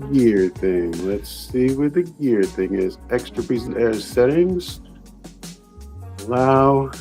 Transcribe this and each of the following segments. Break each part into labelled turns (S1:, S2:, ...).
S1: gear thing. Let's see where the gear thing is. Extra present air settings. Allow.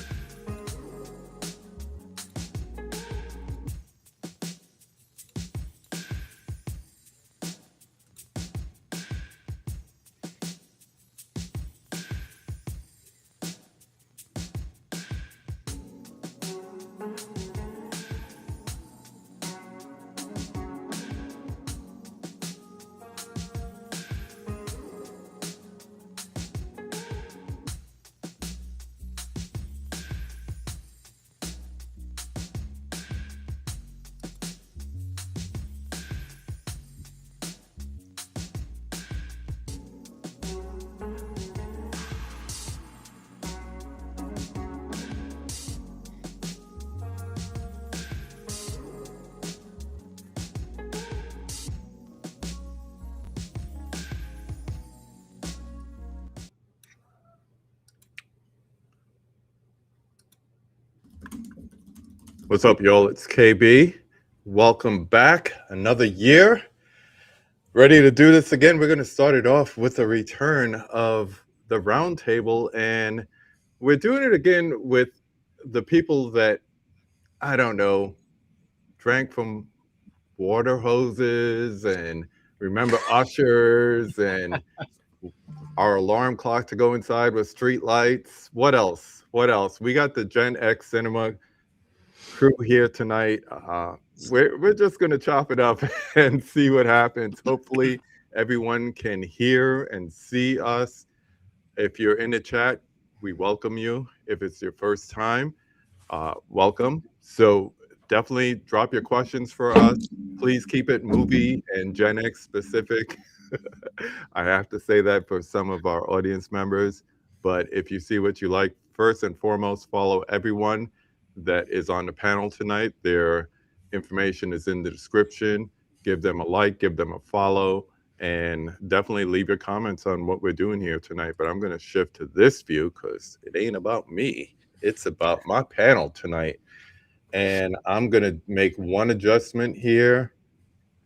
S2: What's up, y'all? It's KB. Welcome back. Another year. Ready to do this again. We're going to start it off with a return of the roundtable, and we're doing it again with the people that, I don't know, drank from water hoses and remember ushers and our alarm clock to go inside with street lights. What else? What else? We got the Gen X Cinema crew here tonight. We're just gonna chop it up and see what happens. Hopefully, everyone can hear and see us. If you're in the chat, we welcome you. If it's your first time, welcome. So definitely drop your questions for us. Please keep it movie and Gen X specific. I have to say that for some of our audience members. But if you see what you like, first and foremost, follow everyone that is on the panel tonight. Their information is in the description. Give them a like, give them a follow, and definitely leave your comments on what we're doing here tonight. But I'm going to shift to this view because it ain't about me. It's about my panel tonight. And I'm going to make one adjustment here.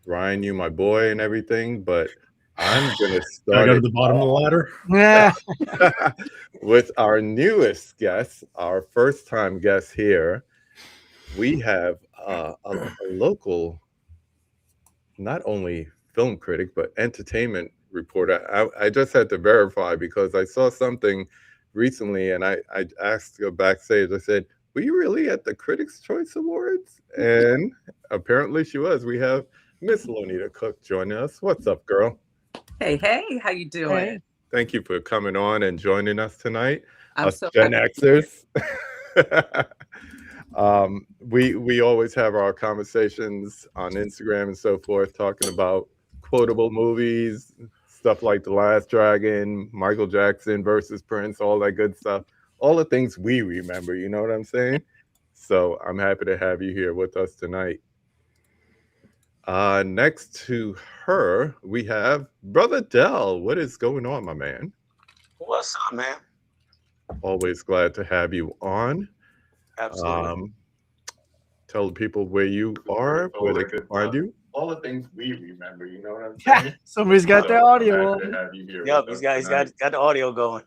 S2: Ryan, you my boy and everything, but I'm going to start
S3: go to the bottom of the ladder.
S4: Yeah.
S2: with our newest guest, our first time guest here. We have a local, not only film critic, but entertainment reporter. I just had to verify because I saw something recently and I asked her backstage, I said, were you really at the Critics' Choice Awards? And apparently she was. We have Miss Lonita Cook joining us. What's up, girl?
S5: Hey, how you doing?
S4: Hey.
S2: Thank you for coming on and joining us tonight.
S5: I'm
S2: Us
S5: so
S2: Gen
S5: happy.
S2: Xers. We always have our conversations on Instagram and so forth, talking about quotable movies, stuff like The Last Dragon, Michael Jackson versus Prince, all that good stuff, all the things we remember. You know what I'm saying? So I'm happy to have you here with us tonight. Next to her, we have Brother Dell. What is going on, my man?
S6: What's up, man?
S2: Always glad to have you on.
S6: Absolutely.
S2: Tell the people where you are, where they can find you. All the things we remember, you know what I'm saying?
S4: Somebody's got the audio.
S6: Yep, he's got the audio going.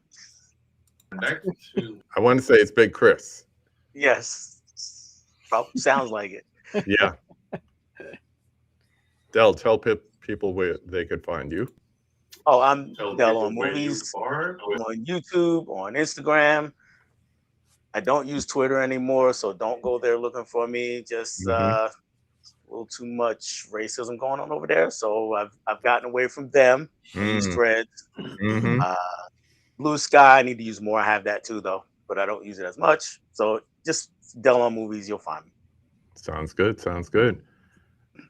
S2: Next to, I want to say it's Big Chris.
S6: Yes, probably sounds like it.
S2: Yeah. Dell, tell people where they could find you.
S6: Oh, I'm Dell on movies, on YouTube, on Instagram. I don't use Twitter anymore, so don't go there looking for me. Just a little too much racism going on over there, so I've gotten away from them. I use Threads. Blue Sky, I need to use more. I have that too, though, but I don't use it as much. So just Dell on movies, you'll find me.
S2: Sounds good. Sounds good.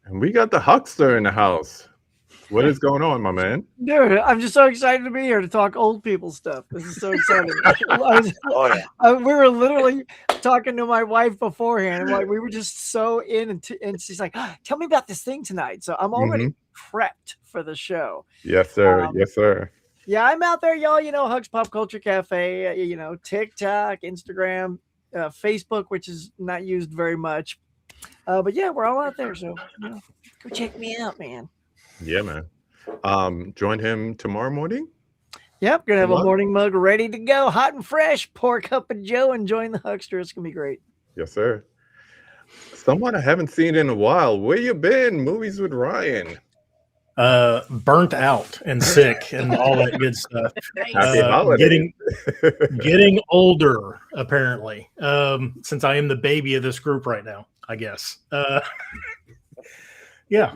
S2: And we got the Huckster in the house. What is going on, my man?
S4: Dude, I'm just so excited to be here to talk old people stuff. This is so exciting. We were literally talking to my wife beforehand. And like we were just so in, and she's like, "Tell me about this thing tonight." So I'm already prepped for the show.
S2: Yes, sir. Yes, sir.
S4: Yeah, I'm out there, y'all. You know, Huck's Pop Culture Cafe. You know, TikTok, Instagram, Facebook, which is not used very much. But yeah, we're all out there. So you know, go check me out, man.
S2: Yeah, man. Join him tomorrow morning.
S4: Yep, gonna have
S2: Good
S4: a
S2: luck.
S4: morning mug ready to go, hot and fresh. Pour a cup of Joe and join the Huckster. It's gonna be great.
S2: Yes, sir. Someone I haven't seen in a while. Where you been? Movies with Ryan.
S3: Burnt out and sick and all that good stuff.
S2: Happy holidays.
S3: Getting older, apparently. Since I am the baby of this group right now, I guess. Yeah.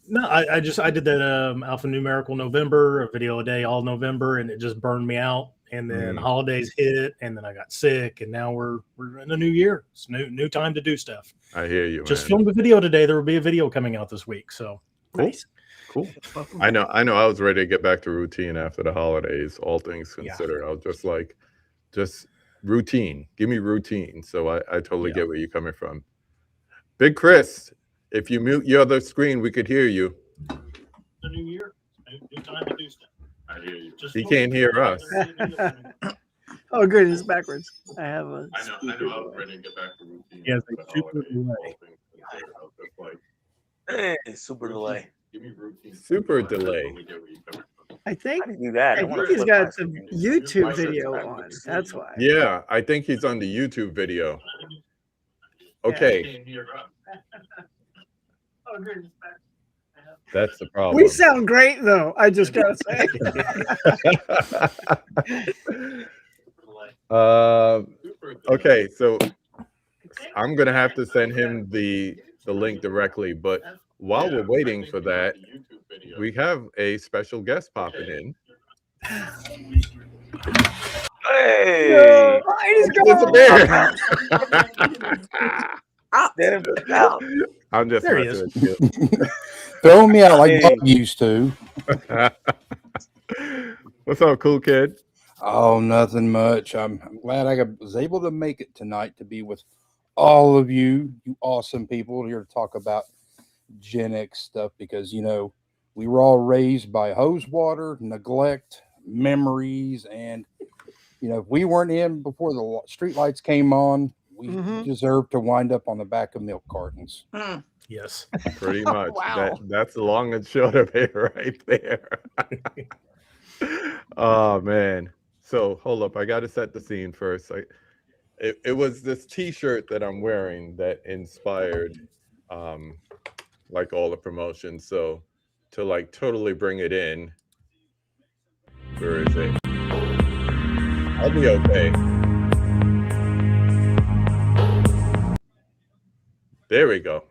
S3: No, I did that alphanumerical November, a video a day all November, and it just burned me out. And then holidays hit, and then I got sick, and now we're in a new year. It's new time to do stuff.
S2: I hear you.
S3: Just filmed a video today. There will be a video coming out this week. So
S2: cool.
S4: Nice.
S2: Cool. I know. I was ready to get back to routine after the holidays. All things considered, I was just routine. Give me routine. So I totally get where you're coming from. Big Chris, if you mute your other screen, we could hear you.
S3: The new year, new time to do stuff.
S2: I hear you. He can't hear us.
S4: Oh, good. It's backwards. I have a.
S2: I know. I was ready to get back to routine.
S3: Yeah, super delay.
S6: Hey, super delay.
S2: Super delay.
S4: I think.
S6: How do you do that?
S4: I think he's got the YouTube video on. That's why.
S2: Yeah, I think he's on the YouTube video. Okay.
S4: Oh, good.
S2: That's the problem.
S4: We sound great, though. I just gotta say.
S2: Okay, so I'm gonna have to send him the link directly, but while we're waiting for that, we have a special guest popping in.
S6: Hey,
S2: I'm just
S3: There he
S2: messing with you.
S7: Throwing me out like Buck used to.
S2: What's up, cool kid?
S7: Oh, nothing much. I'm glad was able to make it tonight to be with all of you awesome people here to talk about Gen X stuff because, we were all raised by hose water, neglect, memories, and, if we weren't in before the street lights came on, we deserved to wind up on the back of milk cartons.
S3: Yes.
S2: Pretty much.
S4: Wow.
S2: That's the long and short of it right there. Oh, man. So hold up. I got to set the scene first. It was this T-shirt that I'm wearing that inspired like all the promotions. So to like totally bring it in, where is it? I'll be okay. There we go.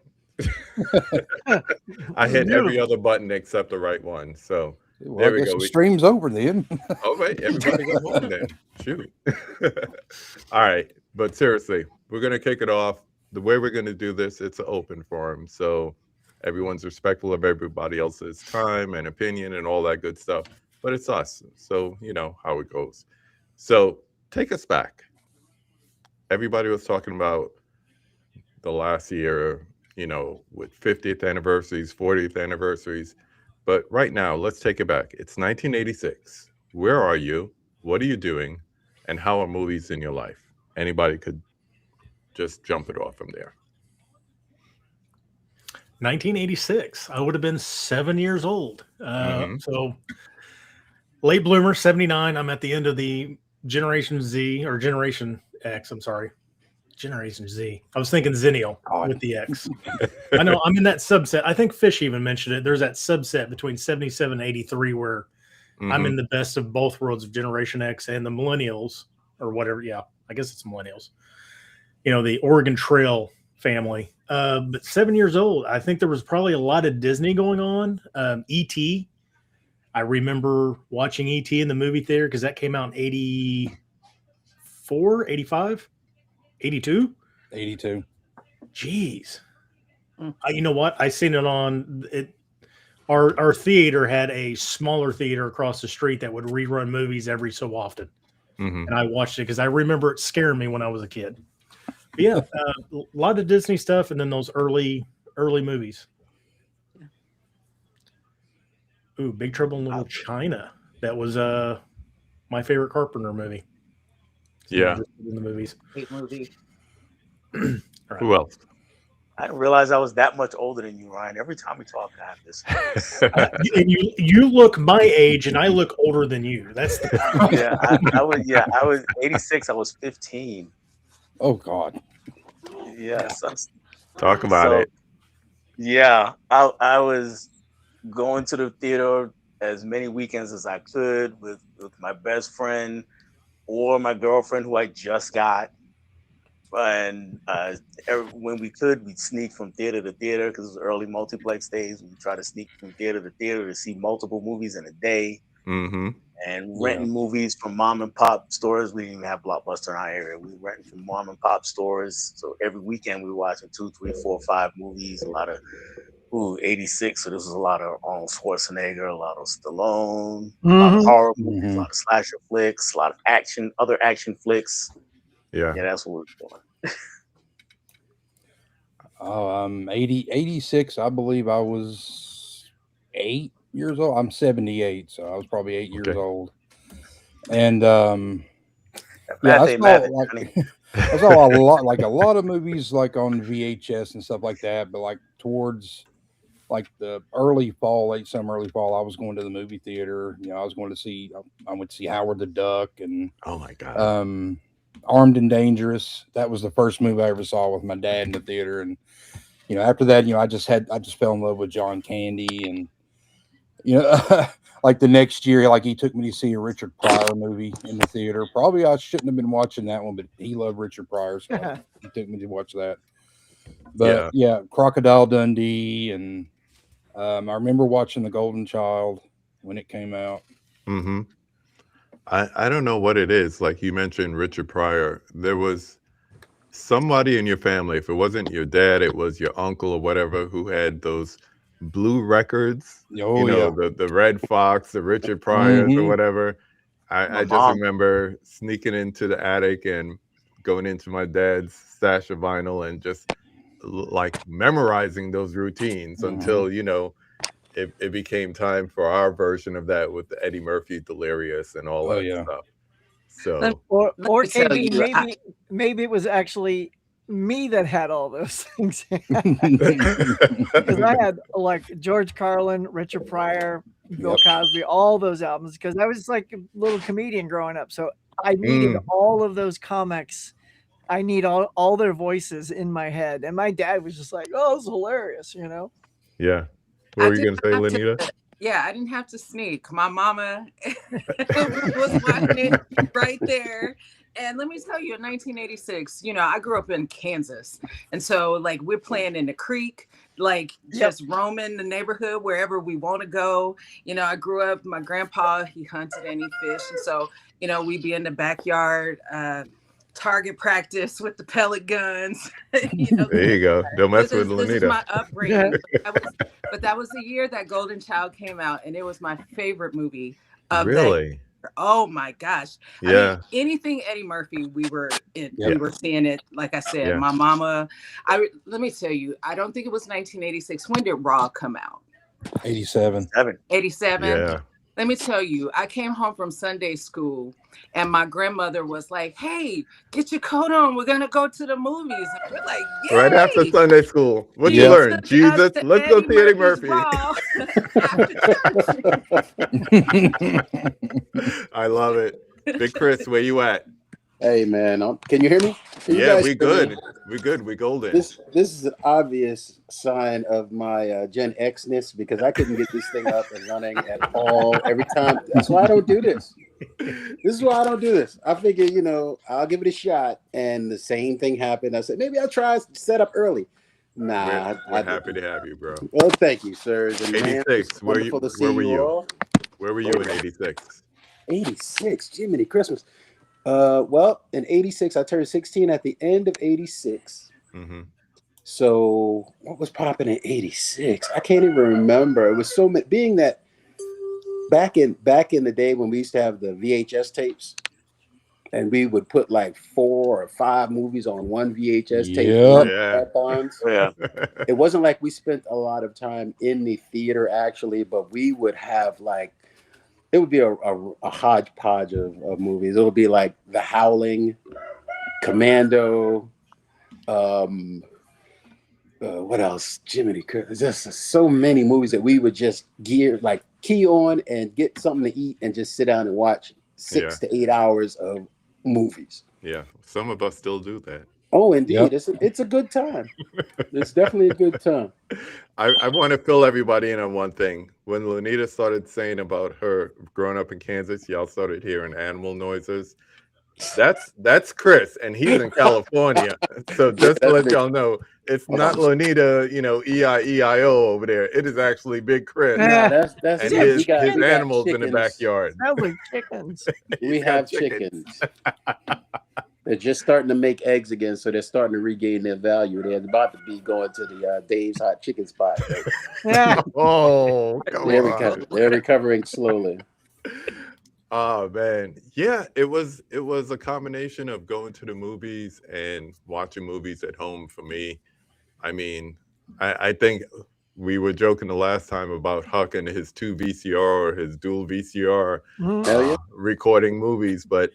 S2: I hit every other button except the right one. So
S7: Well,
S2: there
S7: I
S2: we
S7: guess
S2: go.
S7: the stream's over then.
S2: All right, everybody go home then. Shoot. All right, but seriously, we're gonna kick it off. The way we're gonna do this, it's an open forum, so everyone's respectful of everybody else's time and opinion and all that good stuff. But it's us, so you know how it goes. So take us back. Everybody was talking about the last year, with 50th anniversaries, 40th anniversaries. But right now, let's take it back. It's 1986. Where are you? What are you doing? And how are movies in your life? Anybody could just jump it off from there.
S3: 1986. I would have been 7 years old. So late bloomer, 79. I'm at the end of the Generation Z or Generation X. I'm sorry. Generation Z. I was thinking Zennial with the X. I know I'm in that subset. I think Fish even mentioned it. There's that subset between 77 and 83 where I'm in the best of both worlds of Generation X and the millennials or whatever. Yeah, I guess it's millennials. The Oregon Trail family. But 7 years old, I think there was probably a lot of Disney going on. E.T. I remember watching E.T. in the movie theater because that came out in 84, 85. 82?
S7: 82.
S3: Jeez. You know what? I seen it on it. Our theater had a smaller theater across the street that would rerun movies every so often. And I watched it because I remember it scaring me when I was a kid. But yeah, a lot of Disney stuff and then those early movies. Ooh, Big Trouble in Little China. That was my favorite Carpenter movie.
S2: Yeah.
S3: In the movies.
S5: Great movie.
S2: Who else?
S6: I didn't realize I was that much older than you, Ryan. Every time we talk, I have this.
S3: And you look my age, and I look older than you. That's the problem.
S6: I was 86. I was 15.
S7: Oh God.
S6: Yeah.
S2: Talk about it.
S6: Yeah, I was going to the theater as many weekends as I could with my best friend or my girlfriend who I just got. And when we could, we'd sneak from theater to theater because it was early multiplex days. We'd try to sneak from theater to theater to see multiple movies in a day.
S2: Mm-hmm.
S6: And renting movies from mom and pop stores. We didn't even have Blockbuster in our area. We were renting from mom and pop stores. So every weekend we were watching 2, 3, 4, 5 movies. A lot of 86. So this was a lot of Arnold Schwarzenegger, a lot of Stallone, a lot of horror movies, a lot of slasher flicks, a lot of other action flicks.
S2: Yeah,
S6: that's what we're doing.
S7: 86. I believe I was 8 years old. I'm 78, so I was probably 8 years old. And I saw a lot of movies like on VHS and stuff like that. But like towards like the early fall, late summer, early fall, I was going to the movie theater. I was going to see. I went to see Howard the Duck and
S2: oh my God,
S7: Armed and Dangerous. That was the first movie I ever saw with my dad in the theater. And after that, I just fell in love with John Candy. And like the next year, like he took me to see a Richard Pryor movie in the theater. Probably I shouldn't have been watching that one, but he loved Richard Pryor, so he took me to watch that. But Crocodile Dundee, and I remember watching The Golden Child when it came out.
S2: Mm-hmm. I don't know what it is. Like you mentioned Richard Pryor. There was somebody in your family, if it wasn't your dad, it was your uncle or whatever, who had those blue records. The Red Fox, the Richard Pryors or whatever. I just remember sneaking into the attic and going into my dad's stash of vinyl and just like memorizing those routines until it became time for our version of that with the Eddie Murphy Delirious and all that stuff. So
S4: or maybe it was actually me that had all those things because I had like George Carlin, Richard Pryor, Bill Cosby, all those albums because I was like a little comedian growing up. So I needed all of those comics. I need all their voices in my head. And my dad was just like, oh, it's hilarious,
S2: Yeah. What were you going to say, Lenita?
S5: Yeah, I didn't have to sneak. My mama was watching it right there. And let me tell you, in 1986, I grew up in Kansas. And so, like, we're playing in the creek, like, just roaming the neighborhood wherever we want to go. I grew up, my grandpa, he hunted and he fished. And so, we'd be in the backyard, target practice with the pellet guns.
S2: There you go. Don't mess with Lenita.
S5: This is my upbringing. But that was the year that Golden Child came out, and it was my favorite movie of
S2: really?
S5: Oh my gosh.
S2: Yeah.
S5: I mean, anything Eddie Murphy, we were seeing it. Like I said, my mama, let me tell you, I don't think it was 1986. When did Raw come out?
S7: 87.
S5: 87.
S2: Yeah.
S5: Let me tell you, I came home from Sunday school and my grandmother was like, hey, get your coat on. We're going to go to the movies. And we're like, yay!
S2: Right after Sunday school. What'd you learn? Jesus? Let's go see Eddie Murphy. I love it. Big Chris, where you at?
S1: Hey, man. Can you hear me?
S2: We good. We good. We golden.
S1: This is an obvious sign of my Gen X-ness because I couldn't get this thing up and running at all every time. That's why I don't do this. This is why I don't do this. I figure, I'll give it a shot. And the same thing happened. I said, maybe I'll try set up early. Nah.
S2: We're happy to have you, bro.
S1: Well, thank you, sir.
S2: 86. Where were you? Where were you in 86?
S1: 86. Jiminy Christmas. Well, in 86, I turned 16 at the end of 86.
S2: Mm-hmm.
S1: So what was popping in 86? I can't even remember. It was so many, being that back in the day when we used to have the VHS tapes and we would put like 4 or 5 movies on one VHS tape. It wasn't like we spent a lot of time in the theater actually, but we would have like, it would be a hodgepodge of movies. It would be like The Howling, Commando, what else? Jiminy Cricket. There's just so many movies that we would just key on and get something to eat and just sit down and watch 6 to 8 hours of movies.
S2: Yeah, some of us still do that.
S1: Oh, indeed. It's a good time. It's definitely a good time.
S2: I want to fill everybody in on one thing. When Lonita started saying about her growing up in Kansas, y'all started hearing animal noises. That's Chris, and he's in California. So just to let y'all know, it's not Lonita, EIEIO over there. It is actually Big Chris.
S1: Yeah, that's
S2: and
S1: it.
S2: his animals in the backyard.
S4: Sounds like chickens.
S1: We have chickens. They're just starting to make eggs again, so they're starting to regain their value. They're about to be going to the Dave's Hot Chicken Spot.
S4: Yeah.
S2: Oh,
S1: they're recovering slowly.
S2: Oh man, yeah, it was a combination of going to the movies and watching movies at home for me. I mean, I think we were joking the last time about Huck and his 2 VCR or his dual VCR recording movies, but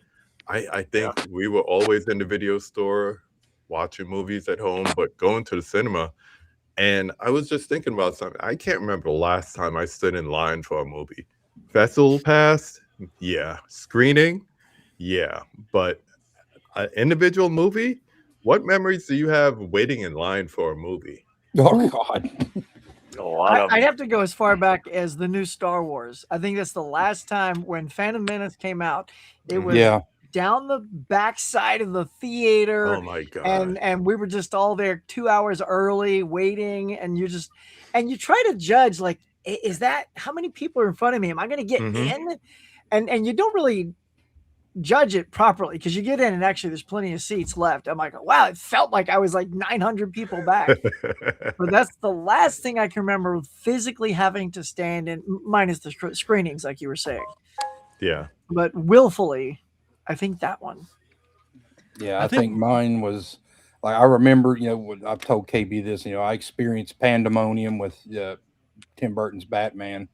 S2: I think we were always in the video store watching movies at home, but going to the cinema. And I was just thinking about something. I can't remember the last time I stood in line for a movie. Festival pass, yeah. Screening, yeah. But an individual movie, what memories do you have waiting in line for a movie?
S7: Oh God.
S4: I'd have to go as far back as the new Star Wars. I think that's the last time when Phantom Menace came out. It was down the backside of the theater.
S2: Oh my God.
S4: And we were just all there 2 hours early waiting, and you try to judge, like, is that how many people are in front of me? Am I going to get in? And you don't really judge it properly because you get in and actually there's plenty of seats left. I'm like, wow, it felt like I was like 900 people back. But that's the last thing I can remember physically having to stand in, minus the screenings, like you were saying.
S2: Yeah.
S4: But willfully, I think that one.
S7: Yeah, I think mine was like, I remember, I've told KB this, I experienced pandemonium with Tim Burton's Batman.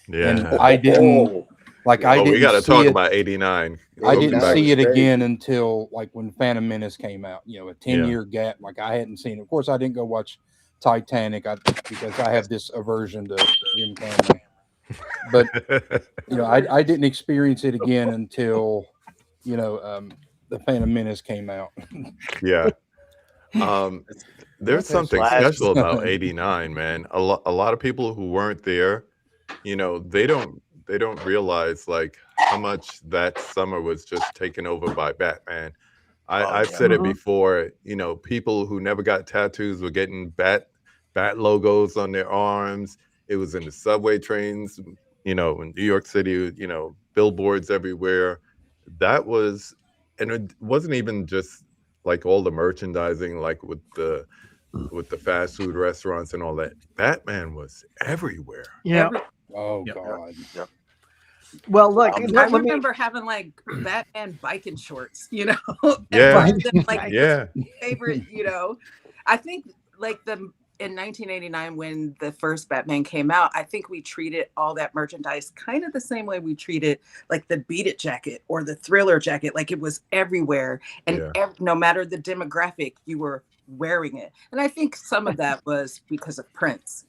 S2: Yeah.
S7: And I didn't we
S2: got to talk about 89.
S7: I didn't see it again until like when Phantom Menace came out, a 10-year gap. Like I hadn't seen it. Of course, I didn't go watch Titanic because I have this aversion to Jim Cameron. But, I didn't experience it again until, the Phantom Menace came out.
S2: Yeah. There's something special about 89, man. A lot of people who weren't there, they don't realize like how much that summer was just taken over by Batman. I've said it before, people who never got tattoos were getting bat logos on their arms. It was in the subway trains, in New York City, billboards everywhere. That was, and it wasn't even just like all the merchandising, like with the fast food restaurants and all that. Batman was everywhere.
S4: Yeah.
S7: Oh God. Yep.
S4: Well, look,
S5: I remember having like Batman biking shorts,
S2: Yeah.
S5: Favorite, I think like in 1989 when the first Batman came out, I think we treated all that merchandise kind of the same way we treated like the Beat It jacket or the Thriller jacket. Like it was everywhere, and no matter the demographic, you were wearing it. And I think some of that was because of Prince,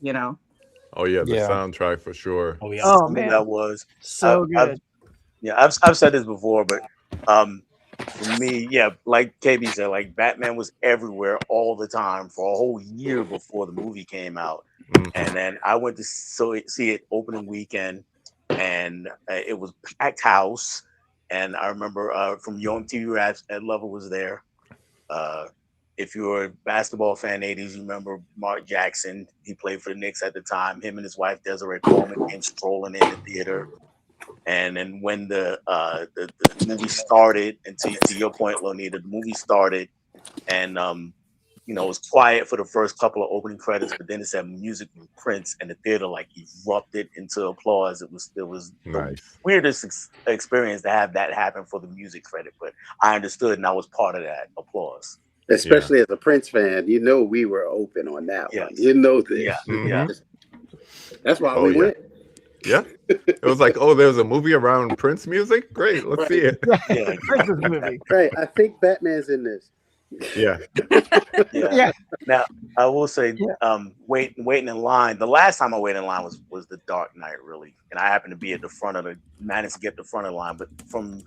S2: Oh yeah, the soundtrack for sure.
S6: Oh yeah, oh man, that was
S4: so good.
S6: I've said this before, but for me, like KB said, like Batman was everywhere all the time for a whole year before the movie came out, and then I went to see it opening weekend, and it was packed house, and I remember from Young TV Raps, Ed Lover was there. If you're a basketball fan, 80s, you remember Mark Jackson. He played for the Knicks at the time. Him and his wife, Desiree Coleman, came strolling in the theater. And then when the movie started, and to your point, Lonita, the movie started, and it was quiet for the first couple of opening credits, but then it said music from Prince, and the theater like erupted into applause. It was
S2: nice.
S6: The weirdest experience to have that happen for the music credit, but I understood and I was part of that applause.
S1: Especially as a Prince fan, we were open on that one. This.
S6: Yeah. Mm-hmm.
S1: That's why we went.
S2: Yeah. It was like, there's a movie around Prince music? Great, let's see it.
S4: Prince's movie.
S1: Right. I think Batman's in this.
S2: Yeah.
S6: Yeah. Now I will say,
S4: Yeah.
S6: waiting in line. The last time I waited in line was The Dark Knight, really, and I happened to be at the front of managed to get the front of the line. But from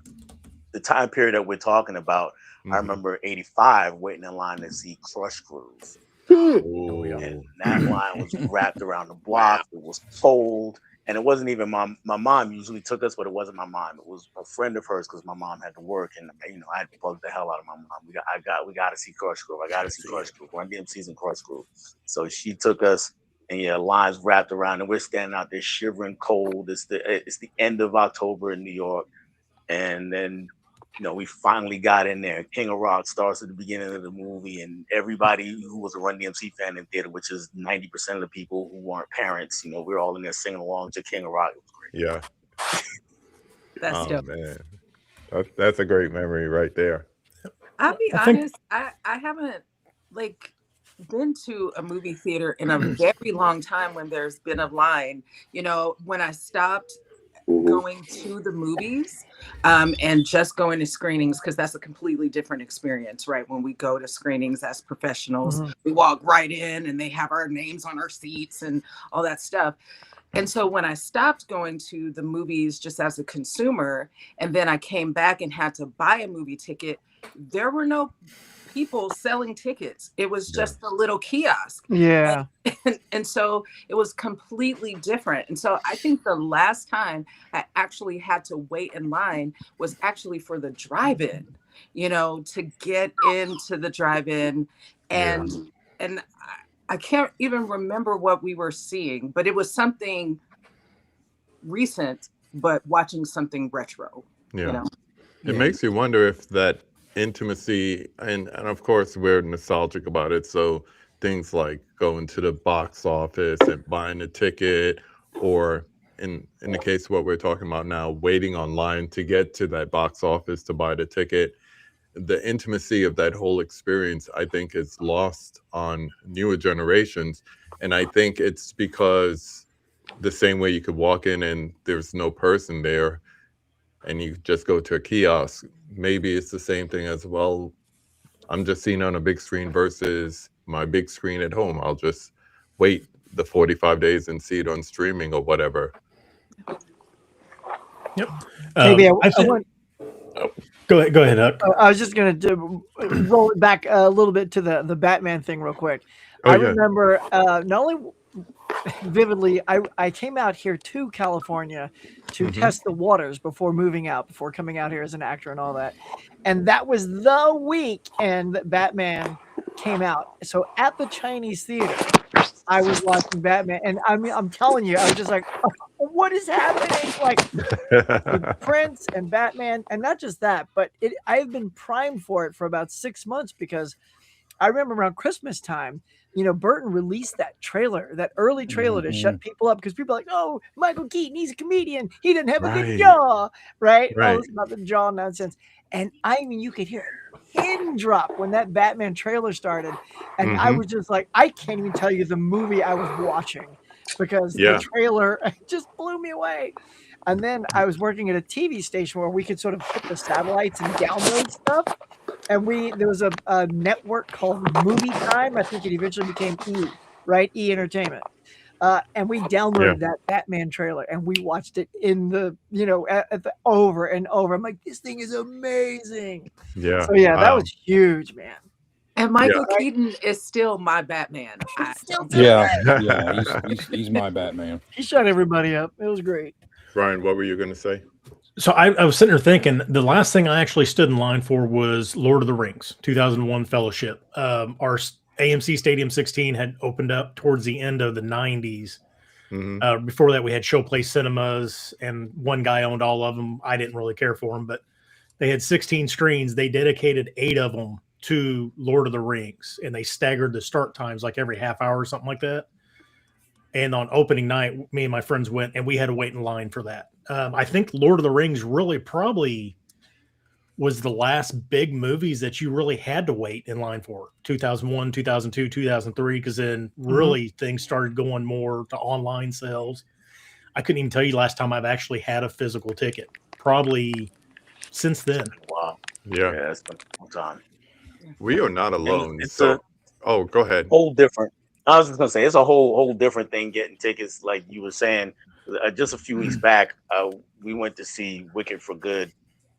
S6: the time period that we're talking about, I remember '85 waiting in line to see Crush Groove. And that line was wrapped around the block. It was cold, and it wasn't even my mom usually took us, but it wasn't my mom. It was a friend of hers because my mom had to work, and I had to bug the hell out of my mom. We got to see Crush Groove. I got to see Crush Groove. Run DMC's in Crush Groove. So she took us, and lines wrapped around, and we're standing out there shivering cold. It's the end of October in New York, and then we finally got in there. King of Rock starts at the beginning of the movie, and everybody who was a Run DMC fan in theater, which is 90% of the people who weren't parents, we're all in there singing along to King of Rock. It was great.
S2: Yeah.
S5: That's dope.
S2: Man. That's a great memory right there.
S5: I'll be honest, I haven't been to a movie theater in a very long time when there's been a line. When I stopped going to the movies and just going to screenings, because that's a completely different experience, right? When we go to screenings as professionals, we walk right in and they have our names on our seats and all that stuff. And so when I stopped going to the movies just as a consumer, and then I came back and had to buy a movie ticket, there were no people selling tickets. It was just a little kiosk.
S4: Yeah.
S5: And so it was completely different. And so I think the last time I actually had to wait in line was actually for the drive-in, to get into the drive-in. And I can't even remember what we were seeing, but it was something recent, but watching something retro.
S2: Yeah. It makes you wonder if that intimacy, and of course we're nostalgic about it, so things like going to the box office and buying a ticket, or in the case of what we're talking about now, waiting online to get to that box office to buy the ticket, the intimacy of that whole experience, I think, is lost on newer generations. And I think it's because the same way you could walk in and there's no person there and you just go to a kiosk, maybe it's the same thing as, well, I'm just seeing on a big screen versus my big screen at home. I'll just wait the 45 days and see it on streaming or whatever.
S3: Yep.
S4: Maybe I
S3: think,
S4: want.
S3: Go ahead, Huck.
S4: I was just going to roll it back a little bit to the Batman thing real quick.
S2: Oh,
S4: I
S2: yeah.
S4: remember not only vividly, I came out here to California to test the waters before moving out, before coming out here as an actor and all that. And that was the weekend that Batman came out. So at the Chinese theater, I was watching Batman, and I mean, I'm telling you, I was just like, oh, what is happening? Like with Prince and Batman, and not just that, but I've been primed for it for about 6 months, because I remember around Christmas time, Burton released that trailer, that early trailer to shut people up, because people are like, oh, Michael Keaton, he's a comedian. He didn't have a good jaw, right? All this about the jaw nonsense. And I mean, you could hear a pin drop when that Batman trailer started. And I was just like, I can't even tell you the movie I was watching, because the trailer just blew me away. And then I was working at a TV station where we could sort of hit the satellites and download stuff. And there was a network called Movie Time. I think it eventually became E, right? E Entertainment. And we downloaded that Batman trailer, and we watched it in the, over and over. I'm like, this thing is amazing.
S2: Yeah.
S4: So that was huge, man.
S5: And Michael Keaton is still my Batman.
S7: He's my Batman.
S4: He shut everybody up. It was great.
S2: Ryan, what were you going to say?
S3: So I was sitting there thinking, the last thing I actually stood in line for was Lord of the Rings, 2001 Fellowship. Our AMC Stadium 16 had opened up towards the end of the 90s. Before that, we had Showplace Cinemas, and one guy owned all of them. I didn't really care for them, but they had 16 screens. They dedicated 8 of them to Lord of the Rings, and they staggered the start times like every half hour or something like that. And on opening night, me and my friends went, and we had to wait in line for that. I think Lord of the Rings really probably was the last big movies that you really had to wait in line for. 2001, 2002, 2003, because then really things started going more to online sales. I couldn't even tell you last time I've actually had a physical ticket. Probably since then.
S6: Wow.
S2: Yeah.
S6: That's been a long time.
S2: We are not alone.
S6: It's
S2: So, oh, go ahead.
S6: whole different. I was just gonna say it's a whole different thing getting tickets. Like you were saying, just a few weeks back, we went to see Wicked for Good,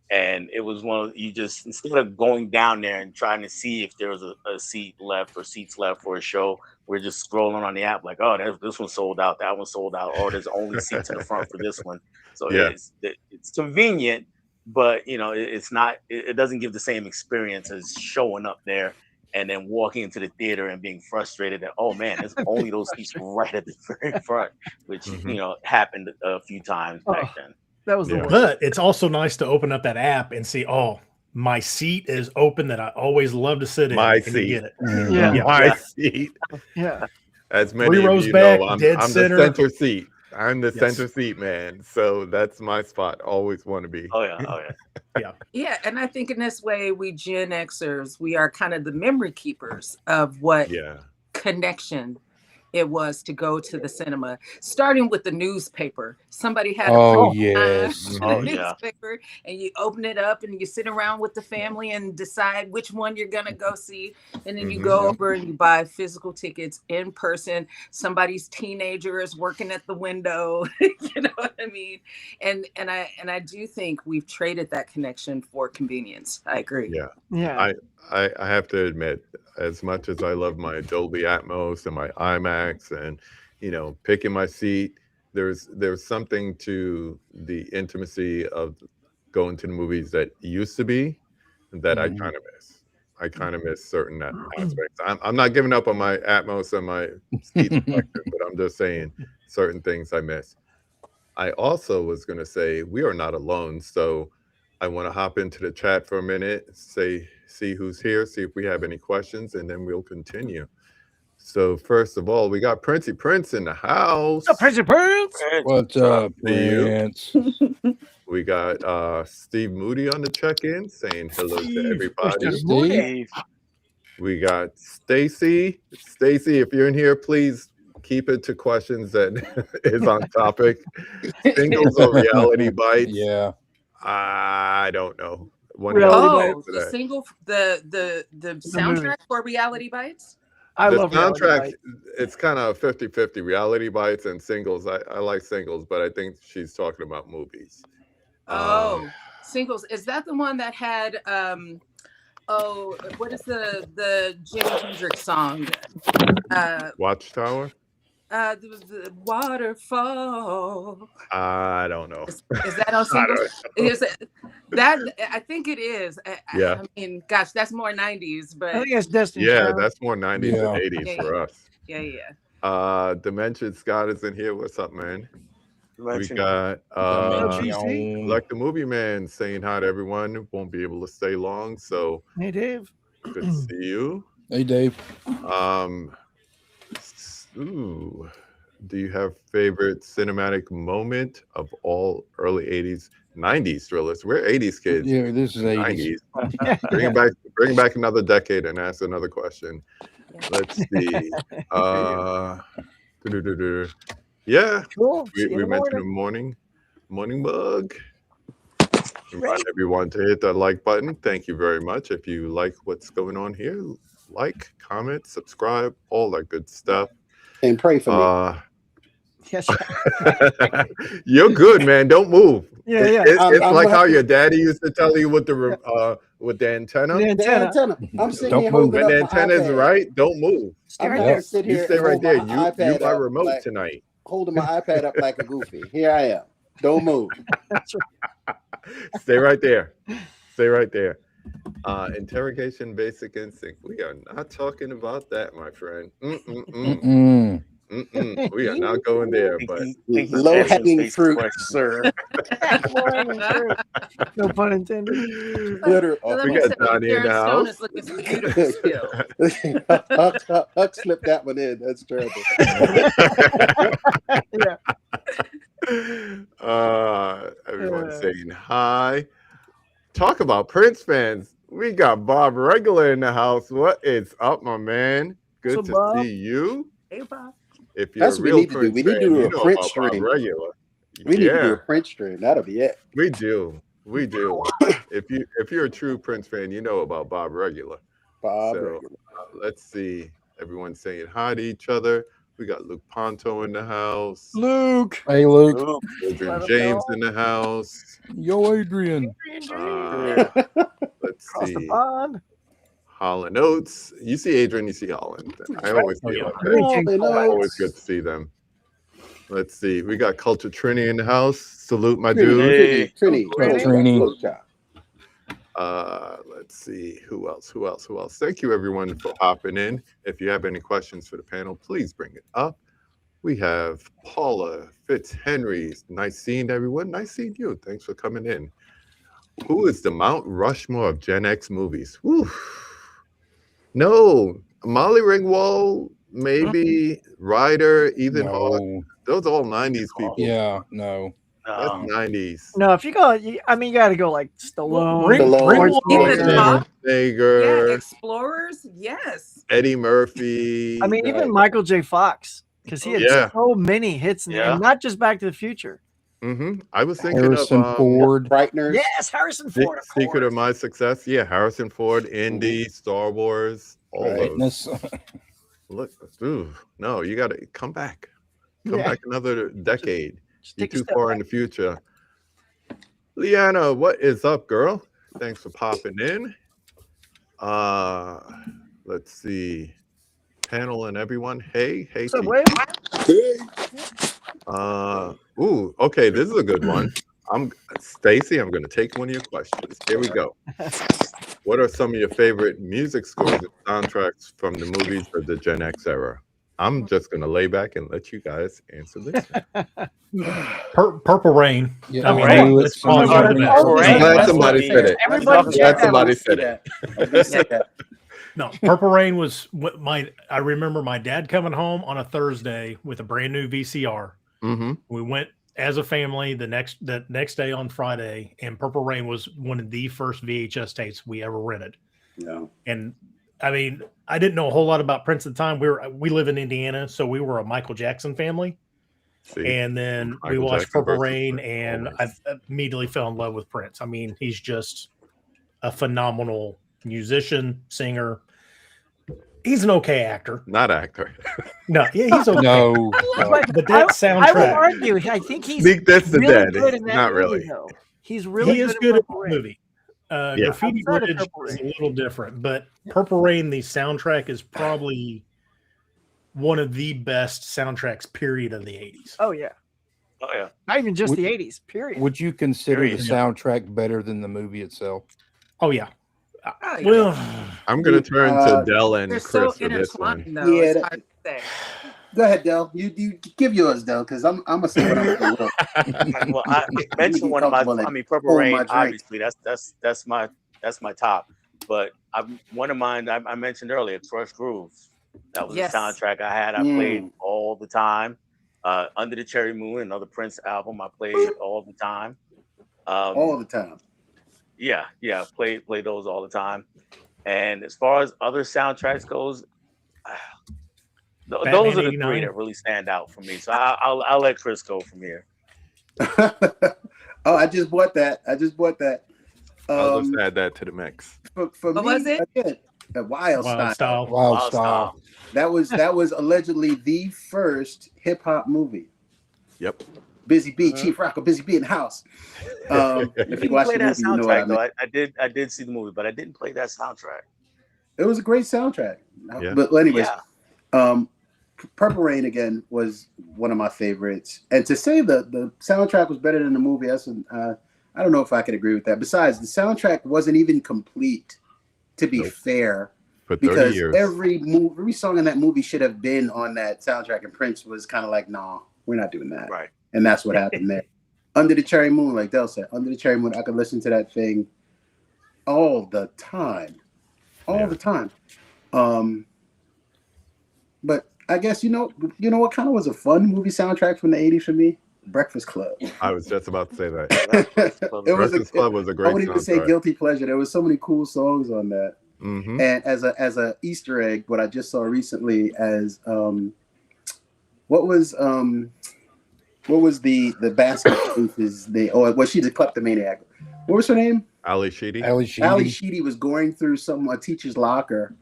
S6: and it was one of you just instead of going down there and trying to see if there was a seat left or seats left for a show, we're just scrolling on the app like, oh, this one's sold out, that one's sold out, or there's only seats in the front for this one. So
S2: Yeah.
S6: it's convenient, but you know it's not. It doesn't give the same experience as showing up there and then walking into the theater and being frustrated that, oh man, there's only those seats right at the very front, which you know happened a few times back then.
S4: That was the
S2: Yeah.
S4: worst.
S3: But it's also nice to open up that app and see, oh, my seat is open that I always love to sit in.
S2: My
S3: and you
S2: seat.
S3: get it.
S4: Yeah.
S3: Yeah.
S2: My seat.
S4: Yeah.
S2: As many
S3: 3
S2: of
S3: rows
S2: you
S3: back,
S2: know, I'm
S3: dead
S2: the
S3: center.
S2: center seat. I'm the
S3: Yes.
S2: center seat man. So that's my spot. Always want to be.
S6: Oh yeah.
S5: Yeah, and I think in this way, we Gen Xers, we are kind of the memory keepers of what
S2: Yeah.
S5: connection it was to go to the cinema, starting with the newspaper. Somebody had
S7: Oh
S5: a
S7: yes.
S6: Oh, yeah.
S5: newspaper, and you open it up and you sit around with the family and decide which one you're gonna go see, and then you go over and you buy physical tickets in person. Somebody's teenager is working at the window, you know what I mean? And I do think we've traded that connection for convenience. I agree.
S2: Yeah.
S4: Yeah.
S2: I have to admit, as much as I love my Dolby Atmos and my IMAX and, you know, picking my seat, there's something to the intimacy of going to the movies that used to be that I kind of miss. I kind of miss certain aspects. I'm not giving up on my Atmos and my seat selection, but I'm just saying certain things I miss. I also was going to say we are not alone. So I want to hop into the chat for a minute, see who's here, see if we have any questions, and then we'll continue. So first of all, we got Princey Prince in the house.
S4: Prince.
S7: What's up,
S2: See you.
S7: Prince?
S2: We got Steve Moody on the check-in saying hello to everybody.
S7: Steve.
S2: We got Stacy. Stacy, if you're in here, please keep it to questions that is on topic. Singles or reality bites?
S7: Yeah.
S2: I don't know.
S5: The single, the soundtrack for Reality Bites.
S4: I
S2: the
S4: love
S2: soundtrack. It's kind of 50-50 reality bites and singles. I like singles, but I think she's talking about movies.
S5: Singles. Is that the one that had what is the Jimi Hendrix song?
S2: Watchtower?
S5: The waterfall.
S2: I don't know.
S5: Is that on singles? Is it that? I think it is.
S2: Yeah.
S5: I mean, gosh, that's more 90s, but
S4: I think it's Destiny.
S2: Yeah, that's more 90s
S7: Yeah.
S2: and 80s for us.
S5: Yeah.
S2: Dimension Scott is in here. What's up, man? We got
S7: Dimension.
S2: like the movie man saying hi to everyone. Won't be able to stay long, so
S4: Hey, Dave.
S2: good to see you.
S7: Hey, Dave.
S2: Ooh, do you have favorite cinematic moment of all early 80s, 90s thrillers? We're 80s kids.
S7: Yeah, this is 80s.
S2: 90s. Bring back another decade and ask another question. Let's see. Yeah,
S4: Cool.
S2: we mentioned the morning bug. Invite everyone to hit that like button. Thank you very much. If you like what's going on here, like, comment, subscribe, all that good stuff.
S1: And pray for me.
S4: Yes.
S2: You're good, man. Don't move.
S4: Yeah, yeah.
S2: It's
S1: I'm
S2: like how
S1: happy.
S2: your daddy used to tell you with the antenna.
S4: The
S1: The
S4: antenna.
S1: antenna. I'm sitting
S7: Don't
S1: here
S7: move.
S1: holding
S2: When
S1: up
S2: the
S1: my
S2: antenna is
S1: iPad.
S2: right, don't move.
S1: I'm
S4: right
S1: gonna
S4: there.
S1: sit
S2: You
S1: here
S2: stay
S1: and
S2: right
S1: hold
S2: there.
S1: my
S2: You
S1: iPad
S2: my
S1: up
S2: remote
S1: like-
S2: tonight.
S1: holding my iPad up like a goofy. Here I am. Don't move.
S4: That's right.
S2: Stay right there. Stay right there. Interrogation basic instinct. We are not talking about that, my friend. We are not going there, but
S1: Low hanging fruit, sir.
S4: No pun intended.
S1: Literally.
S5: Let
S2: we
S5: me
S2: got
S5: say,
S2: Johnny in the
S5: Sharon Stone
S2: house.
S5: is looking beautiful still.
S1: Huck slipped that one in. That's terrible.
S2: Everyone's saying hi. Talk about Prince fans. We got Bob Regular in the house. What is up, my man? Good
S4: What's
S2: to
S4: up, Bob?
S2: see you.
S5: Hey, Bob.
S2: If you're
S1: That's
S2: a
S1: what we
S2: real
S1: need to do.
S2: Prince
S1: We need to
S2: fan,
S1: do
S2: you
S1: a
S2: know
S1: Prince
S2: about Bob
S1: stream.
S2: Regular.
S1: We need to do
S2: Yeah.
S1: a Prince stream. That'll be it.
S2: We do. If you're a true Prince fan, you know about Bob Regular.
S1: Bob.
S2: So let's see. Everyone's saying hi to each other. We got Luke Ponto in the house.
S4: Luke.
S7: Hey, Luke.
S6: Luke.
S2: Adrian
S4: Let him
S2: James
S4: know.
S2: in the house.
S7: Yo, Adrian.
S2: Let's
S4: Across the
S2: see.
S4: pond.
S2: Holland Oates. You see Adrian, you see Holland. I always see
S3: yeah.
S2: like that.
S4: Greetings.
S2: Always good to see them. Let's see. We got Culture Trini in the house. Salute my
S1: Trini,
S2: dude.
S6: Hey.
S1: Trini,
S7: Trini.
S2: Let's see. Who else? Thank you everyone for hopping in. If you have any questions for the panel, please bring it up. We have Paula Fitzhenry. Nice seeing everyone. Nice seeing you. Thanks for coming in. Who is the Mount Rushmore of Gen X movies? Whew. No, Molly Ringwald, maybe Ryder, Ethan Hawke. Those are all 90s people.
S7: Yeah, no.
S2: That's 90s.
S4: No, if you go, I mean, you got to go like Stallone.
S5: Ethan Hawke. Yeah,
S2: Schwarzenegger,
S5: Explorers. Yes.
S2: Eddie Murphy.
S4: I mean, even Michael J. Fox, because he had so many hits, and not just Back to the Future.
S2: I was thinking
S7: Harrison
S2: of
S7: Ford.
S1: Frighteners.
S4: Yes, Harrison Ford.
S2: Secret of My Success. Yeah, Harrison Ford, Indy, Star Wars, all those. Look, no, you got to come back. Come back another decade. You're too far in the future. Leanna, what is up, girl? Thanks for popping in. Let's see. Panel and everyone. Hey.
S4: What's up,
S2: Wade? Okay, this is a good one. Stacy, I'm going to take one of your questions. Here we go. What are some of your favorite music scores and soundtracks from the movies of the Gen X era? I'm just going to lay back and let you guys answer this.
S3: Purple Rain.
S7: Yeah,
S3: I mean,
S7: I'm
S2: glad somebody said it. Somebody said it.
S3: No, Purple Rain was what I remember my dad coming home on a Thursday with a brand new VCR. We went as a family the next day on Friday, and Purple Rain was one of the first VHS tapes we ever rented.
S1: Yeah.
S3: And I mean, I didn't know a whole lot about Prince at the time. We live in Indiana, so we were a Michael Jackson family. And then we watched Purple Rain, and I immediately fell in love with Prince. I mean, he's just a phenomenal musician, singer. He's an okay actor.
S2: Not actor.
S3: No, yeah, he's okay.
S7: No.
S3: But that soundtrack.
S4: I will argue. I think he's
S2: that's the
S4: really
S2: dead.
S4: good in that
S2: Not
S4: movie,
S2: really.
S4: though. He's really
S3: good in the
S4: Rain.
S3: movie. Graffiti Bridge is a little different, but Purple Rain, the soundtrack, is probably one of the best soundtracks, period, of the 80s.
S4: Oh, yeah. Not even just the 80s, period.
S7: Would you consider the soundtrack better than the movie itself?
S3: Oh, yeah.
S2: Well, I'm going to turn to Dell and Chris
S5: so
S2: for this one.
S5: Though, it's hard to say.
S1: Go ahead, Dell. You give yours, Dell, because I'm gonna say what I'm gonna do.
S6: Well, I mentioned one of my. I mean, Purple Rain. Obviously, that's my top. But one of mine I mentioned earlier, Crush Groove. That was the soundtrack I had. I played all the time. Under the Cherry Moon, another Prince album. I played all the time.
S1: All the time.
S6: Yeah. Play those all the time. And as far as other soundtracks goes. Those are the three that really stand out for me. So I'll let Chris go from here.
S1: I just bought that.
S2: I'll just add that to the mix.
S1: For me,
S5: was it?
S1: Again, Wild Style.
S7: Wild Style.
S1: That was allegedly the first hip hop movie.
S2: Yep.
S1: Busy Bee, Chief Rocker, Busy Bee in the house. If you watch the movie, you know what I mean.
S6: I did see the movie, but I didn't play that soundtrack.
S1: It was a great soundtrack.
S2: Yeah.
S1: But anyways, Purple Rain again was one of my favorites. And to say the soundtrack was better than the movie, I don't know if I could agree with that. Besides, the soundtrack wasn't even complete, to be fair, because every song in that movie should have been on that soundtrack. And Prince was kind of like, "Nah, we're not doing that."
S6: Right.
S1: And that's what happened there. Under the Cherry Moon, like Dell said, Under the Cherry Moon, I could listen to that thing all the time. The time. But I guess you know what kind of was a fun movie soundtrack from the 80s for me? Breakfast Club.
S2: I was just about to say that.
S1: Breakfast
S2: Club was a great
S1: I wouldn't even say guilty pleasure. There was so many cool songs on that.
S2: Mm-hmm.
S1: And as a Easter egg, what I just saw recently as what was the basket chase's name? Oh, well, she's a kleptomaniac. What was her name?
S2: Ali Sheedy.
S7: Ali
S1: Ali
S7: Sheedy.
S1: Sheedy was going through a teacher's locker,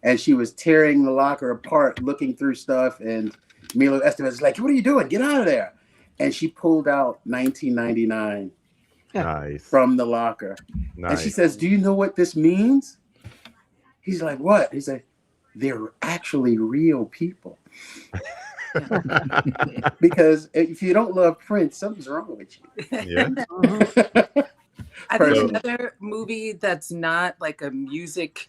S1: and she was tearing the locker apart, looking through stuff. And Milo Estevez was like, "What are you doing? Get out of there!" And she pulled out 1999
S2: Nice.
S1: from the locker, and she
S2: Nice.
S1: says, "Do you know what this means?" He's like, "What?" He's like, "They're actually real people." Because if you don't love Prince, something's wrong with you.
S2: Yeah.
S5: I think another movie that's not like a music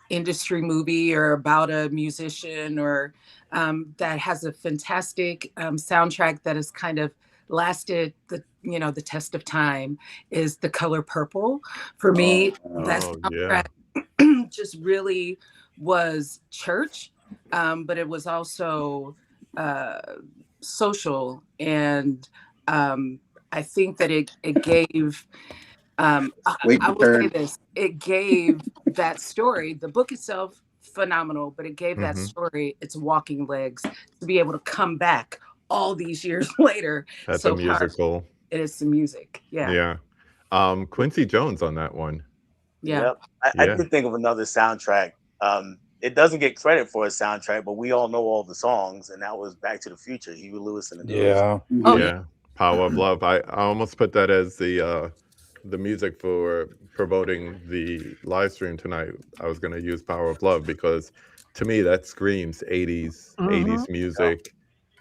S5: industry movie or about a musician or that has a fantastic soundtrack that has kind of lasted the test of time is The Color Purple. For me, that soundtrack just really was church, but it was also social, and I think that it gave I will say this, it gave that story, the book itself phenomenal, but it gave that story its walking legs to be able to come back all these years later.
S2: That's
S5: so
S2: a musical.
S5: powerful. It is the music.
S2: Yeah. Quincy Jones on that one.
S5: Yeah.
S6: Yep. I did think of another soundtrack. It doesn't get credit for a soundtrack, but we all know all the songs, and that was Back to the Future. Huey Lewis and the News.
S2: Yeah. Power of Love. I almost put that as the music for promoting the live stream tonight. I was going to use Power of Love because to me that screams 80s music.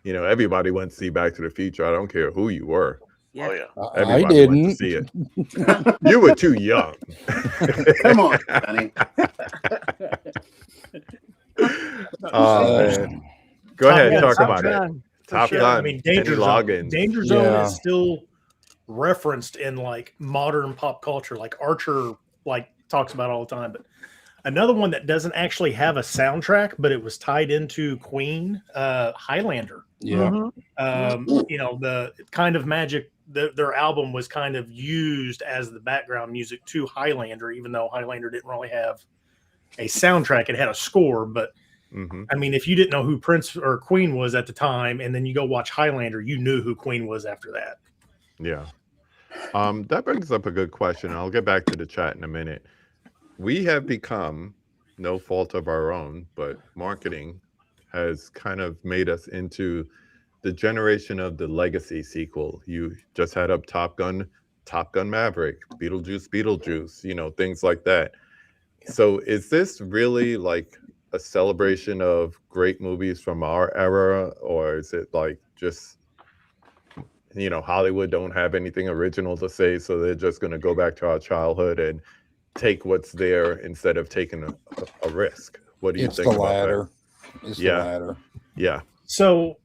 S2: You know, everybody went to see Back to the Future. I don't care who you were.
S5: Yeah.
S6: Oh yeah.
S2: Everybody went to see it. You were too young.
S1: Come on, honey.
S2: Go ahead,
S3: Gun,
S2: talk
S3: Top
S2: about
S3: Gun,
S2: it. Top
S3: sure.
S2: Gun.
S3: I mean, Danger
S2: Kenny
S3: Zone.
S2: Loggins.
S3: Danger Zone is still referenced in like modern pop culture, like Archer like talks about all the time. But another one that doesn't actually have a soundtrack, but it was tied into Queen, Highlander.
S7: Yeah.
S3: You know, the kind of magic. Their album was kind of used as the background music to Highlander, even though Highlander didn't really have a soundtrack. It had a score, but I mean, if you didn't know who Prince or Queen was at the time, and then you go watch Highlander, you knew who Queen was after that.
S2: Yeah. That brings up a good question. I'll get back to the chat in a minute. We have become, no fault of our own, but marketing has kind of made us into the generation of the legacy sequel. You just had up Top Gun Maverick, Beetlejuice, you know, things like that. So is this really like a celebration of great movies from our era, or is it like just, you know, Hollywood don't have anything original to say, so they're just going to go back to our childhood and take what's there instead of taking a risk? What do you think about that?
S7: It's the latter.
S2: Yeah.
S3: So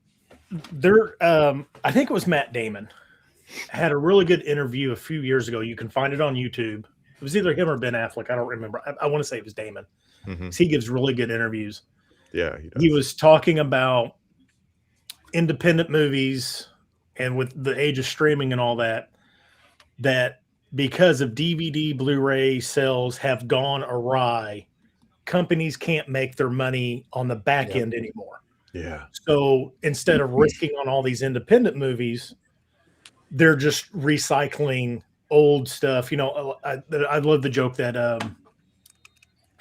S3: there, I think it was Matt Damon had a really good interview a few years ago. You can find it on YouTube. It was either him or Ben Affleck. I don't remember. I want to say it was Damon. He gives really good interviews.
S2: Yeah, he does.
S3: He was talking about independent movies and with the age of streaming and all that, that because of DVD, Blu-ray sales have gone awry, companies can't make their money on the back end anymore.
S2: Yeah.
S3: So instead of risking on all these independent movies, they're just recycling old stuff. You know, I love the joke that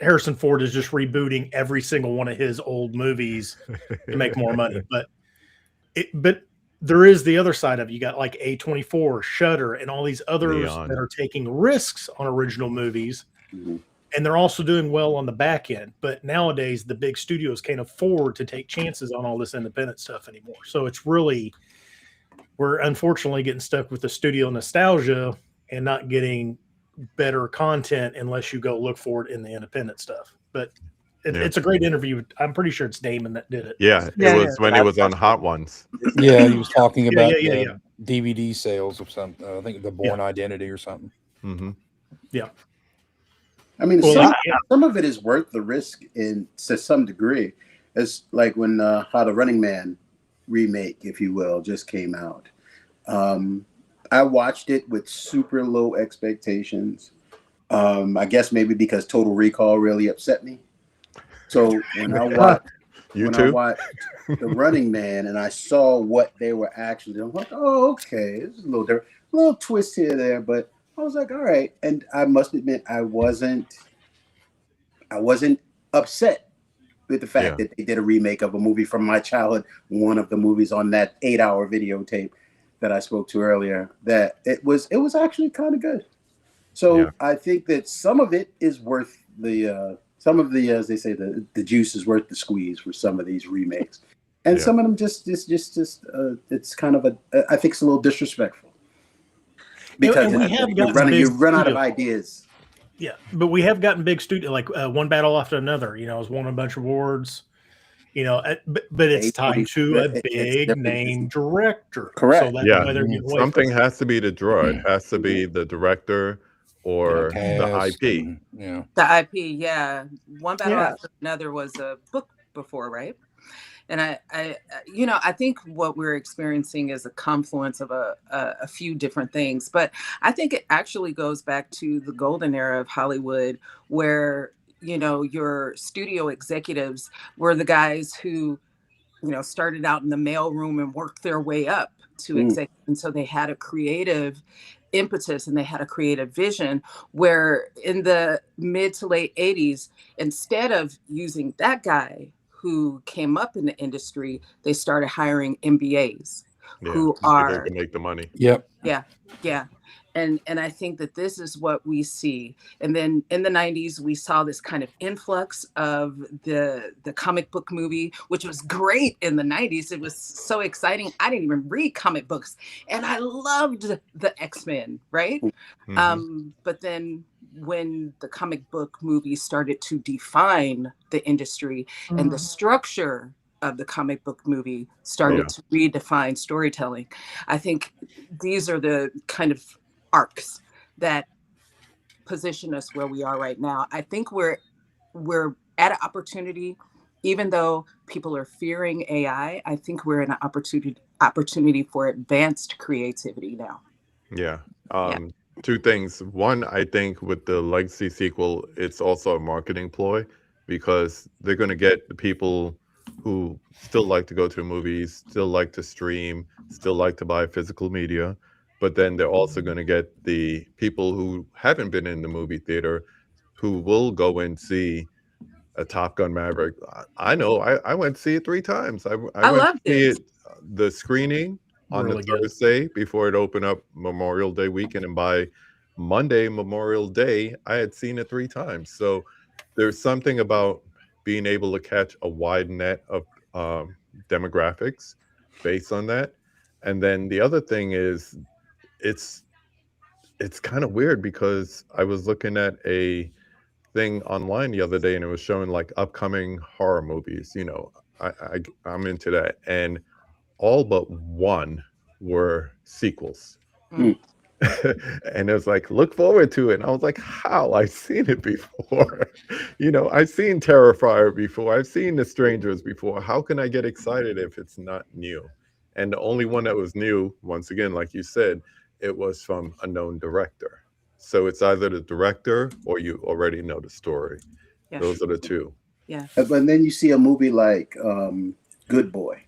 S3: Harrison Ford is just rebooting every single one of his old movies to make more money. But there is the other side of it. You got like A24, Shudder, and all these others that are taking risks on original movies. And they're also doing well on the back end. But nowadays, the big studios can't afford to take chances on all this independent stuff anymore. So it's really, we're unfortunately getting stuck with the studio nostalgia and not getting better content unless you go look for it in the independent stuff. But it's a great interview. I'm pretty sure it's Damon that did it.
S2: Yeah, it was when he was on Hot Ones.
S7: Yeah, he was talking about
S3: DVD
S7: sales of something. I think the Born Identity or something.
S3: Yeah.
S1: I mean, some of it is worth the risk to some degree. It's like when How the Running Man remake, if you will, just came out. I watched it with super low expectations. I guess maybe because Total Recall really upset me. So when I watched The Running Man and I saw what they were actually doing, I'm like, oh, okay, it's a little different, a little twist here there, but I was like, all right. And I must admit, I wasn't upset with the fact that they did a remake of a movie from my childhood, one of the movies on that 8-hour videotape that I spoke to earlier, that it was actually kind of good. So I think that some of it is worth some of the, as they say, the juice is worth the squeeze for some of these remakes. And some of them just it's kind of I think it's a little disrespectful. Because you run out of ideas.
S3: Yeah, but we have gotten big studio, like one battle after another. Has won a bunch of awards. But it's tied to a big name director.
S1: Correct.
S3: So that's why they're getting away.
S2: Something has to be the draw. It has to be the director or the IP.
S5: The IP, yeah. One battle after another was a book before, right? And I think what we're experiencing is a confluence of a few different things. But I think it actually goes back to the golden era of Hollywood, where, your studio executives were the guys who, started out in the mailroom and worked their way up to executive. And so they had a creative impetus and they had a creative vision, where in the mid to late 80s, instead of using that guy who came up in the industry, they started hiring MBAs who are
S2: they can make the money.
S3: Yeah.
S5: And I think that this is what we see. And then in the 90s, we saw this kind of influx of the comic book movie, which was great in the 90s. It was so exciting. I didn't even read comic books, and I loved the X-Men, right? But then when the comic book movie started to define the industry and the structure of the comic book movie started to redefine storytelling, I think these are the kind of arcs that position us where we are right now. I think we're at an opportunity, even though people are fearing AI, I think we're in an opportunity for advanced creativity now.
S2: Two things. One, I think with the Legacy sequel, it's also a marketing ploy, because they're going to get the people who still like to go to the movies, still like to stream, still like to buy physical media. But then they're also going to get the people who haven't been in the movie theater, who will go and see a Top Gun Maverick. I know. I went to see it 3 times. I went to see it, the screening on the Thursday before it opened up Memorial Day weekend, and by Monday, Memorial Day, I had seen it 3 times. So there's something about being able to catch a wide net of demographics based on that. And then the other thing is, it's kind of weird, because I was looking at a thing online the other day, and it was showing like upcoming horror movies. I'm into that, and all but one were sequels. And it was like, look forward to it. And I was like, how? I've seen it before. I've seen Terrifier before. I've seen The Strangers before. How can I get excited if it's not new? And the only one that was new, once again, like you said, it was from a known director. So it's either the director or you already know the story. Those are the two.
S1: But then you see a movie like Good Boy.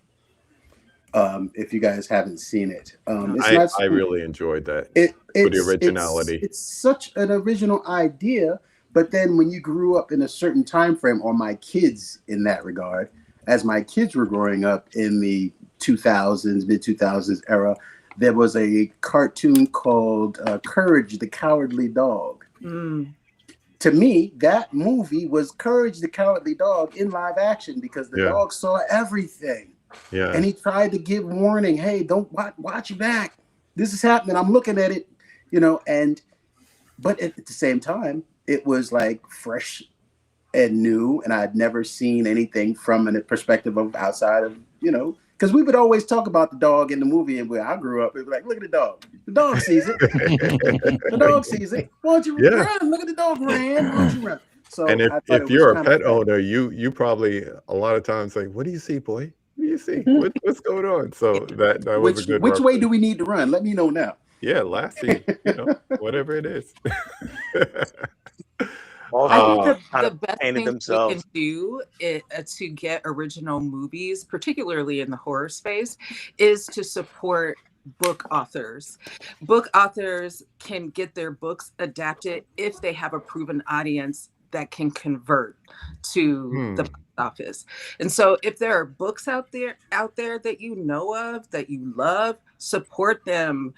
S1: If you guys haven't seen it,
S2: I really enjoyed that. For the originality.
S1: It's such an original idea, but then when you grew up in a certain time frame, or my kids in that regard, as my kids were growing up in the 2000s, mid 2000s era, there was a cartoon called Courage the Cowardly Dog. To me, that movie was Courage the Cowardly Dog in live action, because the dog saw everything. And he tried to give warning, hey, don't watch your back. This is happening. I'm looking at it, but at the same time, it was like fresh and new, and I'd never seen anything from a perspective of outside of, because we would always talk about the dog in the movie, and where I grew up, it was like, look at the dog. The dog sees it. The dog sees it. Why don't you run? Look at the dog ran. Why don't you run? So,
S2: and if you're a pet owner, you probably a lot of times say, what do you see, boy? What do you see? What's going on? So that was a good
S1: Which way do we need to run? Let me know now.
S2: Yeah, Lassie, whatever it is.
S5: I think the best thing we can do to get original movies, particularly in the horror space, is to support book authors. Book authors can get their books adapted if they have a proven audience that can convert to the box office. And so if there are books out there that you know of, that you love, support them,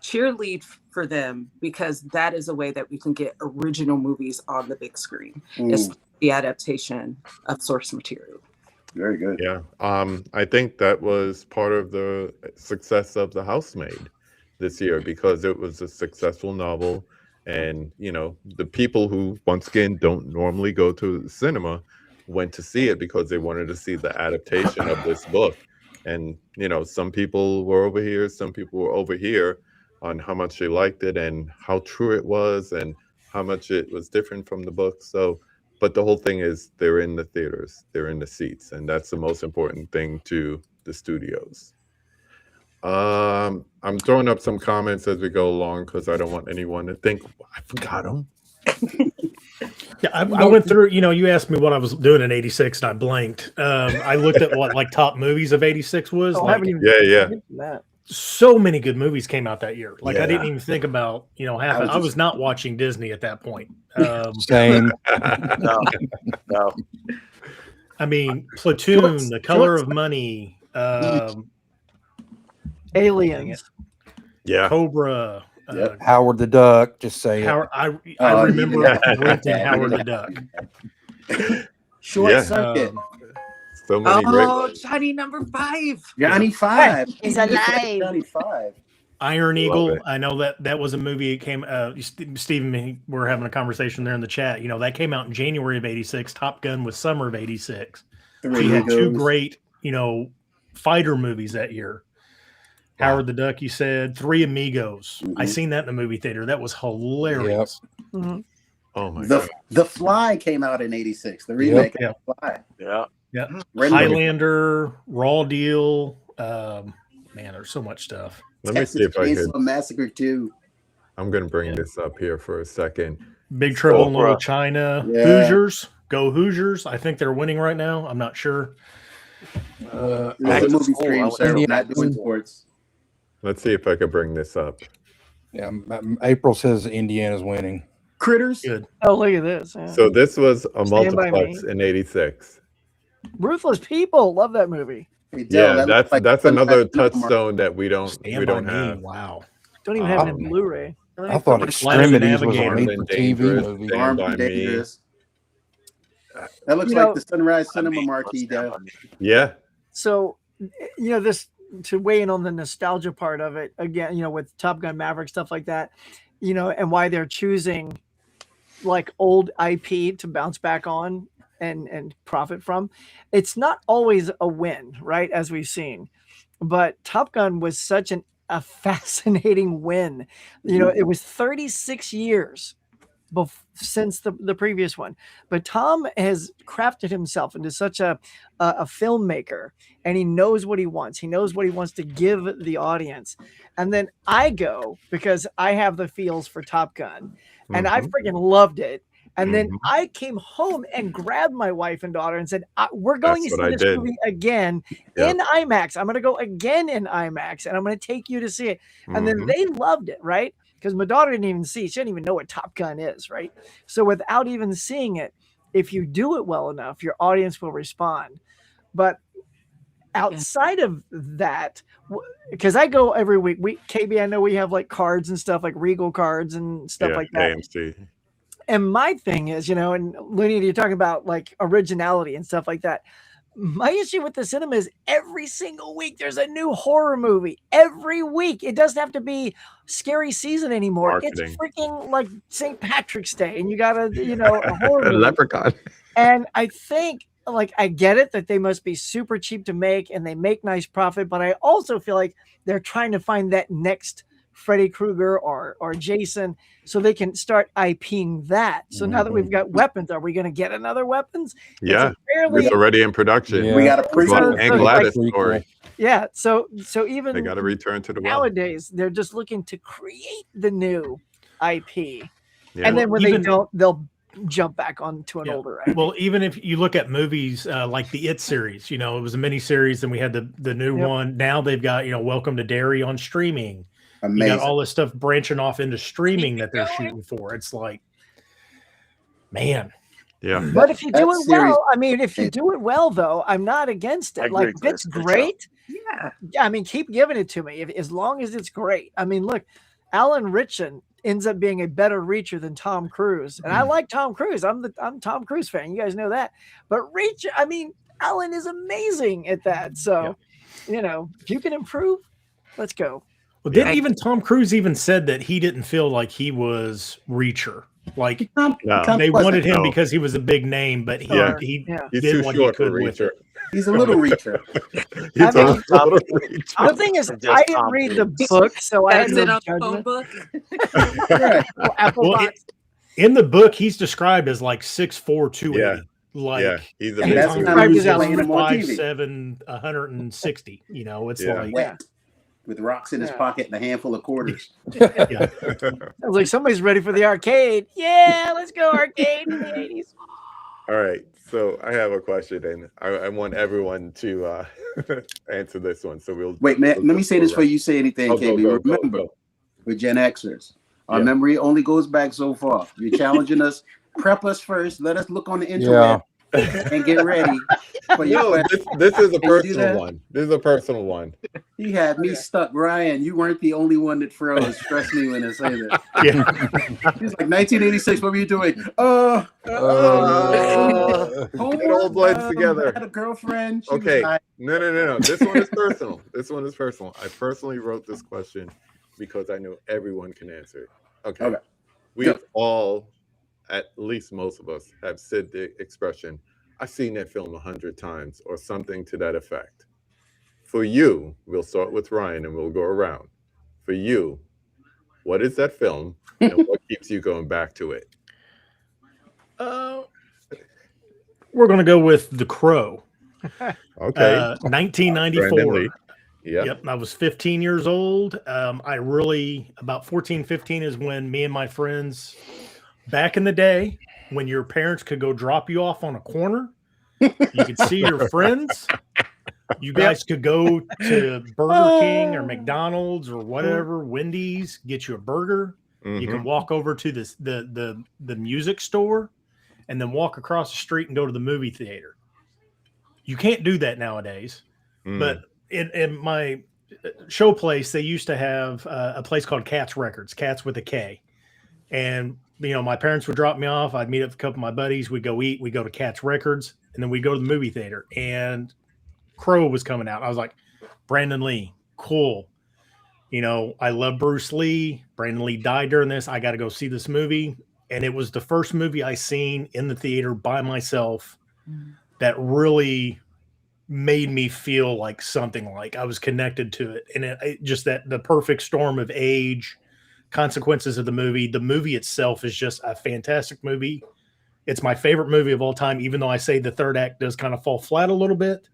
S5: cheerlead for them, because that is a way that we can get original movies on the big screen. It's the adaptation of source material.
S1: Very good.
S2: Yeah. I think that was part of the success of The Housemaid this year, because it was a successful novel. And, you know, the people who, once again, don't normally go to the cinema went to see it because they wanted to see the adaptation of this book. And, you know, some people were over here, some people were over here on how much they liked it and how true it was and how much it was different from the book. So, but the whole thing is they're in the theaters, they're in the seats, and that's the most important thing to the studios. I'm throwing up some comments as we go along because I don't want anyone to think I forgot them.
S3: Yeah, I went through, you know, you asked me what I was doing in 86 and I blanked. I looked at what like top movies of 86 was.
S2: Yeah.
S3: So many good movies came out that year. Like I didn't even think about, you know, I was not watching Disney at that point.
S7: Same.
S6: No.
S3: I mean, Platoon, The Color of Money,
S4: Aliens.
S2: Yeah.
S3: Cobra.
S7: Howard the Duck. Just saying.
S3: I remember renting Howard the Duck.
S1: Short Circuit.
S2: So many great ones.
S5: Johnny number 5.
S1: Johnny 5.
S4: He's alive.
S1: Johnny 5.
S3: Iron Eagle. I know that was a movie. It came. Stephen, we're having a conversation there in the chat. You know, that came out in January of 86. Top Gun was summer of 86. We had two great, you know, fighter movies that year. Wow. Howard the Duck, you said. Three Amigos. I seen that in the movie theater. That was hilarious.
S1: Yep.
S2: Oh my God.
S1: The Fly came out in 86. The remake of The Fly.
S3: Yeah. Highlander, Raw Deal. Man, there's so much stuff.
S2: Let me see if I could.
S1: Massacre 2.
S2: I'm going to bring this up here for a second.
S3: Big Trouble in Little China. Yeah. Hoosiers. Go Hoosiers. I think they're winning right now. I'm not sure.
S1: Movie stream, so not doing sports.
S2: Let's see if I could bring this up.
S7: Yeah, April says Indiana's winning.
S1: Critters.
S3: Good.
S4: Oh, look at this. Yeah.
S2: So this was a multiplex in 86.
S4: Ruthless People. Love that movie.
S1: Hey, Dell,
S2: yeah, that's another touchstone that we don't have.
S3: Wow.
S4: Don't even have it in Blu-ray.
S7: I thought Extremities was a made-for-TV movie.
S1: Armed and Dangerous. That looks like the Sunrise Cinema marquee, Dell.
S2: Yeah.
S4: So, you know, this to weigh in on the nostalgia part of it again, you know, with Top Gun Maverick, stuff like that, you know, and why they're choosing like old IP to bounce back on and profit from. It's not always a win, right? As we've seen, but Top Gun was such a fascinating win. You know, it was 36 years since the previous one, but Tom has crafted himself into such a filmmaker, and he knows what he wants. He knows what he wants to give the audience. And then I go because I have the feels for Top Gun, and I freaking loved it. And then I came home and grabbed my wife and daughter and said, we're going to see this movie again in IMAX. I'm going to go again in IMAX, and I'm going to take you to see it. And then they loved it, right? Because my daughter didn't even see. She didn't even know what Top Gun is, right? So without even seeing it, if you do it well enough, your audience will respond. But outside of that, because I go every week, KB, I know we have like cards and stuff, like Regal cards and stuff like that.
S2: AMC.
S4: And my thing is, you know, and Looney, you're talking about like originality and stuff like that. My issue with the cinema is every single week there's a new horror movie. Every week. It doesn't have to be scary season anymore.
S2: Marketing.
S4: It's freaking like St. Patrick's Day, and you got a horror movie.
S2: Leprechaun.
S4: And I think, like, I get it that they must be super cheap to make and they make nice profit, but I also feel like they're trying to find that next Freddy Krueger or Jason so they can start IPing that. So now that we've got weapons, are we going to get another weapons?
S2: Yeah, it's already in production.
S1: Yeah. We got a
S2: pre-order and Gladys story.
S4: Yeah, so even
S2: they got to return to the
S4: nowadays, they're just looking to create the new IP, and then when they don't, they'll jump back onto an older actor.
S3: Well, even if you look at movies like the It series, it was a mini series, and we had the new one. Now they've got Welcome to Derry on streaming.
S1: Amazing.
S3: You got all this stuff branching off into streaming that they're shooting for. It's like, man.
S2: Yeah.
S4: But if you do it well, I mean, if you do it well, though, I'm not against it. Like, if it's great, I mean, keep giving it to me as long as it's great. I mean, look, Alan Ritchson ends up being a better reacher than Tom Cruise, and I like Tom Cruise. I'm Tom Cruise fan. You guys know that. But Alan is amazing at that. So, if you can improve, let's go.
S3: Well, didn't even Tom Cruise even said that he didn't feel like he was reacher. Like they wanted him because he was a big name, but he did what he could with it.
S1: He's a little reacher.
S4: The thing is, I didn't read the book, so I had no judgment.
S3: In the book, he's described as like 6'4", 280. Like
S2: he's
S1: that's
S4: described as
S3: 5'7", 160. It's like
S1: with rocks in his pocket and a handful of quarters.
S4: I was like, somebody's ready for the arcade. Yeah, let's go arcade in the 80s.
S2: All right. So I have a question, and I want everyone to answer this one. So we'll
S1: wait, man. Let me say this before you say anything, KB. Remember, we're Gen Xers. Our memory only goes back so far. You're challenging us. Prep us first. Let us look on the internet and get ready for your question.
S2: This is a personal one. This is a personal one.
S1: He had me stuck, Ryan. You weren't the only one that froze. Trust me when I say that. He's like 1986. What were you doing?
S2: It all blends together.
S1: I had a girlfriend.
S2: Okay. No. This one is personal. I personally wrote this question because I know everyone can answer it. Okay. We have all, at least most of us, have said the expression, I've seen that film 100 times or something to that effect. For you, we'll start with Ryan and we'll go around. For you, what is that film and what keeps you going back to it?
S3: We're going to go with The Crow.
S2: Okay.
S3: 1994.
S2: Yep.
S3: I was 15 years old. About 14, 15 is when me and my friends, back in the day, when your parents could go drop you off on a corner, you could see your friends. You guys could go to Burger King or McDonald's or whatever, Wendy's, get you a burger. You can walk over to the music store and then walk across the street and go to the movie theater. You can't do that nowadays. But in my show place, they used to have a place called Cats Records, Cats with a K. And, my parents would drop me off. I'd meet up with a couple of my buddies. We'd go eat. We'd go to Cats Records. And then we'd go to the movie theater. And Crow was coming out. I was like, Brandon Lee, cool. I love Bruce Lee. Brandon Lee died during this. I got to go see this movie. And it was the first movie I seen in the theater by myself that really made me feel like something, like I was connected to it. And it just that the perfect storm of age, consequences of the movie. The movie itself is just a fantastic movie. It's my favorite movie of all time, even though I say the third act does kind of fall flat a little bit.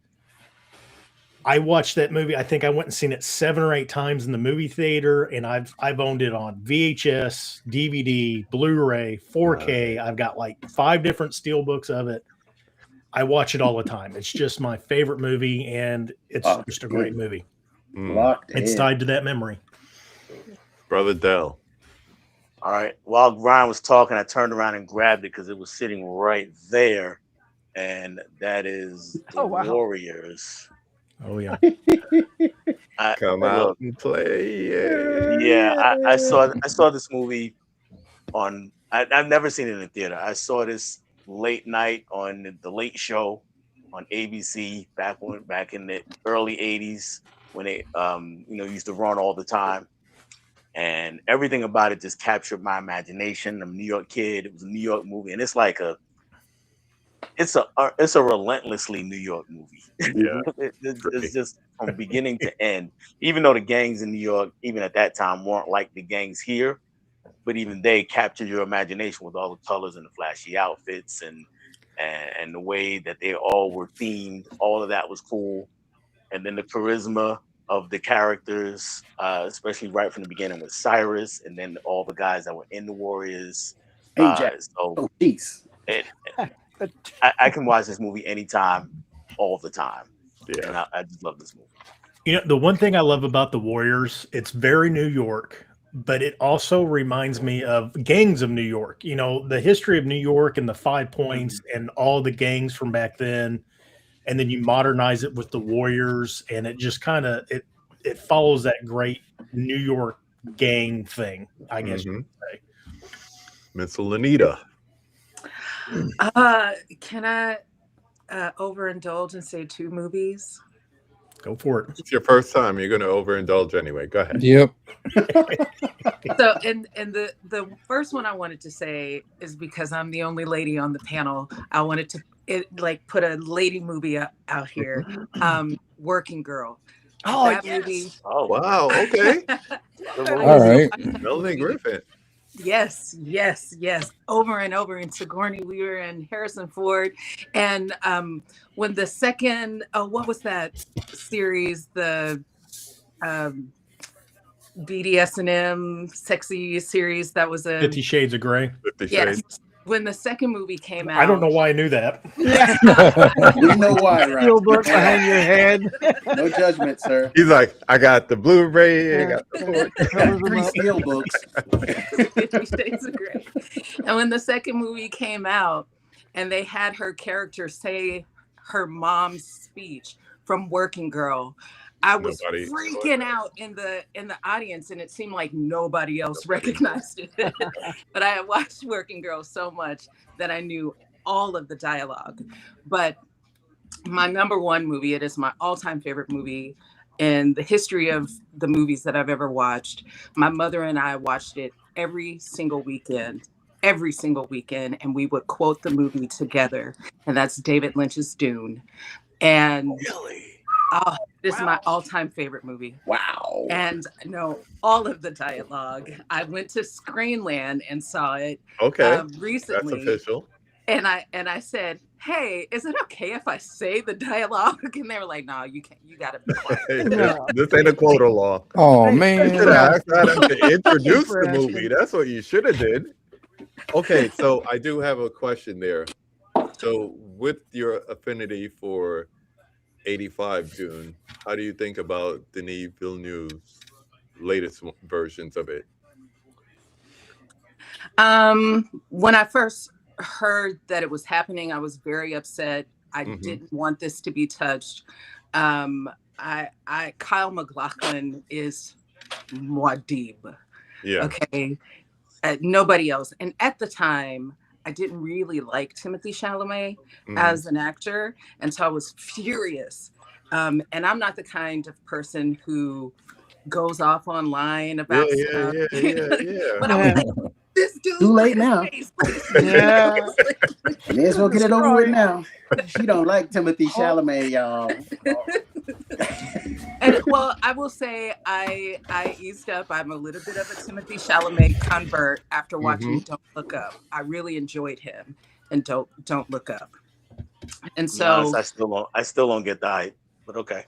S3: I watched that movie. I think I went and seen it 7 or 8 times in the movie theater, and I've owned it on VHS, DVD, Blu-ray, 4K. I've got like 5 different steelbooks of it. I watch it all the time. It's just my favorite movie, and it's just a great movie. It's tied to that memory.
S2: Brother Dell.
S6: All right. While Ryan was talking, I turned around and grabbed it because it was sitting right there, and that is the Warriors.
S3: Oh yeah.
S2: Come out and play.
S6: I saw this movie on. I've never seen it in the theater. I saw this late night on the Late Show on ABC back in the early '80s when they used to run all the time, and everything about it just captured my imagination. I'm a New York kid. It was a New York movie, and it's like it's a relentlessly New York movie.
S2: Yeah,
S6: it's just from beginning to end. Even though the gangs in New York, even at that time, weren't like the gangs here, but even they captured your imagination with all the colors and the flashy outfits and the way that they all were themed. All of that was cool, and then the charisma of the characters, especially right from the beginning with Cyrus, and then all the guys that were in the Warriors.
S1: Hey, Jack.
S6: So
S1: Oh, jeez.
S6: I can watch this movie anytime, all the time.
S2: Yeah.
S6: And I just love this movie.
S3: You know, the one thing I love about the Warriors, it's very New York, but it also reminds me of gangs of New York. You know, the history of New York and the 5 Points and all the gangs from back then, and then you modernize it with the Warriors, and it just kind of it follows that great New York gang thing, I guess you could say.
S2: Miss Lanita.
S5: Can I overindulge and say 2 movies?
S3: Go for it.
S2: It's your first time. You're going to overindulge anyway. Go ahead.
S7: Yep.
S5: So, and the first one I wanted to say is because I'm the only lady on the panel. I wanted to put a lady movie out here. Working Girl.
S4: Oh,
S5: that
S4: yes.
S5: movie.
S2: Oh, wow. Okay.
S7: All right.
S2: Melanie Griffin.
S5: Yes. Over and over in Sigourney Weaver and Harrison Ford. And when the second, what was that series? The BDSM sexy series that was a
S3: 50 Shades of Grey.
S2: 50
S5: yes.
S2: Shades.
S5: When the second movie came out,
S3: I don't know why I knew that.
S1: We know why, right?
S4: Steelbooks behind your head.
S1: No judgment, sir.
S2: He's like, I got the Blu-ray. I got the
S1: Three steel books.
S5: 50 Shades of Grey. And when the second movie came out, and they had her character say her mom's speech from Working Girl, I was freaking out in the audience, and it seemed like nobody else recognized it. But I had watched Working Girl so much that I knew all of the dialogue. But my number one movie, it is my all-time favorite movie in the history of the movies that I've ever watched. My mother and I watched it every single weekend, and we would quote the movie together. And that's David Lynch's Dune. And
S2: Really?
S5: oh, this is my all-time favorite movie.
S1: Wow.
S5: And I know all of the dialogue. I went to Screenland and saw it
S2: Okay.
S5: recently.
S2: That's official.
S5: And I said, hey, is it okay if I say the dialogue? And they were like, no, you can't. You got to be quiet.
S2: Hey, this ain't a quota law.
S7: Oh
S2: You
S7: man.
S2: should have asked Adam to introduce the movie. That's what you should have did. Okay, so I do have a question there. So with your affinity for 85 Dune, how do you think about Denis Villeneuve's latest versions of it?
S5: When I first heard that it was happening, I was very upset. I didn't want this to be touched. Kyle MacLachlan is Muad'Dib.
S2: Yeah.
S5: Okay. Nobody else. And at the time, I didn't really like Timothée Chalamet as an actor. And so I was furious. And I'm not the kind of person who goes off online about stuff. But I'm like, this dude.
S1: Too late now.
S4: Yeah.
S1: May as well get it over with now. She don't like Timothée Chalamet, y'all.
S5: And well, I will say I eased up. I'm a little bit of a Timothée Chalamet convert after watching Don't Look Up. I really enjoyed him and Don't Look Up. And so
S6: I still don't get the hype, but okay.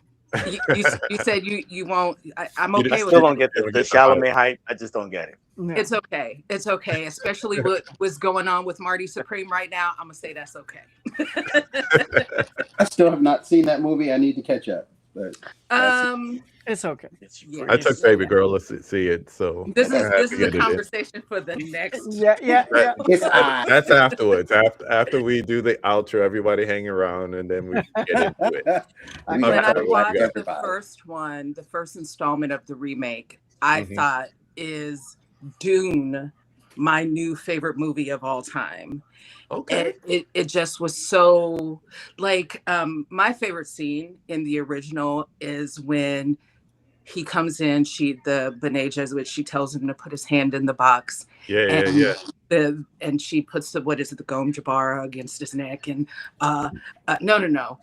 S5: You said you won't. I'm okay
S6: I
S5: with
S6: still
S5: it.
S6: don't get the Chalamet hype. I just don't get it.
S4: Yeah.
S5: It's okay. It's okay. Especially what was going on with Marty Supreme right now. I'm gonna say that's okay.
S1: I still have not seen that movie. I need to catch up. But
S4: It's okay.
S5: Yeah.
S2: I took baby girl to see it, so
S5: This
S2: I have
S5: is
S2: to
S5: a
S2: get it in.
S5: conversation for the next.
S4: Yeah.
S1: it's
S2: That's afterwards. After we do the outro, everybody hang around, and then we get into it.
S5: When I
S2: Okay.
S5: watched the
S1: Everybody.
S5: first one, the first installment of the remake, I thought is Dune my new favorite movie of all time.
S2: Okay.
S5: It just was so like my favorite scene in the original is when he comes in, the Bene Gesserit, she tells him to put his hand in the box.
S2: Yeah.
S5: And she puts the Gom Jabara against his neck, and no.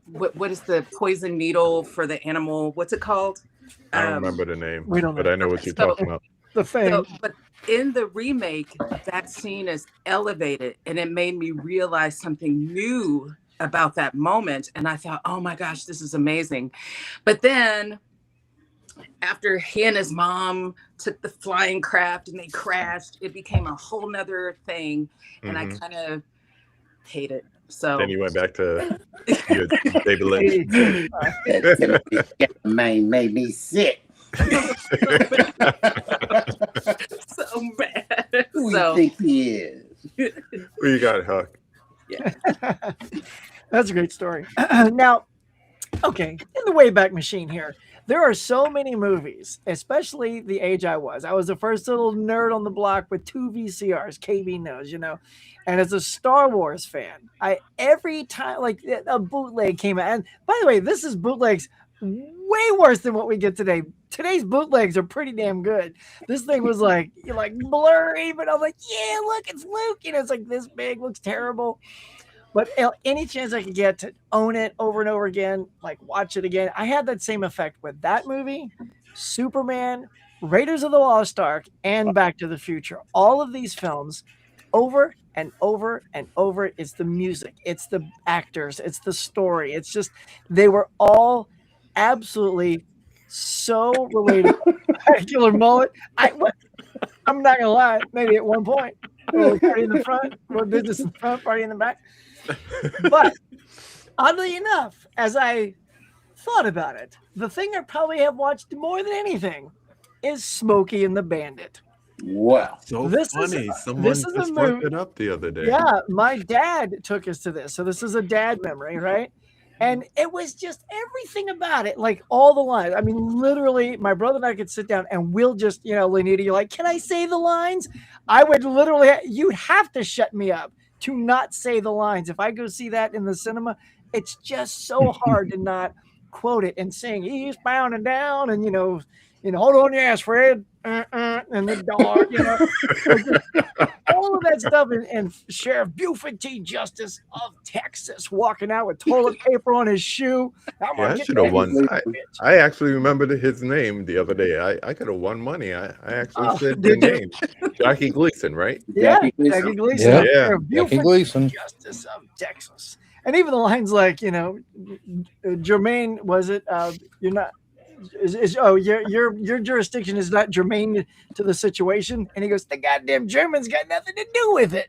S5: What is the poison needle for the animal? What's it called?
S2: I don't remember the name,
S4: we don't
S2: but
S4: know.
S2: I know what you're talking about.
S4: The fame.
S5: But in the remake, that scene is elevated, and it made me realize something new about that moment. And I thought, oh my gosh, this is amazing. But then after he and his mom took the flying craft and they crashed, it became a whole nother thing, and I kind of hate it. So
S2: then you went back to your David Lynch.
S1: That man made me sick.
S5: So bad.
S1: Who do you think he is?
S2: Who you got, Huck?
S5: Yeah.
S4: That's a great story. Now, okay, in the Wayback Machine here, there are so many movies, especially the age I was. I was the first little nerd on the block with 2 VCRs, KB knows, you know. And as a Star Wars fan, every time like a bootleg came out, and by the way, this is bootlegs way worse than what we get today. Today's bootlegs are pretty damn good. This thing was like blurry, but I was like, yeah, look, it's Luke. You know, it's like this big, looks terrible. But any chance I could get to own it over and over again, like watch it again, I had that same effect with that movie, Superman, Raiders of the Lost Ark, and Back to the Future. All of these films, over and over and over, it's the music, it's the actors, it's the story. It's just, they were all absolutely so related. Regular mullet. I'm not gonna lie, maybe at one point, party in the front, business in the front, party in the back. But oddly enough, as I thought about it, the thing I probably have watched more than anything is Smokey and the Bandit.
S1: Wow.
S2: So
S4: This
S2: funny.
S4: is
S2: Someone
S4: a
S2: just
S4: movie-
S2: brought it up the other day.
S4: Yeah, my dad took us to this. So this is a dad memory, right? And it was just everything about it, like all the lines. I mean, literally, my brother and I could sit down and we'll just, you know, Lenita, you're like, can I say the lines? I would literally, you'd have to shut me up to not say the lines. If I go see that in the cinema, it's just so hard to not quote it and sing eastbound and down and, you know, hold on your ass, Fred, and the dog, you know, all of that stuff. And Sheriff Buford T. Justice of Texas walking out with toilet paper on his shoe.
S2: I should have won. I actually remembered his name the other day. I could have won money. I actually said the name. Jackie Gleason, right?
S4: Yeah,
S1: Jackie
S4: Jackie
S1: Gleason.
S4: Gleason.
S2: Yeah.
S4: Sheriff
S7: Jackie
S4: Buford
S7: Gleason.
S4: T. Justice of Texas. And even the lines like, you know, Jermaine, was it? You're not. Your jurisdiction is not germane to the situation, and he goes, the goddamn Germans got nothing to do with it.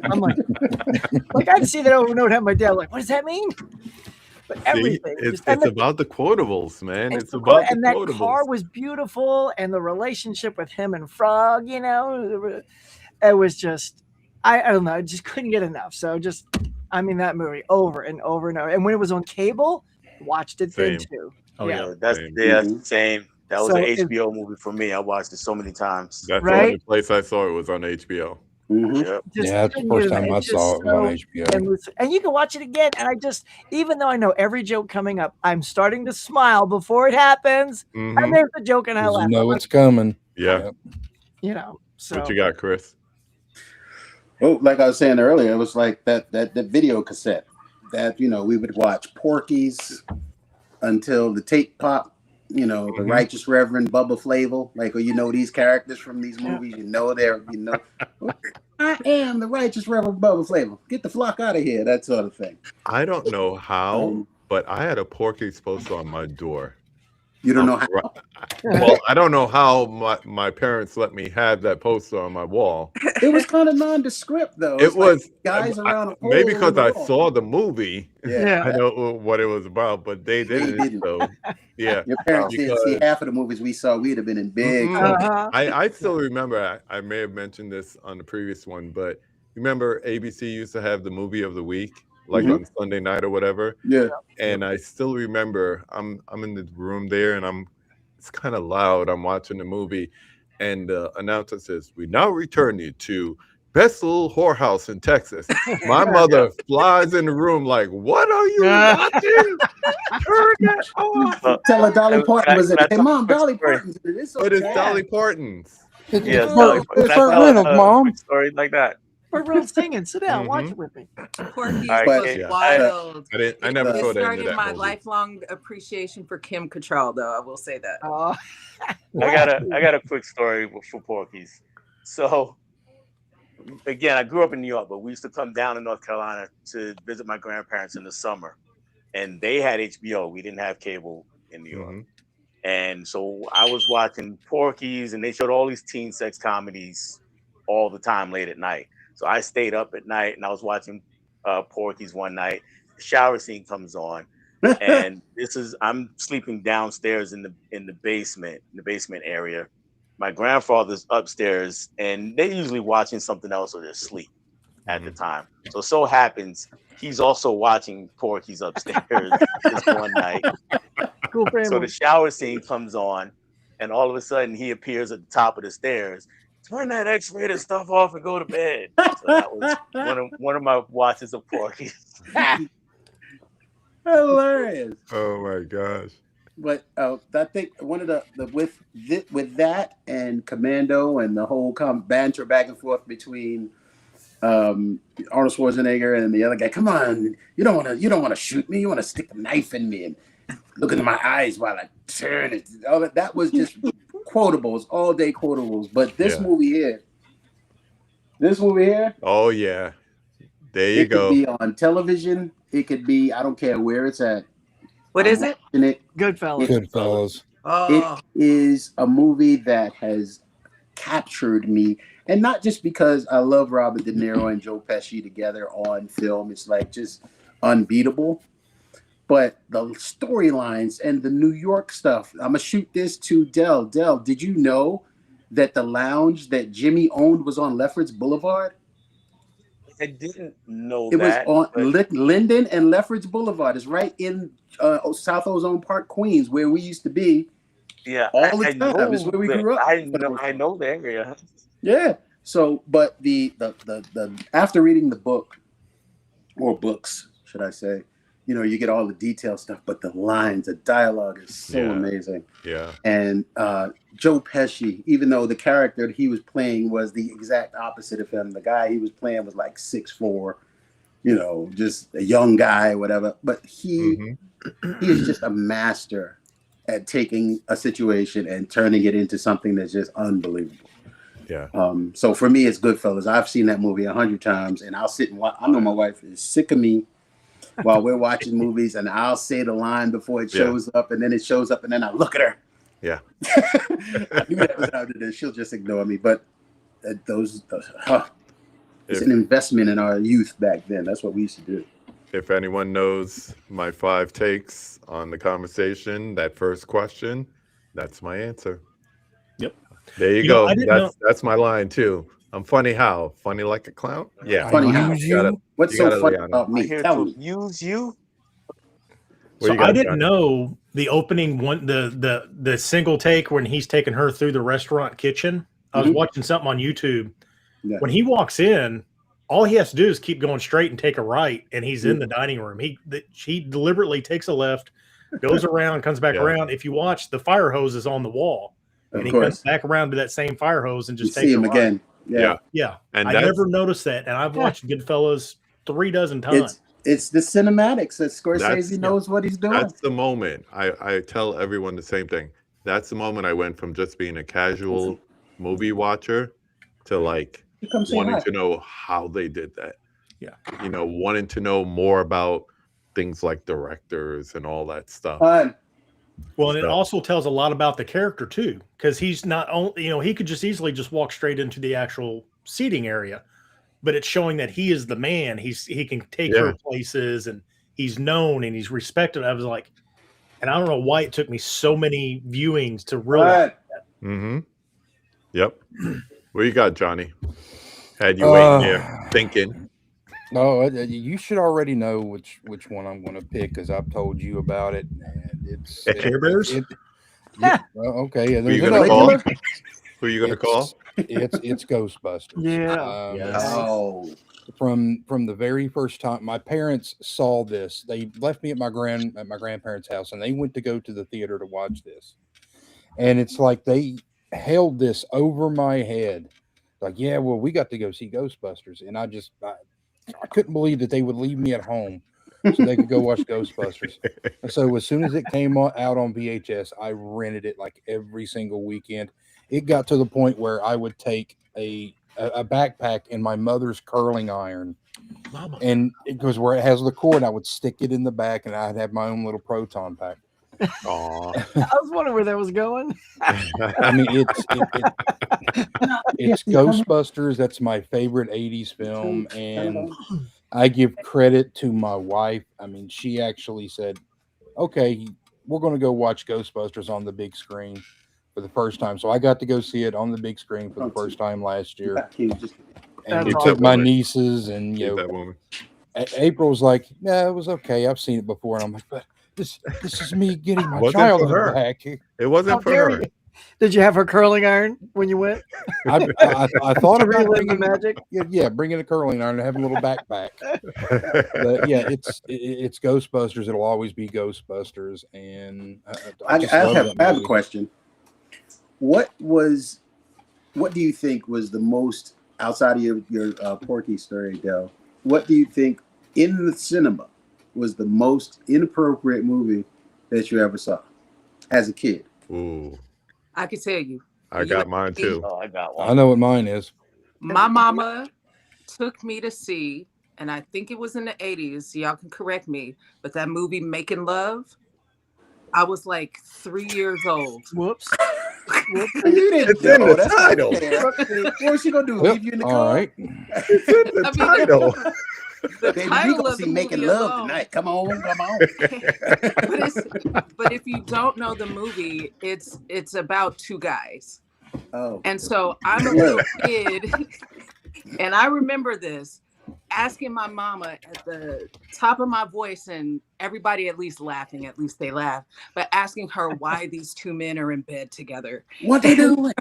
S4: I'm like I'd see that over and over and have my dad like, what does that mean? But everything,
S2: it's about the quotables, man. It's about the
S4: that
S2: quotables.
S4: car was beautiful, and the relationship with him and Frog, you know, it was just, I don't know, I just couldn't get enough. So just, I mean, that movie over and over and over. And when it was on cable, watched it then too.
S3: Oh yeah.
S6: That's same. That was
S4: So
S6: an HBO movie for me. I watched it so many times.
S2: That's the
S4: Right?
S2: only place I saw it was on HBO.
S1: Mhm.
S6: Yep.
S4: Just
S7: Yeah, that's the first time I
S4: it's
S7: saw
S4: just
S7: it on HBO.
S4: endless. And you can watch it again. And I just, even though I know every joke coming up, I'm starting to smile before it happens.
S2: Mhm.
S4: And there's a joke and I
S7: 'Cause
S4: laugh.
S7: you know
S4: I'm
S7: it's coming.
S2: Yeah.
S7: Yep.
S4: you know, so
S2: What you got, Chris?
S1: Oh, like I was saying earlier, it was like that video cassette that, you know, we would watch Porky's until the tape popped. You know, the
S2: Mhm.
S1: Righteous Reverend Bubba Flavel, like, you know, these characters from these movies, you know, I am the Righteous Reverend Bubba Flavel. Get the flock out of here, that sort of thing.
S2: I don't know how, but I had a Porky's poster on my door.
S1: You don't know how.
S2: Well, I don't know how my parents let me have that poster on my wall.
S1: It was kind of nondescript, though.
S2: It was
S1: guys around a pole
S2: maybe because
S1: on the
S2: I
S1: wall.
S2: saw the movie.
S1: Yeah.
S2: I know what it was about, but they didn't. So yeah,
S1: Your parents didn't see
S2: because-
S1: half of the movies we saw. We'd have been in big
S2: Mhm.
S1: trouble.
S4: Uh-huh.
S2: I still remember. I may have mentioned this on the previous one, but remember ABC used to have the movie of the week, like
S1: Mhm.
S2: on Sunday night or whatever.
S1: Yeah.
S2: And I still remember I'm in the room there, and it's kind of loud. I'm watching the movie, and the announcer says, "We now return you to Best Little Whorehouse in Texas." My mother flies in the room like, "What are you watching? Turn that off!"
S1: Tell her Dolly Parton was in it. Hey,
S6: That's
S1: Mom,
S6: a quick
S1: Dolly
S6: story.
S1: Parton's in it. It's
S2: But it's
S1: okay.
S2: Dolly Parton's.
S7: It's
S6: Yes,
S7: Burt- it's Burt Reynolds, Mom.
S6: Story like that.
S4: We're real singing. Sit down, watch
S2: Mhm.
S4: it with me.
S5: Porky's
S6: All right,
S5: was
S2: yeah.
S5: wild.
S2: I never
S5: It
S2: saw the end of
S5: started
S2: that
S5: my
S2: movie.
S5: lifelong appreciation for Kim Cattrall, though. I will say that.
S6: I got a quick story for Porky's. So again, I grew up in New York, but we used to come down to North Carolina to visit my grandparents in the summer, and they had HBO. We didn't have cable in New York.
S2: Mhm.
S6: And so I was watching Porky's, and they showed all these teen sex comedies all the time late at night. So I stayed up at night and I was watching Porky's one night. The shower scene comes on, and I'm sleeping downstairs in the basement area. My grandfather's upstairs, and they're usually watching something else or they're asleep at the time. So happens he's also watching Porky's upstairs this one night.
S4: Cool family.
S6: So the shower scene comes on, and all of a sudden he appears at the top of the stairs. Turn that X-rated stuff off and go to bed. So that was one of my watches of Porky's.
S1: Hilarious.
S2: Oh my gosh.
S1: But I think one of the with that and Commando and the whole banter back and forth between Arnold Schwarzenegger and the other guy. Come on, you don't want to shoot me. You want to stick a knife in me and look into my eyes while I turn it. All that was just quotables, all day quotables. But this movie here.
S2: Oh yeah, there you go.
S1: It could be on television. It could be. I don't care where it's at.
S5: What is it?
S4: Goodfellas.
S7: Goodfellas.
S5: Oh,
S1: It is a movie that has captured me, and not just because I love Robert De Niro and Joe Pesci together on film. It's like just unbeatable. But the storylines and the New York stuff. I'm gonna shoot this to Dell. Dell, did you know that the lounge that Jimmy owned was on Lefferts Boulevard?
S6: I didn't know
S1: It
S6: that.
S1: was on Linden and Lefferts Boulevard. It's right in South Ozone Park, Queens, where we used to be.
S6: Yeah,
S1: all the time. It's where we grew up.
S6: I know the area.
S1: Yeah. So, but the after reading the book, or books, should I say, you get all the detailed stuff, but the lines, the dialogue is so amazing. Yeah. And Joe Pesci, even though the character that he was playing was the exact opposite of him, the guy he was playing was like 6'4", just a young guy, whatever. But he is just a master at taking a situation and turning it into something that's just unbelievable. Yeah. So for me, it's Goodfellas. I've seen that movie 100 times, and I'll sit and watch. I know my wife is sick of me while we're watching movies, and I'll say the line before it shows up, and then it shows up, and then I look at her. Yeah. I knew that was how to do. She'll just ignore me, but it's an investment in our youth back then. That's what we used to do.
S2: If anyone knows my 5 takes on the conversation, that first question, that's my answer. Yep. There you go. That's my line too. I'm funny how? Funny like a clown? Yeah.
S1: Funny how? What's so funny about me?
S6: Tell me. Use you?
S3: So I didn't know the opening one, the single take when he's taking her through the restaurant kitchen. I was watching something on YouTube. Yeah. When he walks in, all he has to do is keep going straight and take a right, and he's in the dining room. He deliberately takes a left, goes around, comes back around. If you watch, the fire hose is on the wall, and he comes back around to that same fire hose and just takes him again. Yeah. And I never noticed that, and I've watched Goodfellas 3 dozen times.
S1: It's the cinematics that Scorsese knows what he's doing.
S2: That's the moment. I tell everyone the same thing. That's the moment I went from just being a casual movie watcher to like wanting to know how they did that. Yeah. Wanting to know more about things like directors and all that stuff.
S3: Well, and it also tells a lot about the character too, because he's not only, he could just easily just walk straight into the actual seating area, but it's showing that he is the man. He can take her places, and he's known and he's respected. I was like, and I don't know why it took me so many viewings to realize that.
S2: Mm-hmm. Yep. What you got, Johnny? Had you waiting there thinking?
S7: No, you should already know which one I'm going to pick because I've told you about it. And it's
S3: Care Bears.
S7: Okay.
S2: Who are you going to call? Who are you going to call?
S7: It's Ghostbusters.
S4: Yeah.
S7: From the very first time my parents saw this, they left me at my grandparents' house, and they went to go to the theater to watch this. And it's like they held this over my head, like, yeah, well, we got to go see Ghostbusters, and I couldn't believe that they would leave me at home so they could go watch Ghostbusters. So as soon as it came out on VHS, I rented it like every single weekend. It got to the point where I would take a backpack in my mother's curling iron, and it goes where it has the cord. I would stick it in the back, and I'd have my own little proton pack.
S2: Aw.
S4: I was wondering where that was going.
S7: I mean, it's Ghostbusters. That's my favorite 80s film. And I give credit to my wife. I mean, she actually said, okay, we're going to go watch Ghostbusters on the big screen for the first time. So I got to go see it on the big screen for the first time last year. And we took my nieces, and April's like, "Yeah, it was okay. I've seen it before." And I'm like, "But this is me getting my child back."
S2: It wasn't for her.
S4: Did you have her curling iron when you went?
S7: I thought about
S4: bringing magic.
S7: Yeah, bringing a curling iron and having a little backpack. But yeah, it's Ghostbusters. It'll always be Ghostbusters. And I
S1: have a question. What do you think was the most, outside of your Porky story, Dell? What do you think in the cinema was the most inappropriate movie that you ever saw as a kid?
S2: Ooh,
S5: I can tell you.
S2: I got mine too.
S6: Oh, I got one.
S7: I know what mine is.
S5: My mama took me to see, and I think it was in the 80s. Y'all can correct me, but that movie Making Love. I was like 3 years old.
S4: Whoops.
S1: You didn't
S2: it's in the title.
S1: What was she gonna do? Leave you in the car?
S7: All right.
S2: It's in the title.
S5: The
S1: Baby,
S5: title
S1: we gonna
S5: of
S1: see
S5: the
S1: Making
S5: movie
S1: Love
S5: alone.
S1: tonight. Come on.
S5: But if you don't know the movie, it's about two guys.
S1: Oh.
S5: And so I'm a little kid, and I remember this, asking my mama at the top of my voice, and everybody at least laughing, at least they laugh, but asking her why these two men are in bed together.
S1: What they doing?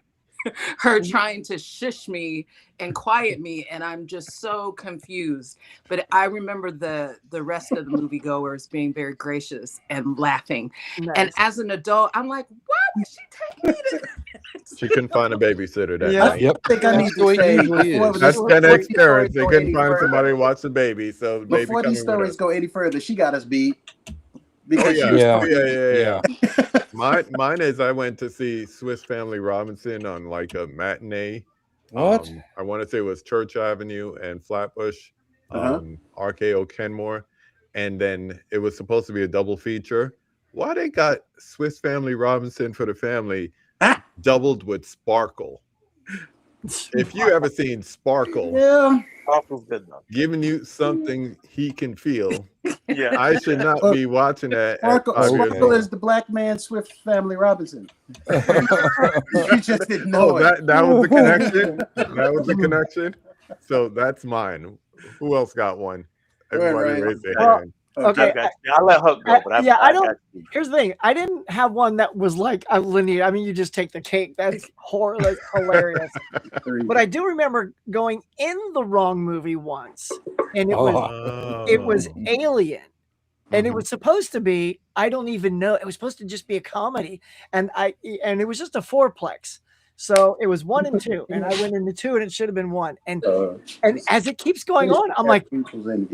S5: Her trying to shush me and quiet me, and I'm just so confused. But I remember the rest of the moviegoers being very gracious and laughing.
S4: Nice.
S5: And as an adult, I'm like, why would she take me to that?
S2: She couldn't find a babysitter that
S4: Yeah.
S2: night.
S7: Yep.
S1: I think I need to say,
S2: That's Gen X parents. They couldn't find somebody to watch the baby, so the baby
S1: before these
S2: coming with
S1: stories go any further, she got us beat.
S2: us.
S1: Because
S7: Yeah.
S2: Mine is I went to see Swiss Family Robinson on like a matinee.
S7: What?
S2: I want to say it was Church Avenue and Flatbush, RKO Kenmore, and then it was supposed to be a double feature. Why they got Swiss Family Robinson for the family doubled with Sparkle? If you ever seen Sparkle,
S1: Yeah.
S6: Sparkle's good enough.
S2: giving you something he can feel,
S6: Yeah.
S2: I should not be watching that.
S1: Sparkle is the black man Swift Family Robinson. You just didn't know it.
S2: That was the connection. That was the connection. So that's mine. Who else got one? Everybody
S1: Right.
S2: raise their
S4: Well,
S2: hand.
S4: Okay.
S6: I'll let Huck go, but
S4: I don't.
S6: got you.
S4: Here's the thing. I didn't have one that was like a linear. I mean, you just take the cake. That's horror. That's hilarious. But I do remember going in the wrong movie once, and it was Alien, and it was supposed to be. I don't even know. It was supposed to just be a comedy, and it was just a fourplex. So it was 1 and 2, and I went into 2, and it should have been 1. And as it keeps going on, I'm like,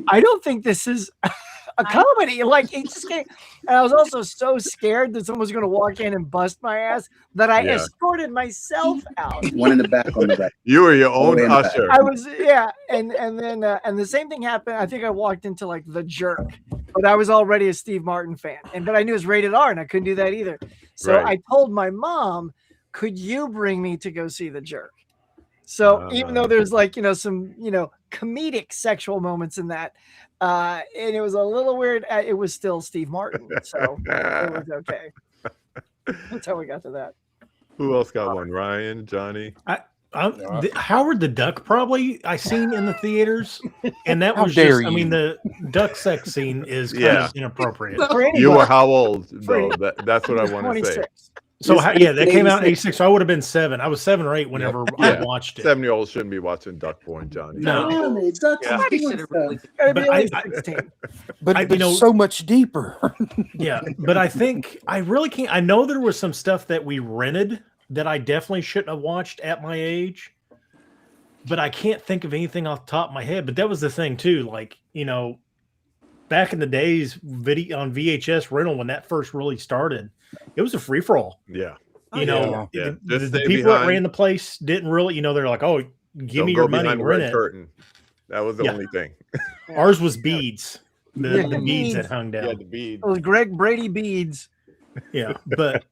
S4: I don't think this is a comedy. Like, it just can't. And I was also so scared that someone was going to walk in and bust my ass that I escorted myself out.
S1: One in the back on the right.
S2: You were your own usher.
S4: I was, and then and the same thing happened. I think I walked into like The Jerk, but I was already a Steve Martin fan, but I knew it was rated R, and I couldn't do that either. So I told my mom, could you bring me to go see The Jerk? So even though there's like, some, comedic sexual moments in that, and it was a little weird, it was still Steve Martin. So it was okay. That's how we got to that.
S2: Who else got one? Ryan, Johnny?
S3: Howard the Duck, probably I seen in the theaters, and that was just, I mean, the duck sex scene is kind of inappropriate.
S2: You were how old though? That's what I want to say.
S3: So that came out in 86. So I would have been 7. I was 7 or 8 whenever I watched it.
S2: 7-year-olds shouldn't be watching Duck Porn, Johnny.
S3: No.
S7: But it's so much deeper.
S3: Yeah, but I think I really can't. I know there was some stuff that we rented that I definitely shouldn't have watched at my age, but I can't think of anything off the top of my head. But that was the thing too, like, back in the days, video on VHS rental, when that first really started, it was a free for all.
S2: Yeah.
S3: The people that ran the place didn't really, they're like, oh, give me your money and rent it.
S2: Curtain. That was the only thing.
S3: Ours was beads. The beads that hung down.
S2: Yeah, the beads.
S4: It was Greg Brady beads.
S3: Yeah, but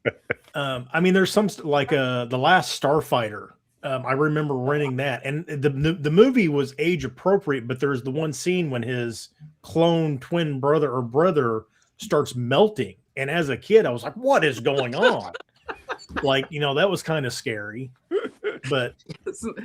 S3: I mean, there's some like the Last Starfighter. I remember renting that, and the movie was age appropriate. But there's the one scene when his clone twin brother starts melting, and as a kid, I was like, "What is going on?" Like, you know, that was kind of scary. But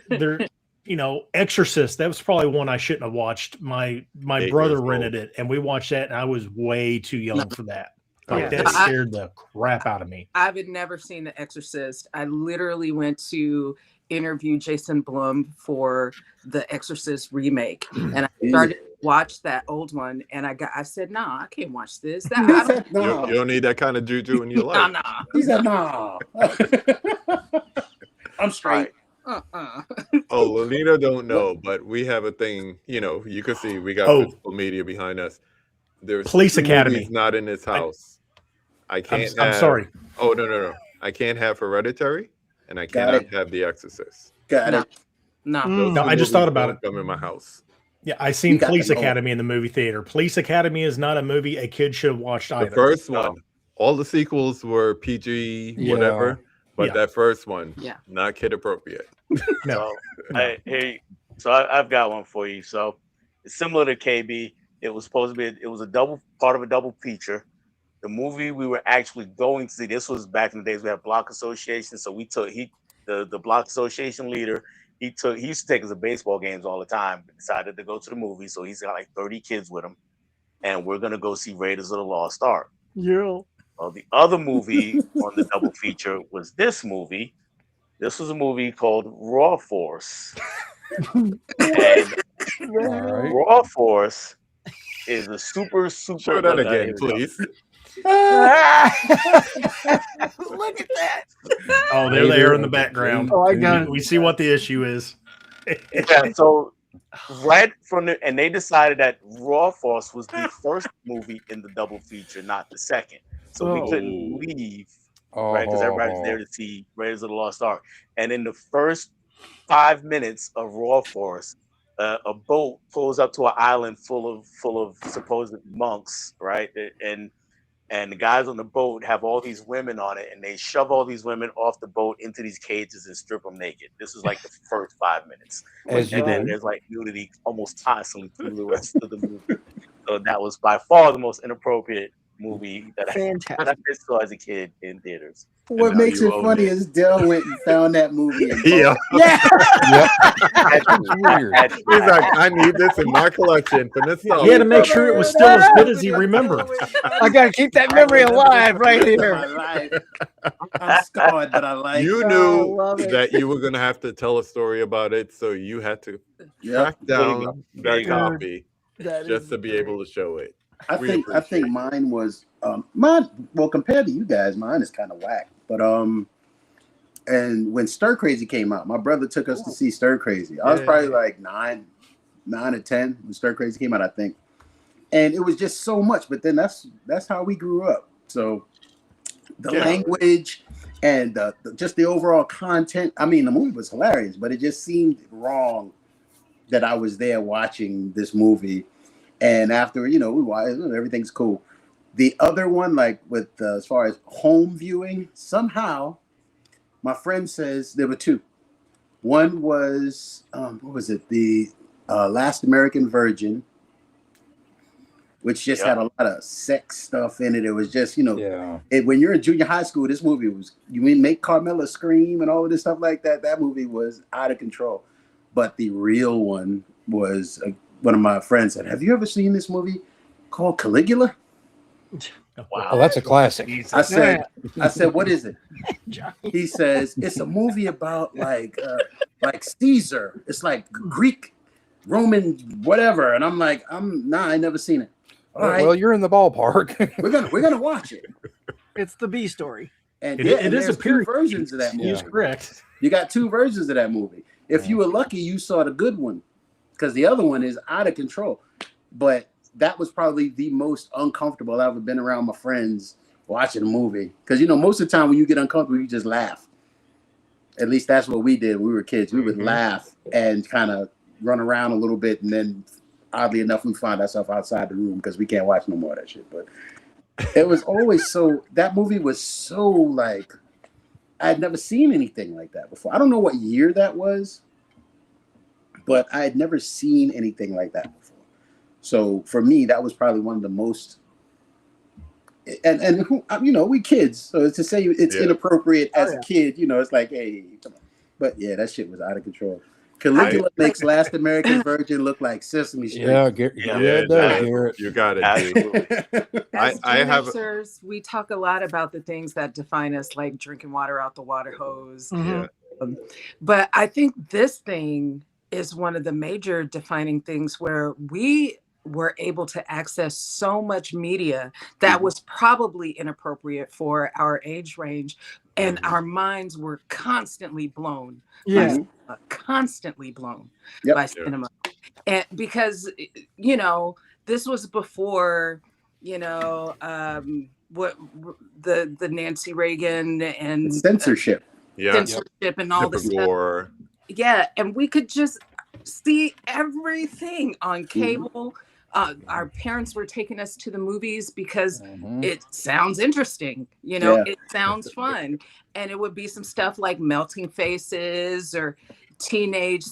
S3: there, you know, Exorcist. That was probably one I shouldn't have watched. My
S2: 8
S3: brother
S2: years old.
S3: rented it, and we watched that, and I was way too young for that. Like
S4: Yeah.
S3: that scared the crap out of me.
S5: I've never seen The Exorcist. I literally went to interview Jason Blum for the Exorcist remake, and I started to watch that old one, and I said, "Nah, I can't watch this. That, I don't,
S1: No.
S2: You don't need that kind of juju in your life.
S5: nah."
S1: He said, "No." I'm straight.
S2: Oh, Lolita don't know, but we have a thing. You know, you can see we got
S3: Oh.
S2: physical media behind us. There's
S3: Police
S2: 2
S3: Academy.
S2: movies not in this house. I can't.
S3: I'm sorry.
S2: Oh no! I can't have Hereditary, and I
S1: Got
S2: cannot
S1: it.
S2: have The Exorcist.
S1: Got
S5: No.
S1: it.
S5: No.
S2: Those
S3: No,
S2: 2
S3: I just
S2: movies
S3: thought about
S2: don't
S3: it.
S2: Come in my house.
S3: Yeah, I seen
S1: You got
S3: Police
S1: to know.
S3: Academy in the movie theater. Police Academy is not a movie a kid should have watched
S2: The
S3: either.
S2: first one, all the sequels were PG,
S7: Yeah.
S2: whatever, but
S3: Yeah.
S2: that first one,
S5: Yeah.
S2: not kid appropriate.
S3: No.
S6: So I've got one for you. So it's similar to KB. It was supposed to be. It was a double part of a double feature. The movie we were actually going to see. This was back in the days we had block association. So we took the block association leader. He used to take us to baseball games all the time. But decided to go to the movie. So he's got like 30 kids with him, and we're gonna go see Raiders of the Lost Ark.
S4: Yeah.
S6: Well, the other movie on the double feature was this movie. This was a movie called Raw Force. And
S7: All right.
S6: Raw Force is a super.
S2: Show that
S6: here
S2: again,
S6: we go.
S2: please.
S4: Look at that.
S3: Oh, there they are in the background.
S4: Oh, I got it.
S3: We see what the issue is.
S6: Yeah, so right from the, and they decided that Raw Force was the first movie in the double feature, not the second. So we couldn't leave, right? Because everybody's there to see Raiders of the Lost Ark. And in the first 5 minutes of Raw Force, a boat pulls up to an island full of supposed monks, right? And the guys on the boat have all these women on it, and they shove all these women off the boat into these cages and strip them naked. This is like the first 5 minutes.
S7: As you
S6: And then
S7: do.
S6: there's like nudity almost constantly through the rest of the movie. So that was by far the most inappropriate movie that
S4: Fantastic.
S6: I saw as a kid in theaters.
S1: What
S2: now
S1: makes
S2: you
S1: it
S2: own
S1: funny
S2: it.
S1: is Dell went and found that movie. And
S2: Yeah.
S4: Yeah.
S7: Yep. It's weird.
S2: He's like, I need this in my collection for this song.
S3: He had to make sure it was still as good as he remembered.
S4: I gotta keep that memory alive right here.
S1: I'm scarred, but I like.
S2: You
S4: Oh,
S2: knew
S4: love it.
S2: that you were gonna have to tell a story about it, so you had to
S1: Yep.
S2: track
S6: There you
S2: down
S6: go.
S2: that
S4: you go.
S2: copy
S4: That
S2: just
S4: is
S2: to be able to show it.
S1: I
S2: We
S1: think
S2: appreciate it.
S1: mine was mine. Well, compared to you guys, mine is kind of whack. But and when Stir Crazy came out, my brother took us to see Stir Crazy. I was
S2: Yeah.
S1: probably like 9 or 10 when Stir Crazy came out, I think. And it was just so much. But then that's how we grew up. So the
S2: Yeah.
S1: language and just the overall content. I mean, the movie was hilarious, but it just seemed wrong that I was there watching this movie. And after, we watched, everything's cool. The other one, like with as far as home viewing, somehow my friend says there were 2. One was, what was it? The Last American Virgin, which just had a lot of sex stuff in it. It was just,
S7: Yeah.
S1: when you're in junior high school, this movie was, you mean make Carmela scream and all of this stuff like that. That movie was out of control. But the real one was, one of my friends said, "Have you ever seen this movie called Caligula?"
S6: Wow.
S7: Oh, that's a classic.
S1: I said, "What is it?" He says, "It's a movie about like Caesar. It's like Greek, Roman, whatever." And I'm like, "Nah, I never seen it." All right,
S7: Well, you're in the ballpark.
S1: we're gonna watch it.
S4: It's the B story.
S1: And
S3: It
S1: and
S3: is a
S1: there's 2
S3: period.
S1: versions of that
S3: He
S1: movie.
S3: is correct.
S1: You got 2 versions of that movie. If you were lucky, you saw the good one, because the other one is out of control. But that was probably the most uncomfortable I've ever been around my friends watching a movie. Because most of the time when you get uncomfortable, you just laugh. At least that's what we did when we were kids. We would laugh and kind of run around a little bit, and then oddly enough, we find ourselves outside the room because we can't watch no more of that shit. But It was always so. That movie was so like I had never seen anything like that before. I don't know what year that was, but I had never seen anything like that before. So for me, that was probably one of the most. And who, we kids, so it's to say it's inappropriate as a kid, it's like, hey, come on. But yeah, that shit was out of control. Caligula makes Last American Virgin look like Sesame Street.
S7: Yeah, it does, Garrett.
S2: You got it.
S5: As Gen Xers, we talk a lot about the things that define us, like drinking water out the water hose.
S3: Mm-hmm.
S5: But I think this thing is one of the major defining things where we were able to access so much media that was probably inappropriate for our age range, and our minds were constantly blown constantly blown by cinema. And because this was before what the Nancy Reagan and
S1: censorship
S5: and all this stuff. And we could just see everything on cable. Our parents were taking us to the movies because it sounds interesting, it sounds fun. And it would be some stuff like Melting Faces or Teenage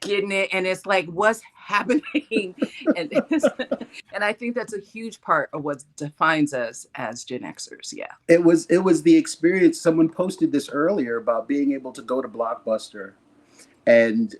S5: getting it. And it's like, what's happening? and I think that's a huge part of what defines us as Gen Xers. Yeah. It was
S1: the experience. Someone posted this earlier about being able to go to Blockbuster and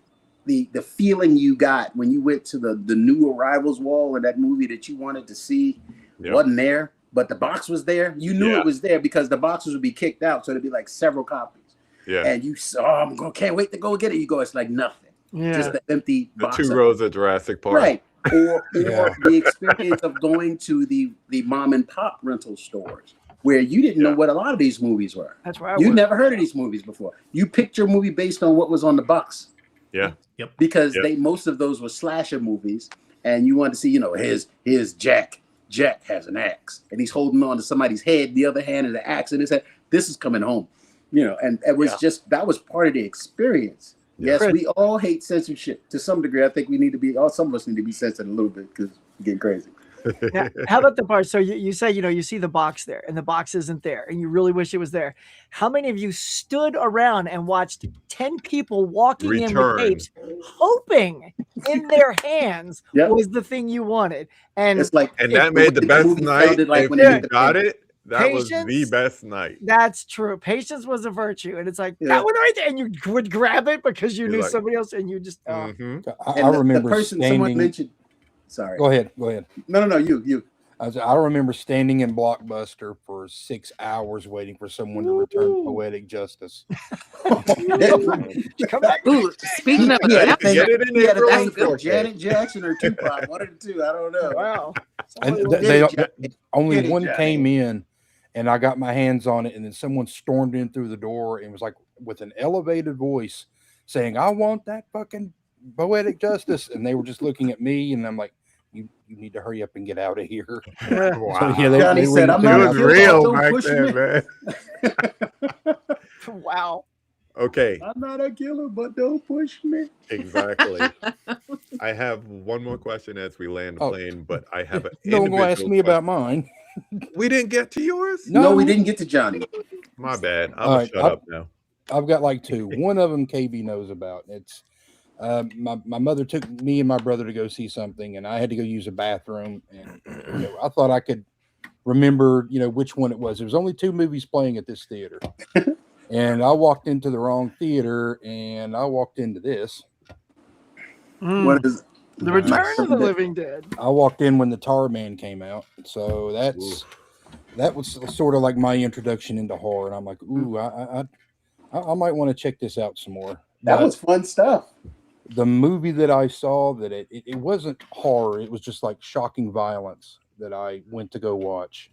S1: the feeling you got when you went to the new arrivals wall and that movie that you wanted to see wasn't there, but the box was there. You knew it was there because the boxes would be kicked out, so there'd be like several copies. Yeah, and you saw, can't wait to go get it. You go, it's like nothing. Yeah, just the empty box.
S2: 2 rows of Jurassic Park.
S1: Right, or the experience of going to the mom and pop rental stores where you didn't know what a lot of these movies were. That's right. You'd never heard of these movies before. You picked your movie based on what was on the box.
S2: Yeah.
S3: Yep.
S1: Because most of those were slasher movies, and you wanted to see, here's Jack. Jack has an axe, and he's holding on to somebody's head. The other hand is an axe in his head. This is coming home, and it was just that was part of the experience. Yeah. Yes, we all hate censorship to some degree. I think we need to be. Some of us need to be censored a little bit because we're getting crazy.
S4: Now, how about the part? So you say, you see the box there and the box isn't there and you really wish it was there. How many of you stood around and watched 10 people walking in with tapes, hoping in their hands was the thing you wanted? And
S1: it's like,
S2: and that made the best night. Like when you got it, that was the best night.
S4: That's true. Patience was a virtue. And it's like, that one right there. And you would grab it because you knew somebody else and you just,
S7: I remember
S1: the person someone mentioned. Sorry.
S7: Go ahead.
S1: No, you.
S7: I remember standing in Blockbuster for 6 hours waiting for someone to return Poetic Justice.
S5: Come back. Ooh, speaking of that,
S1: Janet Jackson or Tupac, one of the two. I don't know.
S4: Wow.
S7: And only one came in, and I got my hands on it, and then someone stormed in through the door and was like with an elevated voice saying, "I want that fucking Poetic Justice," and they were just looking at me, and I'm like, you need to hurry up and get out of here.
S2: Wow.
S7: So,
S1: Johnny said, "I'm not
S2: real back there, man."
S4: Wow.
S2: Okay.
S1: I'm not a killer, but don't push me.
S2: Exactly. I have one more question as we land the plane, but I have an
S7: no one will ask me about mine.
S2: We didn't get to yours?
S1: No, we didn't get to Johnny.
S2: My bad. I'll shut up now.
S7: I've got like 2. One of them KB knows about. It's my mother took me and my brother to go see something, and I had to go use a bathroom, and I thought I could remember which one it was. There was only 2 movies playing at this theater. And I walked into the wrong theater, and I walked into this.
S1: What is
S4: The Return of the Living Dead?
S7: I walked in when the Tar Man came out, so that was sort of like my introduction into horror. And I'm like, ooh, I might want to check this out some more.
S1: That was fun stuff.
S7: The movie that I saw that it wasn't horror; it was just like shocking violence that I went to go watch.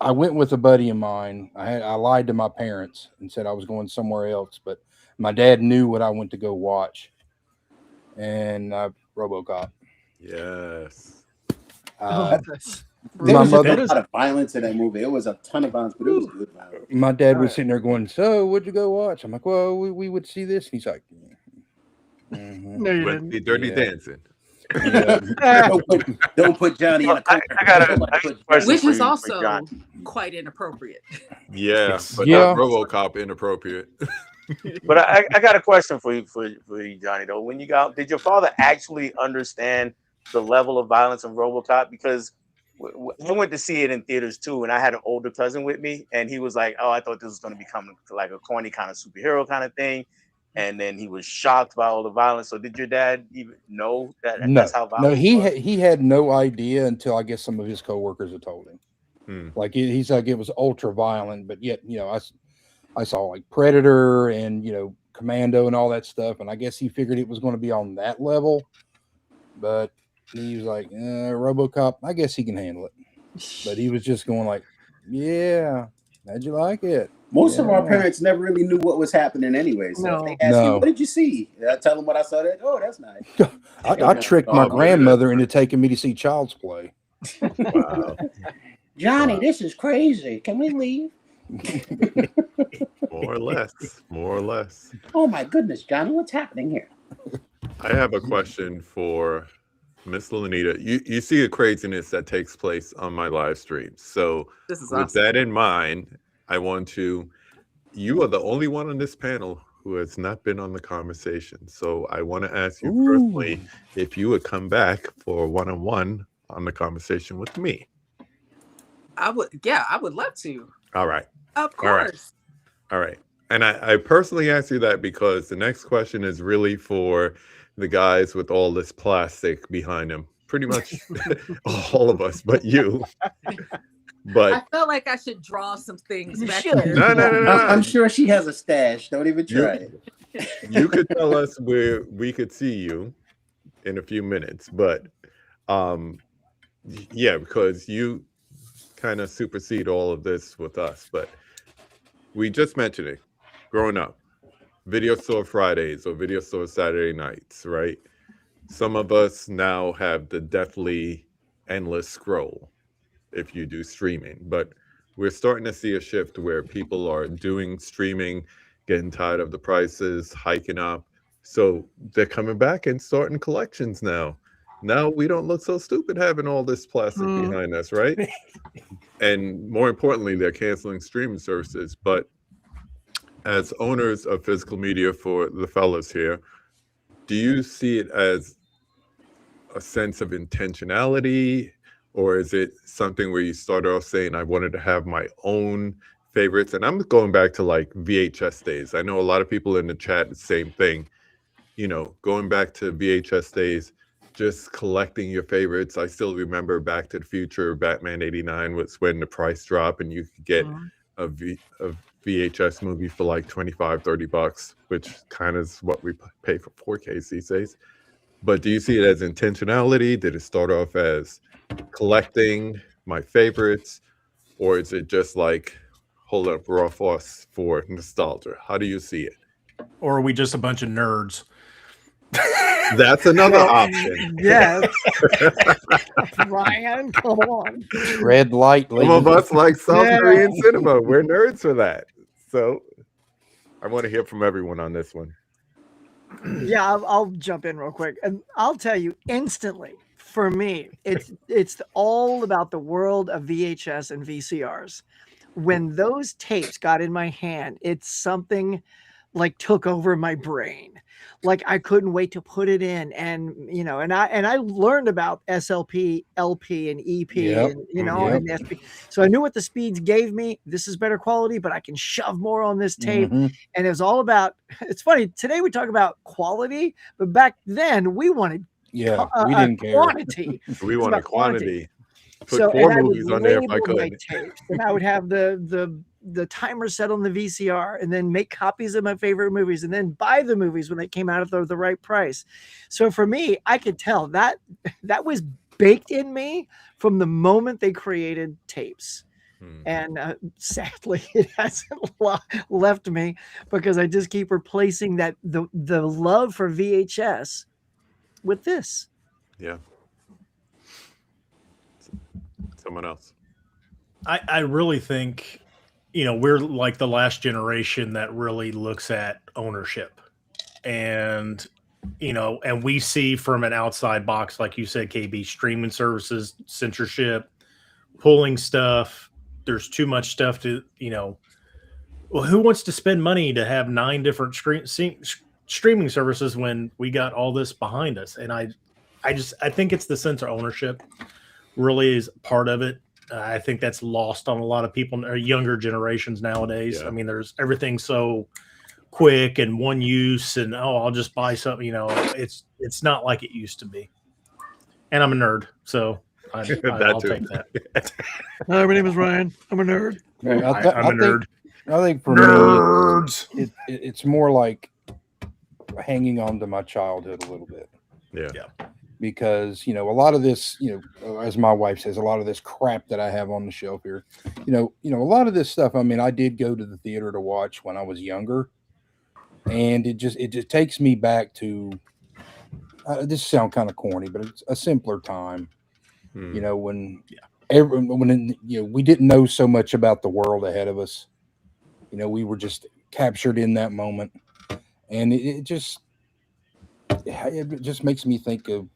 S7: I went with a buddy of mine. I lied to my parents and said I was going somewhere else, but my dad knew what I went to go watch. And RoboCop.
S2: Yes.
S1: There was a lot of violence in that movie. It was a ton of violence, but it was good violence.
S7: My dad was sitting there going, "So, what'd you go watch?" I'm like, "Well, we would see this." And he's like,
S4: No, you didn't.
S2: Dirty Dancing.
S1: Don't put Johnny in a
S6: I got a question
S5: Which
S6: for
S5: is
S6: you,
S5: also
S6: for John.
S5: quite inappropriate.
S2: Yeah, but
S7: Yeah.
S2: not RoboCop inappropriate.
S6: But I got a question for you, Johnny. Though, when you got, did your father actually understand the level of violence in RoboCop? Because I went to see it in theaters too, and I had an older cousin with me, and he was like, "Oh, I thought this was going to become like a corny kind of superhero kind of thing," and then he was shocked by all the violence. So, did your dad even know that that's how violent?
S7: No, he had no idea until I guess some of his coworkers had told him. Like he's like it was ultra violent, but yet I saw like Predator and Commando and all that stuff, and I guess he figured it was going to be on that level, but he was like, RoboCop, I guess he can handle it. But he was just going like, yeah, how'd you like it?
S1: Most of our parents never really knew what was happening anyway. So if they ask you, what did you see? I tell them what I saw. Oh, that's nice.
S7: I tricked my grandmother into taking me to see Child's Play.
S2: Wow.
S1: Johnny, this is crazy. Can we leave?
S2: More or less.
S1: Oh my goodness, Johnny, what's happening here?
S2: I have a question for Miss Lanita. You see the craziness that takes place on my live stream. So with that in mind, I want to, you are the only one on this panel who has not been on the conversation. So I want to ask you personally if you would come back for a one-on-one on the conversation with me.
S5: I would love to.
S2: All right.
S5: Of course.
S2: All right. And I personally ask you that because the next question is really for the guys with all this plastic behind them. Pretty much all of us, but you. But
S5: I felt like I should draw some things back
S1: there.
S2: No.
S1: I'm sure she has a stash. Don't even try it.
S2: You could tell us where we could see you in a few minutes, but yeah, because you kind of supersede all of this with us. But we just mentioned it. Growing up, video store Fridays or video store Saturday nights, right? Some of us now have the deathly endless scroll if you do streaming, but we're starting to see a shift where people are doing streaming, getting tired of the prices, hiking up. So they're coming back and starting collections now. Now we don't look so stupid having all this plastic behind us, right? And more importantly, they're canceling streaming services. But as owners of physical media for the fellas here, do you see it as a sense of intentionality, or is it something where you start off saying, I wanted to have my own favorites? And I'm going back to like VHS days. I know a lot of people in the chat, the same thing, going back to VHS days, just collecting your favorites. I still remember Back to the Future, Batman 89 was when the price dropped and you could get a VHS movie for like $25-$30, which kind of is what we pay for 4K these days. But do you see it as intentionality? Did it start off as collecting my favorites, or is it just like hold up raw force for nostalgia? How do you see it?
S3: Or are we just a bunch of nerds?
S2: That's another option.
S4: Yes. Ryan, come on.
S7: Tread lightly.
S2: Some of us like South Korean cinema. We're nerds for that. So I want to hear from everyone on this one.
S4: Yeah, I'll jump in real quick, and I'll tell you instantly. For me, it's all about the world of VHS and VCRs. When those tapes got in my hand, it's something like took over my brain. Like I couldn't wait to put it in, and and I learned about SLP, LP, and EP, and SP. So I knew what the speeds gave me. This is better quality, but I can shove more on this tape. And it was all about. It's funny today we talk about quality, but back then we wanted
S7: we didn't care.
S4: Quantity.
S2: We wanted quantity.
S4: Put
S2: 4 movies on there if I could.
S4: And I would have the timer set on the VCR and then make copies of my favorite movies and then buy the movies when they came out at the right price. So for me, I could tell that was baked in me from the moment they created tapes. And sadly, it hasn't left me because I just keep replacing the love for VHS with this.
S2: Yeah. Someone else.
S3: I really think, we're like the last generation that really looks at ownership. And and we see from an outside box, like you said, KB, streaming services, censorship, pulling stuff. There's too much stuff to, well, who wants to spend money to have 9 different streaming services when we got all this behind us? And I think it's the sense of ownership really is part of it. I think that's lost on a lot of people, or younger generations nowadays. Yeah. I mean, there's everything so quick and one use, and I'll just buy something. It's not like it used to be. And I'm a nerd, so I'll take that.
S4: Hi, my name is Ryan. I'm a nerd.
S3: I'm a nerd.
S7: I think for
S3: nerds,
S7: it's more like hanging on to my childhood a little bit.
S3: Yeah.
S7: Because, a lot of this, as my wife says, a lot of this crap that I have on the shelf here, a lot of this stuff, I mean, I did go to the theater to watch when I was younger, and it just takes me back to, this sounds kind of corny, but it's a simpler time, when we didn't know so much about the world ahead of us. We were just captured in that moment, and it just makes me think of,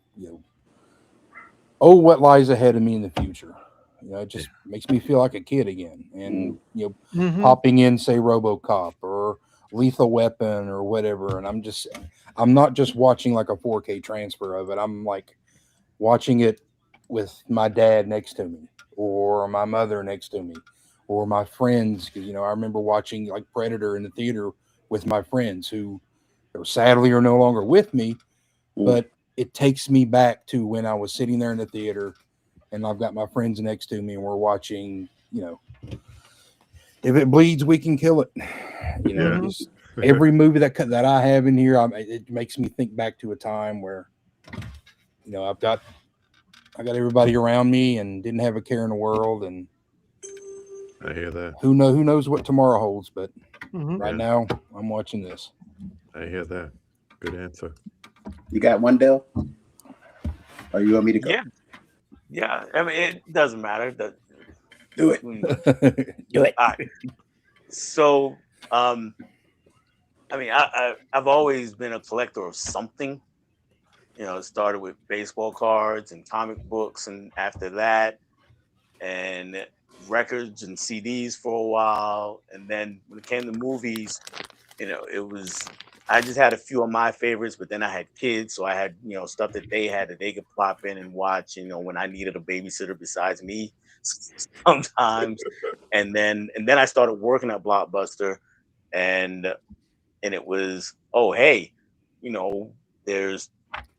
S7: what lies ahead of me in the future. It just makes me feel like a kid again. And, popping in, say, RoboCop or Lethal Weapon or whatever. And I'm not just watching like a 4K transfer of it. I'm like watching it with my dad next to me, or my mother next to me, or my friends. Because, I remember watching like Predator in the theater with my friends who sadly are no longer with me, but it takes me back to when I was sitting there in the theater and I've got my friends next to me and we're watching, if it bleeds, we can kill it. Just every movie that I have in here, it makes me think back to a time where, I got everybody around me and didn't have a care in the world. And
S2: I hear that.
S7: Who knows what tomorrow holds, but right now I'm watching this.
S2: I hear that. Good answer.
S1: You got one, Dell? Or you want me to go?
S6: Yeah. I mean, it doesn't matter.
S1: Do it.
S6: Do it. All right. So, I've always been a collector of something. It started with baseball cards and comic books, and after that, and records and CDs for a while. And then when it came to movies, I just had a few of my favorites, but then I had kids, so I had, stuff that they had that they could plop in and watch, when I needed a babysitter besides me sometimes. And then I started working at Blockbuster, and it was, oh, hey, there's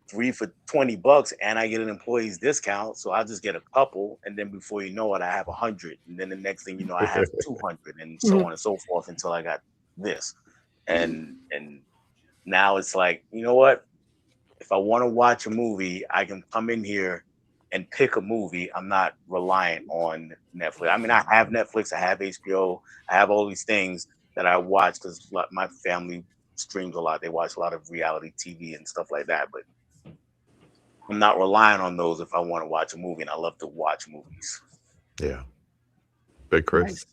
S6: 3 for $20 and I get an employee's discount. So I'll just get a couple. And then before you know it, I have 100. And then the next thing you know, I have 200 and so on and so forth until I got this. And now it's like, you know what? If I want to watch a movie, I can come in here and pick a movie. I'm not reliant on Netflix. I mean, I have Netflix, I have HBO, I have all these things that I watch because my family streams a lot. They watch a lot of reality TV and stuff like that. But I'm not relying on those if I want to watch a movie, and I love to watch movies.
S2: Yeah. Big Chris.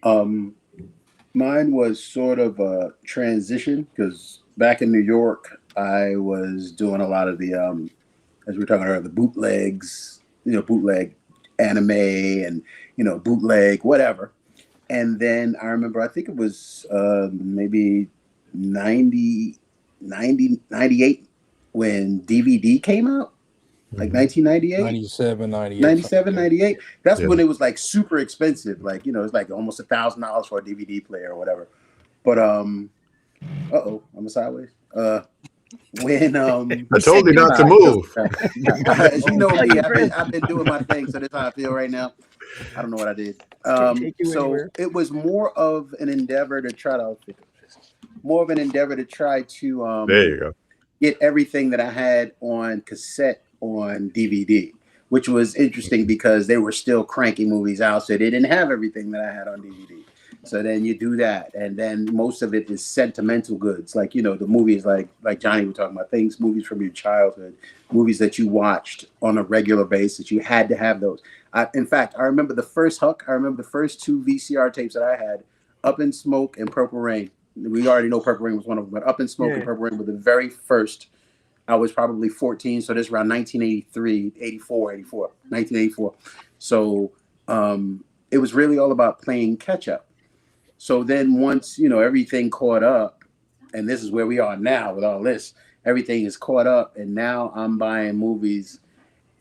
S1: Mine was sort of a transition because back in New York, I was doing a lot of the, as we were talking earlier, the bootlegs, bootleg anime and, bootleg, whatever. And then I remember, I think it was maybe 98 when DVD came out. Like 1998, 97, 98. That's when it was like super expensive. Like, it's like almost $1,000 for a DVD player or whatever. But I'm sideways. When
S2: I told you not to move.
S1: As you know me, I've been doing my thing, so that's how I feel right now. I don't know what I did. So it was more of an endeavor to try to
S2: there you go.
S1: Get everything that I had on cassette on DVD, which was interesting because they were still cranking movies out, so they didn't have everything that I had on DVD. So then you do that, and then most of it is sentimental goods, like the movies like Johnny was talking about, movies from your childhood, movies that you watched on a regular basis. You had to have those. In fact, I remember the first Huck. I remember the first 2 VCR tapes that I had, Up in Smoke and Purple Rain. We already know Purple Rain was one of them, but Up in Smoke and Purple Rain were the very first I was probably 14. So this is around 1984. So it was really all about playing catch up. So then once, everything caught up, and this is where we are now with all this, everything is caught up. And now I'm buying movies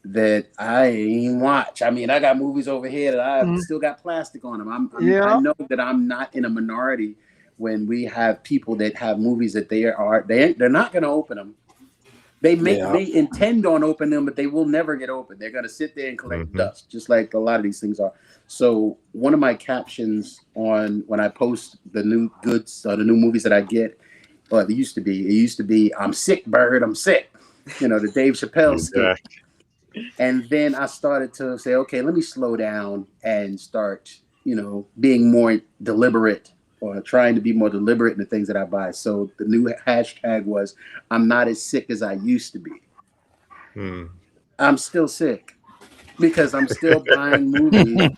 S1: that I ain't watch. I mean, I got movies over here that I've still got plastic on them. I know that I'm not in a minority when we have people that have movies that they're not going to open them. They intend on opening them, but they will never get open. They're going to sit there and collect dust, just like a lot of these things are. So one of my captions on when I post the new goods, the new movies that I get, it used to be, I'm sick, bird, I'm sick. The Dave Chappelle skit. And then I started to say, okay, let me slow down and start, being more deliberate or trying to be more deliberate in the things that I buy. So the new hashtag was, I'm not as sick as I used to be. I'm still sick because I'm still buying movies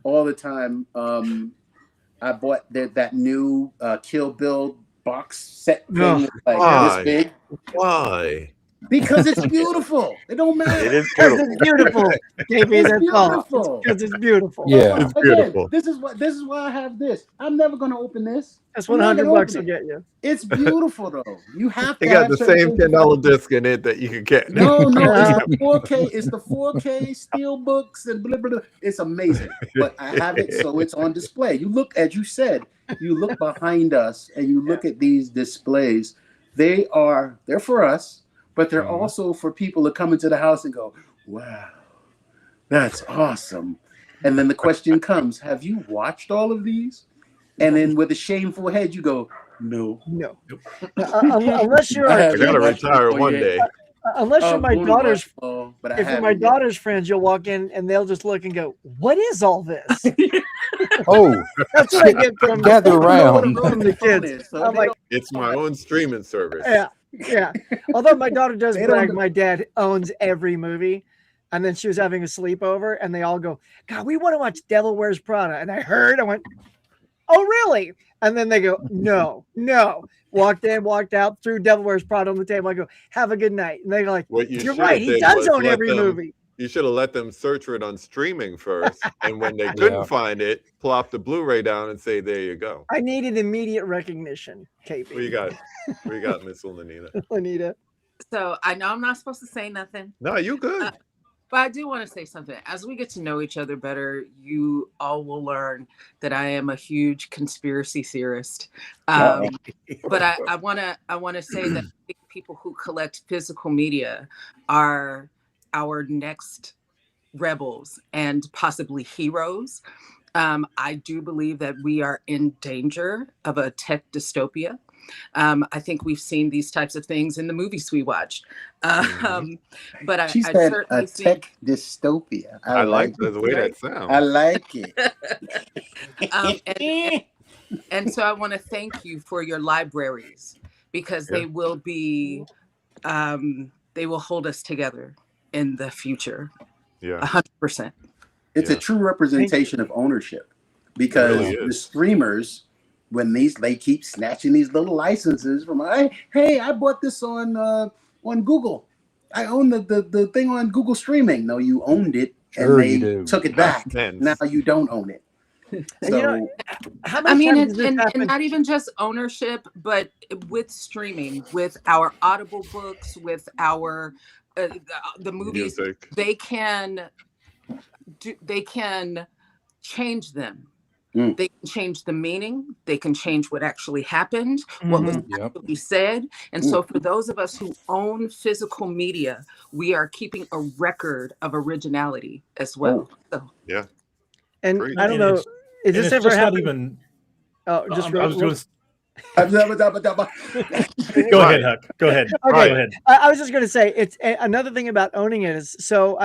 S1: all the time. I bought that new Kill Bill box set thing, this big.
S2: Why?
S1: Because it's beautiful. It don't matter.
S6: It is
S4: Because
S6: beautiful.
S4: it's beautiful. KB, that's all. Because it's beautiful.
S7: Yeah.
S2: It's beautiful.
S1: This is why I have this. I'm never going to open this.
S4: That's $100 will get you.
S1: It's beautiful though. You have to.
S2: It got the same $10 disc in it that you can get.
S1: No, it's the 4K. It's the 4K steelbooks and blah, blah, blah. It's amazing. But I have it so it's on display. You look, as you said, you look behind us and you look at these displays. They're for us. But they're also for people to come into the house and go, wow, that's awesome. And then the question comes, have you watched all of these? And then with a shameful head, you go, no.
S4: Unless you're,
S2: I gotta retire one day.
S4: Unless you're my daughter's, if you're my daughter's friends, you'll walk in and they'll just look and go, what is all this? That's what I get from
S7: gather around
S4: from the kids.
S1: So
S4: I'm like,
S2: It's my own streaming service.
S4: Yeah. Although my daughter does brag, my dad owns every movie. And then she was having a sleepover and they all go, God, we want to watch Devil Wears Prada. And I went, oh, really? And then they go, no. Walked in, walked out, threw Devil Wears Prada on the table. I go, have a good night. And they're like, you're right. He does own every movie.
S2: You should have let them search for it on streaming first. And when they couldn't find it, plop the Blu-ray down and say, there you go.
S4: I needed immediate recognition, KB.
S2: What you got? What you got, Miss Lanita?
S4: Lanita.
S5: So I know I'm not supposed to say nothing.
S2: No, you good.
S5: But I do want to say something. As we get to know each other better, you all will learn that I am a huge conspiracy theorist. But I want to say that I think people who collect physical media are our next rebels and possibly heroes. I do believe that we are in danger of a tech dystopia. I think we've seen these types of things in the movies we watched. But
S1: she said a tech dystopia.
S2: I like the way that sounds.
S1: I like it.
S5: And so I want to thank you for your libraries because they will be, they will hold us together in the future. 100%.
S1: It's a true representation of ownership because the streamers, when they keep snatching these little licenses from, hey, I bought this on Google. I own the thing on Google streaming. No, you owned it and they took it back. Now you don't own it. So,
S5: and not even just ownership, but with streaming, with our Audible books, with our the movies, music. they can change them. They can change the meaning. They can change what actually happened, what was actually said. And so for those of us who own physical media, we are keeping a record of originality as well. So.
S2: Yeah.
S4: And great. I don't know, is this ever happened? Oh, just
S3: I was going to...
S1: Go
S3: ahead, Huck. Go ahead.
S4: Okay.
S3: Go ahead.
S4: I was just going to say, it's another thing about owning it is, so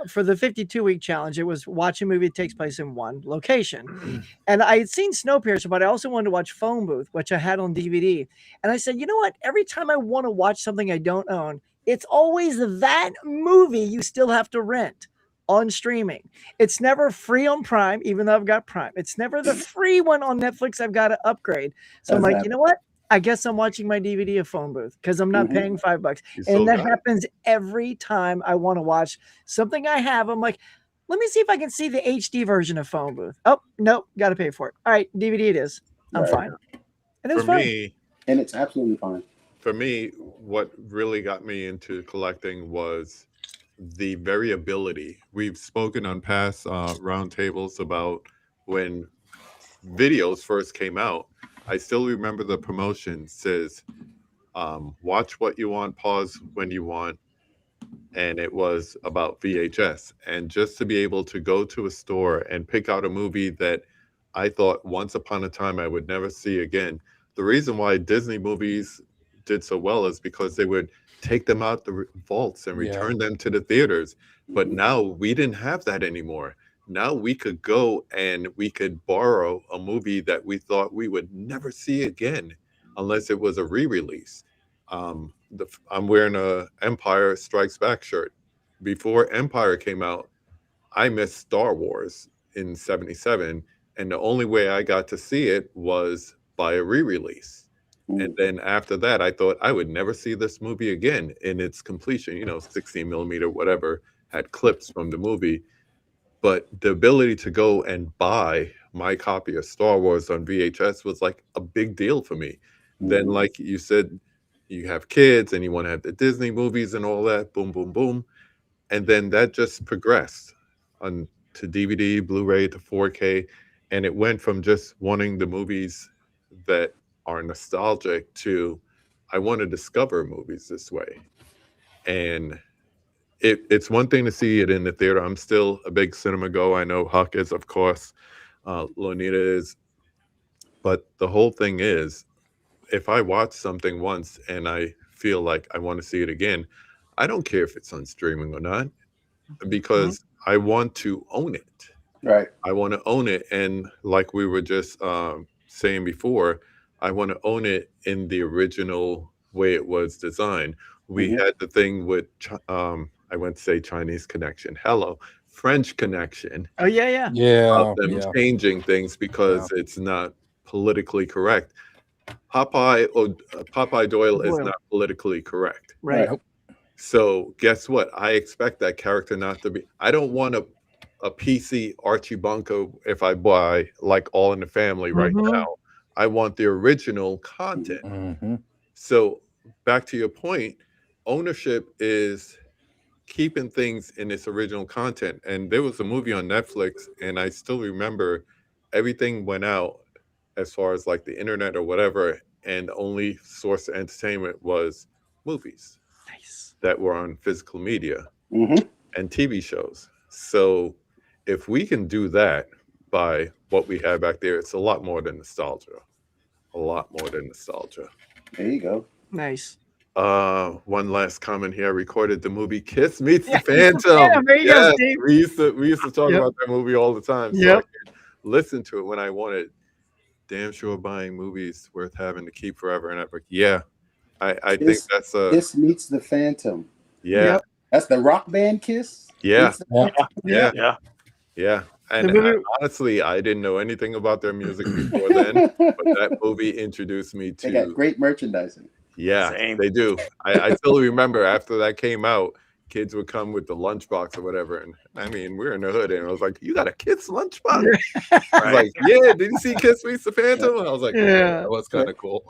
S4: for the 52-week challenge, it was watch a movie that takes place in one location. And I had seen Snowpiercer, but I also wanted to watch Phone Booth, which I had on DVD. And I said, you know what? Every time I want to watch something I don't own, it's always that movie you still have to rent on streaming. It's never free on Prime, even though I've got Prime. It's never the free one on Netflix I've got to upgrade. So I'm like, you know what? I guess I'm watching my DVD a phone booth because I'm not paying $5.
S2: You still
S4: And that
S2: got it?
S4: happens every time I want to watch something I have. I'm like, let me see if I can see the HD version of phone booth. Oh, nope, got to pay for it. All right, DVD it is. I'm
S1: Right.
S4: fine. And it was
S2: For
S4: fun.
S2: me,
S1: And it's absolutely fine.
S2: for me, what really got me into collecting was the variability. We've spoken on past roundtables about when videos first came out. I still remember the promotion says, watch what you want, pause when you want. And it was about VHS. And just to be able to go to a store and pick out a movie that I thought once upon a time I would never see again. The reason why Disney movies did so well is because they would take them out the vaults and return them to the theaters. But now we didn't have that anymore. Now we could go and we could borrow a movie that we thought we would never see again unless it was a re-release. I'm wearing a Empire Strikes Back shirt. Before Empire came out, I missed Star Wars in '77, and the only way I got to see it was by a re-release. And then after that, I thought I would never see this movie again in its completion. 16 millimeter, whatever, had clips from the movie. But the ability to go and buy my copy of Star Wars on VHS was like a big deal for me. Then, like you said, you have kids and you want to have the Disney movies and all that, boom, boom, boom. And then that just progressed on to DVD, Blu-ray, to 4K. And it went from just wanting the movies that are nostalgic to I want to discover movies this way. And it's one thing to see it in the theater. I'm still a big cinema go. I know Huck is, of course. Lonita is. But the whole thing is, if I watch something once and I feel like I want to see it again, I don't care if it's on streaming or not, because I want to own it.
S1: Right.
S2: I want to own it. And like we were just saying before, I want to own it in the original way it was designed. We had the thing with, I went to say Chinese Connection. Hello, French Connection.
S4: Oh, yeah.
S2: Of them changing things because it's not politically correct. Popeye Doyle is not politically correct.
S4: Right.
S2: So guess what? I expect that character not to be. I don't want a PC Archie Bunker if I buy like All in the Family right now. I want the original content. So back to your point, ownership is keeping things in its original content. And there was a movie on Netflix, and I still remember everything went out as far as like the internet or whatever, and the only source of entertainment was movies that were on physical media and TV shows. So if we can do that by what we had back there, it's a lot more than nostalgia. A lot more than nostalgia.
S1: There you go.
S4: Nice.
S2: One last comment here. I recorded the movie Kiss Meets the Phantom.
S4: There you go, Steve.
S2: We used to talk about that movie all the time. So I could listen to it when I wanted. Damn sure buying movies worth having to keep forever and ever. Yeah. I think that's
S1: Kiss Meets the Phantom.
S2: Yeah.
S1: That's the rock band Kiss?
S2: Yeah.
S6: Yeah.
S2: And honestly, I didn't know anything about their music before then, but that movie introduced me to.
S1: They got great merchandising.
S2: Yeah, they do. I still remember after that came out, kids would come with the lunchbox or whatever. And I mean, we're in the hood, and I was like, "You got a kid's lunchbox?" I was like, "Yeah, did you see Kiss Meets the Phantom?" And I was like, "Yeah, that was kind of cool."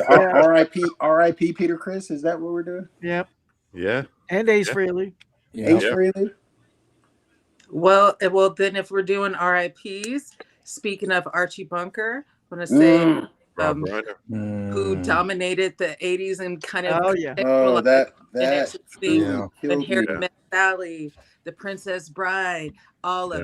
S1: R.I.P. Peter Criss. Is that what we're doing?
S4: Yep.
S2: Yeah.
S4: And Ace Frehley.
S1: Ace Frehley.
S5: Well, then if we're doing RIPs, speaking of Archie Bunker, I want to say who dominated the 80s and kind of Inherent Sally, The Princess Bride, all of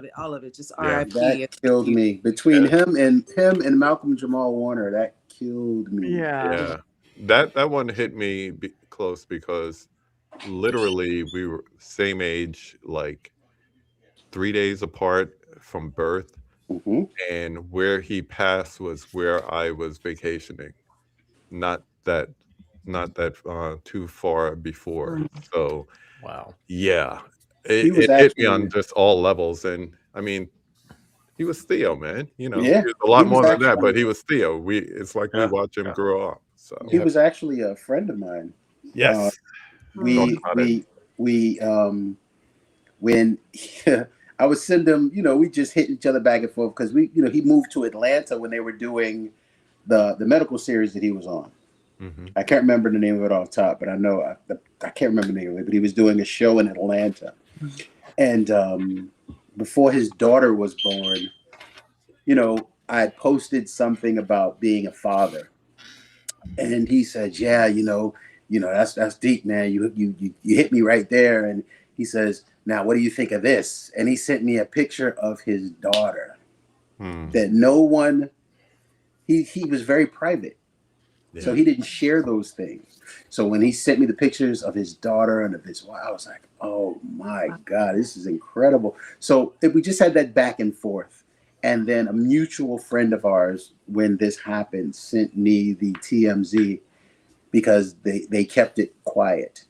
S5: it, just RIP.
S1: That killed me. Between him and Malcolm Jamal Warner, that killed me.
S2: Yeah. That one hit me close because literally we were same age, like 3 days apart from birth, and where he passed was where I was vacationing, not that too far before. So
S3: wow,
S2: yeah, it hit me on just all levels. And I mean, He was Theo, man. You know,
S1: Yeah,
S2: he was a lot
S1: he was
S2: more than that,
S1: actually-
S2: but he was Theo. It's like we
S6: Yeah,
S2: watch him
S6: yeah.
S2: grow up. So
S1: He was actually a friend of mine.
S2: yes,
S1: We when I would send him, we just hit each other back and forth because he moved to Atlanta when they were doing the medical series that he was on. I can't remember the name of it off top, but I know I can't remember the name of it. But he was doing a show in Atlanta, and before his daughter was born, I had posted something about being a father, and he said, "Yeah, that's deep, man. You hit me right there." And he says, "Now, what do you think of this?" And he sent me a picture of his daughter that no one. He was very private. So he didn't share those things. So when he sent me the pictures of his daughter and of his wife, I was like, oh my God, this is incredible. So we just had that back and forth. And then a mutual friend of ours, when this happened, sent me the TMZ because they kept it quiet.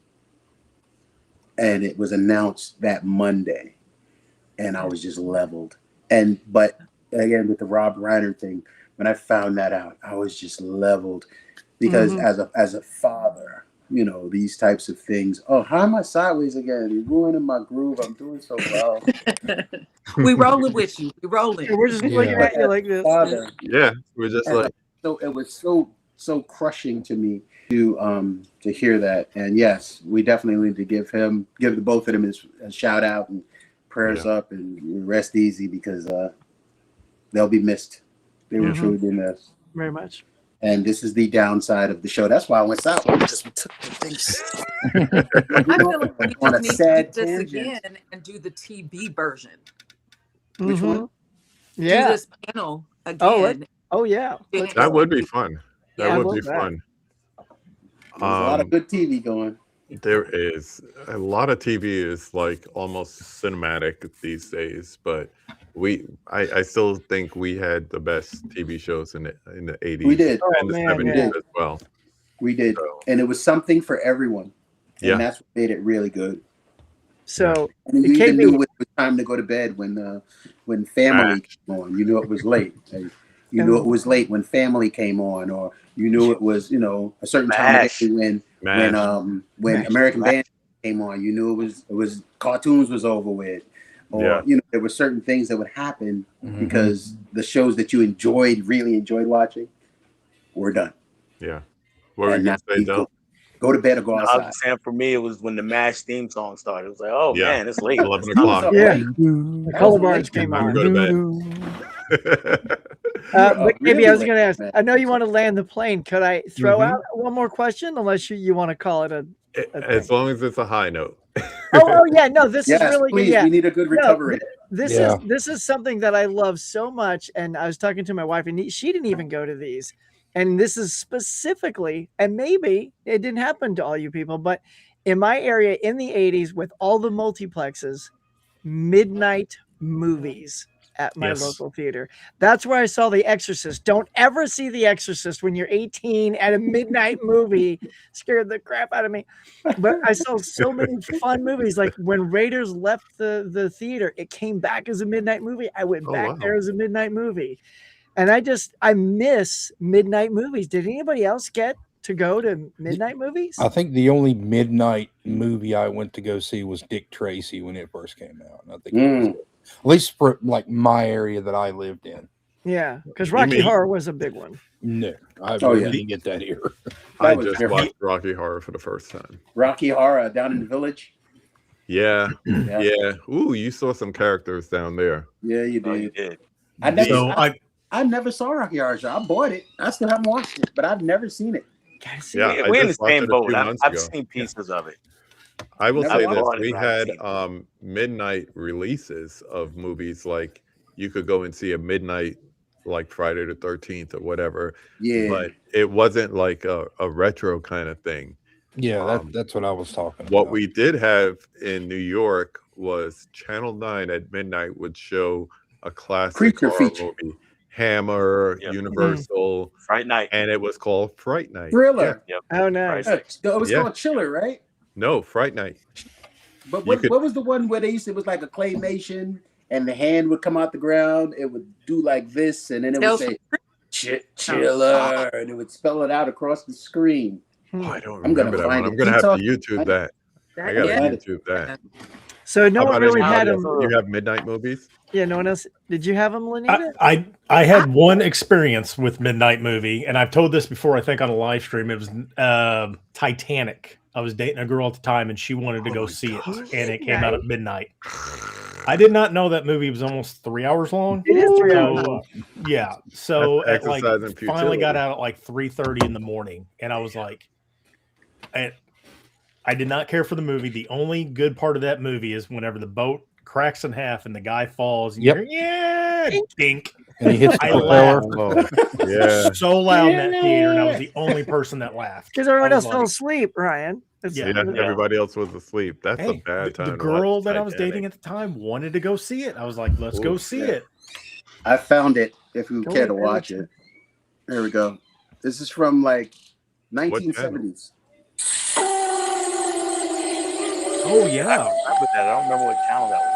S1: And it was announced that Monday. And I was just leveled. But again, with the Rob Reiner thing, when I found that out, I was just leveled. Because as a father, these types of things. Oh, how am I sideways again? You're ruining my groove. I'm doing so well.
S5: We rolling with you. We rolling.
S4: We're just looking at you like this.
S1: Father,
S2: yeah, we're just like
S1: so it was so crushing to me to hear that. And yes, we definitely need to give the both of them a shout out and prayers up and rest easy because they'll be missed. They will truly be missed.
S4: Very much.
S1: And this is the downside of the show. That's why I went south. Because we took the things.
S5: I feel like we
S1: on a
S5: just need
S1: sad
S5: to do this
S1: tangent.
S5: again and do the TV version.
S1: Which one?
S4: Yeah.
S5: Do this panel again.
S4: Oh yeah.
S2: that would be fun.
S5: Yeah,
S2: That
S5: I
S2: would be
S4: love that.
S2: fun.
S1: There's a lot of good TV going.
S2: There is a lot of TV is like almost cinematic these days, but I still think we had the best TV shows in the 80s.
S1: We did.
S2: And the
S4: Oh, man,
S2: 70s
S1: yeah.
S2: as well.
S1: We did.
S2: So,
S1: And it was something for everyone. And
S2: Yeah.
S1: that's what made it really good.
S4: So
S1: And you even
S4: KB
S1: knew it was time to go to bed when Family came on. You knew it was late. And you knew it was late when Family came on, or you knew it was, a certain time of day when American Band came on. You knew it was cartoons was over with. Or there were certain things that would happen because the shows that you really enjoyed watching were done.
S2: Yeah. What were you gonna say, Dell?
S1: Go to bed or go
S6: I
S1: outside.
S6: was saying for me, it was when the MASH theme song started. It was like, oh man, it's late.
S2: 11 o'clock.
S4: Yeah. The color bars came
S2: Time
S4: on.
S2: to go to bed.
S4: But maybe I was
S1: really
S4: going to ask.
S1: late,
S4: I know you want to land the plane. Could I throw
S2: Mhm.
S4: out one more question, unless you want to call it a
S2: As long as it's a high note.
S4: oh yeah, no, this is
S1: Yes,
S4: really
S1: please.
S4: good. Yeah.
S1: We need a good recovery.
S4: This is something that I love so much, and I was talking to my wife, and she didn't even go to these. And this is specifically, and maybe it didn't happen to all you people, but in my area in the 80s, with all the multiplexes, midnight movies at my local theater. That's where I saw The Exorcist. Don't ever see The Exorcist when you're 18 at a midnight movie. Scared the crap out of me. But I saw so many fun movies. Like when Raiders left the theater, it came back as a midnight movie. I went back there as a midnight movie. And I miss midnight movies. Did anybody else get to go to midnight movies?
S7: I think the only midnight movie I went to go see was Dick Tracy when it first came out. And I think it was, at least for like my area that I lived in.
S4: Yeah, because Rocky Horror was a big one.
S7: No, I really didn't get that here.
S2: I just watched Rocky Horror for the first time.
S1: Rocky Horror down in the village.
S2: Yeah. Ooh, you saw some characters down there.
S1: Yeah, you did.
S6: Oh, you did.
S1: I never saw Rocky Horror Show. I bought it. I still haven't watched it, but I've never seen it.
S2: Yeah,
S6: we're in the
S2: just watched
S6: same
S2: it a
S6: boat.
S2: few months
S6: I've
S2: ago.
S6: seen pieces of it.
S2: I will
S1: Never
S2: say this:
S6: bought it,
S2: we
S6: but I've
S2: had
S6: seen
S2: midnight releases of movies. Like you could go and see a midnight, like Friday the 13th or whatever.
S1: Yeah,
S2: But it wasn't like a retro kind of thing.
S7: Yeah, that's what I was talking
S2: What
S7: about.
S2: we did have in New York was Channel 9 at midnight would show a classic
S1: Creature
S2: horror
S1: feature.
S2: movie, Hammer,
S6: Yep.
S2: Universal,
S6: Fright Night.
S2: and it was called Fright Night.
S1: Thriller.
S6: Yep.
S4: Oh, nice.
S6: Right.
S1: It was
S2: Yeah.
S1: called Chiller, right?
S2: No, Fright Night.
S1: But
S2: You could-
S1: what was the one where they used to, it was like a claymation and the hand would come out the ground. It would do like this, and then it would say "Chiller," and it would spell it out across the screen.
S2: Oh, I don't
S1: I'm gonna
S2: remember that
S1: find
S2: one.
S1: it.
S2: I'm gonna have to
S1: Keep
S2: YouTube that. I gotta YouTube that.
S4: So no
S2: How
S4: one
S2: about
S4: really
S2: anybody
S4: had
S2: else?
S4: them.
S2: You have midnight movies?
S4: Yeah, no one else. Did you have them, Lanita?
S3: I had one experience with Midnight Movie, and I've told this before, I think on a live stream. It was Titanic. I was dating a girl at the time, and she wanted to go see it, and it came out at midnight. I did not know that movie was almost 3 hours long.
S4: It is 3 hours long.
S3: Yeah. So
S2: That's
S3: at like
S2: exercise in
S3: finally got
S2: futility.
S3: out at like 3:30 in the morning, and I was like, I did not care for the movie. The only good part of that movie is whenever the boat cracks in half and the guy falls, and you hear, yeah, dink.
S7: And he hits the
S3: I
S7: propeller.
S3: laughed
S2: Yeah.
S3: so loud in that theater, and I was the only person that laughed.
S4: Because everyone
S3: I
S4: else
S3: was
S4: fell
S3: like-
S4: asleep, Ryan.
S3: Yeah.
S2: Everybody else was asleep. That's a
S3: Hey,
S2: bad time.
S3: the
S2: to
S3: girl
S2: watch
S3: that I was
S2: Titanic.
S3: dating at the time wanted to go see it. I was like, let's go see it.
S1: I found it. If you
S4: Go
S1: care to
S4: ahead,
S1: watch it, there we go. This is from like
S2: What
S1: 1970s.
S3: Oh yeah.
S6: I remember that. I don't remember what channel that was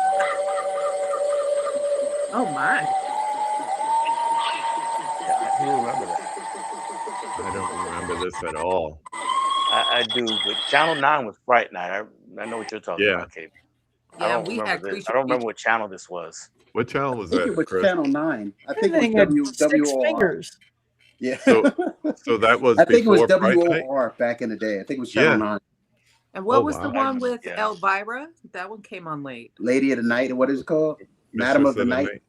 S5: Oh my.
S6: on. Yeah, I do remember that.
S2: I don't remember this at all.
S6: I do, but Channel 9 was Fright Night. I know what you're talking
S2: Yeah.
S6: about, Kate. I
S5: Yeah,
S6: don't
S5: we had
S6: remember this.
S5: creature
S6: I don't remember what channel this was.
S2: What channel was
S1: I think
S2: that,
S1: it was
S2: Chris?
S1: Channel 9. I think
S4: That thing
S1: it
S4: had
S1: was
S4: 6
S1: WOR.
S4: fingers.
S1: Yeah.
S2: So that was
S1: I think it was
S2: before Fright Night?
S1: WOR back in the day. I think it was Channel
S2: Yeah.
S1: 9.
S5: And what
S2: Oh,
S5: was the
S2: wow.
S5: one with
S6: Yeah.
S5: Elvira? That one came on late.
S1: Lady of the Night, what is it called? Madam of the Night.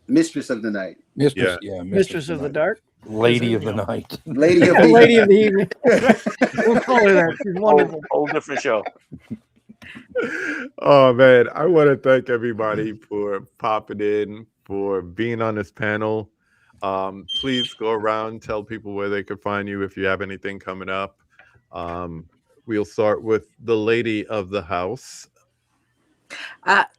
S1: Mistress of the Night.
S7: Mistress,
S2: Yeah.
S7: yeah,
S4: Mistress of the
S7: Night.
S4: Dark.
S7: Lady of the Night.
S1: Lady of the
S4: Lady of the Evening. We'll call her that. She's wonderful.
S6: Whole different show.
S2: Oh man, I want to thank everybody for popping in, for being on this panel. Please go around, tell people where they could find you if you have anything coming up. We'll start with the lady of the house.
S5: At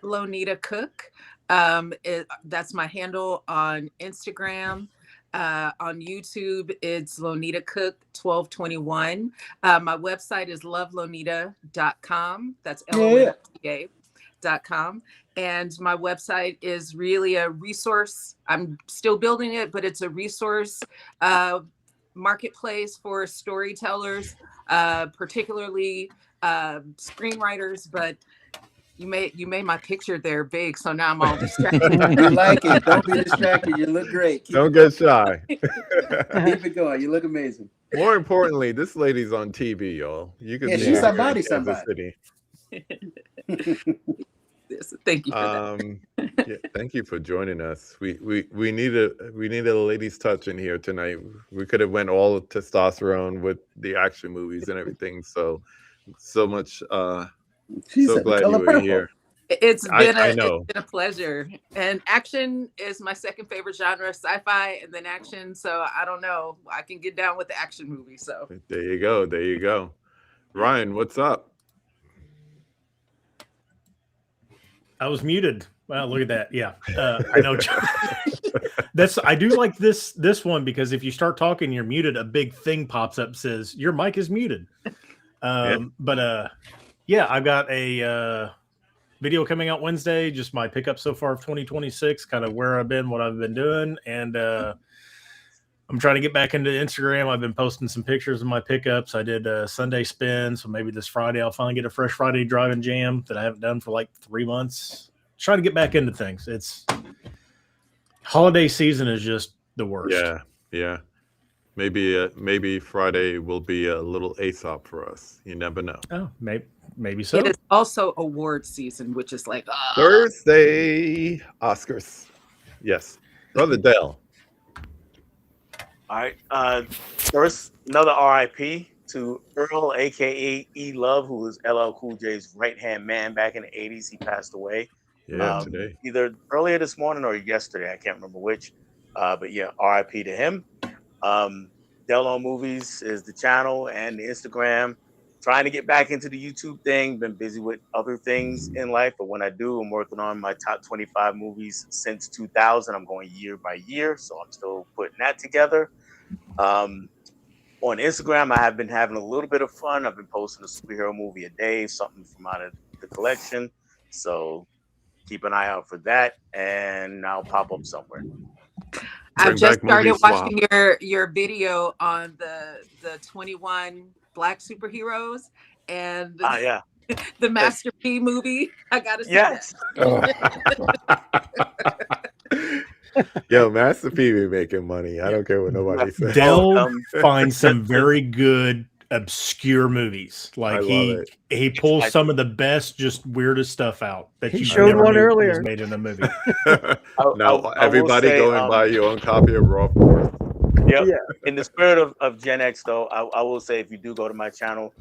S5: Lonita Cook. That's my handle on Instagram. On YouTube, it's Lonita Cook 1221. My website is lovelonita.com. That's LONTA.com. And my website is really a resource. I'm still building it, but it's a resource marketplace for storytellers, particularly screenwriters. But you made my picture there big, so now I'm all distracted.
S1: We like it. Don't be distracted. You look great. Keep
S2: Don't get shy.
S1: Keep it going. You look amazing.
S2: More importantly, this lady's on TV, y'all. You can
S1: Yeah,
S2: see
S1: she's
S2: her
S1: somebody,
S2: in Kansas
S1: somebody.
S2: City.
S5: Yes, thank you for that.
S2: Yeah, thank you for joining us. We needed a lady's touch in here tonight. We could have went all testosterone with the action movies and everything. So much.
S1: She's
S2: So
S1: the
S2: glad you
S1: color
S2: were
S1: purple.
S2: here.
S5: It's
S2: I know.
S5: been a pleasure. And action is my second favorite genre, sci-fi and then action. So I don't know. I can get down with the action movie. So
S2: There you go. There you go. Ryan, what's up?
S3: I was muted. Well, look at that. Yeah, I know. I do like this one because if you start talking, you're muted. A big thing pops up says your mic is muted. But yeah, I've got a video coming out Wednesday. Just my pickup so far of 2026, kind of where I've been, what I've been doing, and I'm trying to get back into Instagram. I've been posting some pictures of my pickups. I did a Sunday spin, so maybe this Friday I'll finally get a fresh Friday driving jam that I haven't done for like 3 months. Trying to get back into things. It's holiday season is just the worst.
S2: Yeah. Maybe Friday will be a little Aesop for us. You never know.
S3: Oh, maybe so.
S5: it is also award season, which is like
S2: Thursday Oscars. Yes, Brother Dell.
S6: All right. First, another RIP to Earl, aka E Love, who was LL Cool J's right-hand man back in the 80s. He passed away.
S2: Yeah, today.
S6: Either earlier this morning or yesterday. I can't remember which. But yeah, RIP to him. Dell on Movies is the channel and the Instagram. Trying to get back into the YouTube thing. Been busy with other things in life, but when I do, I'm working on my top 25 movies since 2000. I'm going year by year, so I'm still putting that together. On Instagram, I have been having a little bit of fun. I've been posting a superhero movie a day, something from out of the collection. So keep an eye out for that, and I'll pop up somewhere.
S5: I've just started watching your video on the 21 Black superheroes and
S6: yeah.
S5: the Master P movie. I gotta see
S2: that. Yo, Master P be making money. I don't care what nobody says.
S3: Dell finds some very good obscure movies. Like he pulls some of the best, just weirdest stuff out that
S4: he
S3: you
S4: showed
S3: never
S4: one
S3: knew
S4: earlier
S3: was made in a movie.
S2: Now everybody go and buy your own copy of Raw Force.
S6: Yep. Yeah. In the spirit of Gen X, though, I will say, if you do go to my channel,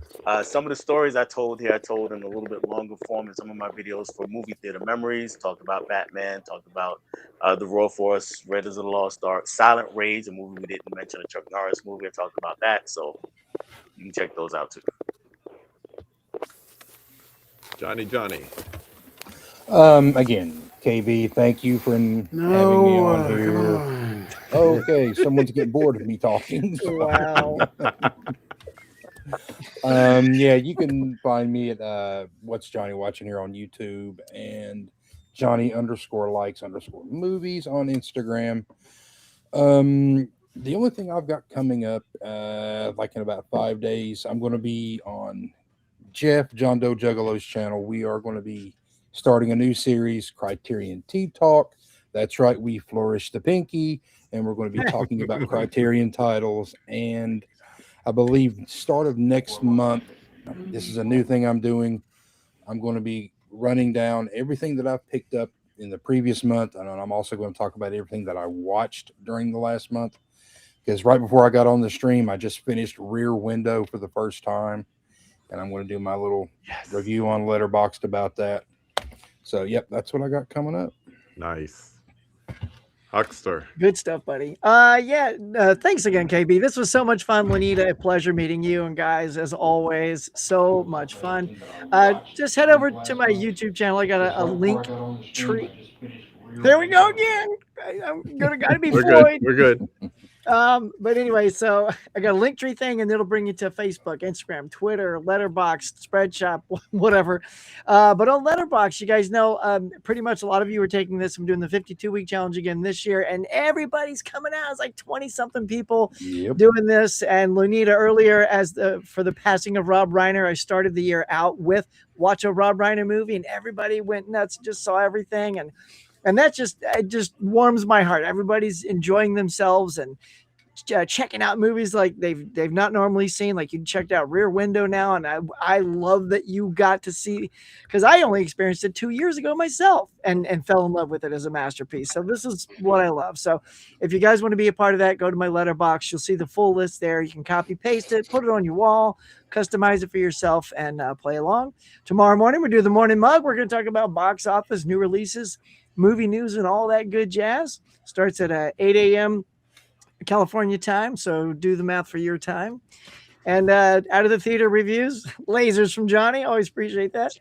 S6: some of the stories I told here, I told in a little bit longer form in some of my videos for movie theater memories. Talked about Batman, talked about the Raw Force, Raiders of the Lost Ark, Silent Rage, a movie we didn't mention, a Chuck Norris movie. I talked about that, so you can check those out too.
S2: Johnny.
S7: Again, KB, thank you for having me on here. Okay, someone's getting bored of me talking.
S4: Wow.
S7: Yeah, you can find me at What's Johnny Watching here on YouTube and Johnny_likes_movies on Instagram. The only thing I've got coming up, like in about 5 days, I'm going to be on John Doe Juggalo's channel. We are going to be starting a new series, Criterion Tea Talk. That's right, we flourish the pinky, and we're going to be talking about Criterion titles. And I believe start of next month, this is a new thing I'm doing. I'm going to be running down everything that I've picked up in the previous month, and I'm also going to talk about everything that I watched during the last month. Because right before I got on the stream, I just finished Rear Window for the first time, and I'm going to do my little review on Letterboxd about that. So, yep, that's what I got coming up.
S2: Nice. Huckster.
S4: Good stuff, buddy. Thanks again, KB. This was so much fun, Lanita. A pleasure meeting you and guys, as always. So much fun. Just head over to my YouTube channel. I got a link tree. There we go again. I'm gotta be Floyd.
S2: We're good.
S4: But anyway, so I got a link tree thing, and it'll bring you to Facebook, Instagram, Twitter, Letterboxd, Spreadshop, whatever. But on Letterboxd, you guys know, pretty much a lot of you are taking this. I'm doing the 52-week challenge again this year, and everybody's coming out. It's like 20-something people doing this. And Lunita earlier, for the passing of Rob Reiner, I started the year out with watch a Rob Reiner movie, and everybody went nuts, just saw everything, and that just warms my heart. Everybody's enjoying themselves and checking out movies like they've not normally seen. Like you checked out Rear Window now, and I love that you got to see, because I only experienced it 2 years ago myself and fell in love with it as a masterpiece. So this is what I love. So if you guys want to be a part of that, go to my Letterboxd. You'll see the full list there. You can copy paste it, put it on your wall, customize it for yourself, and play along. Tomorrow morning we do the morning mug. We're going to talk about box office, new releases, movie news, and all that good jazz. Starts at 8 a.m. California time, so do the math for your time. And out of the theater reviews, lasers from Johnny, always appreciate that.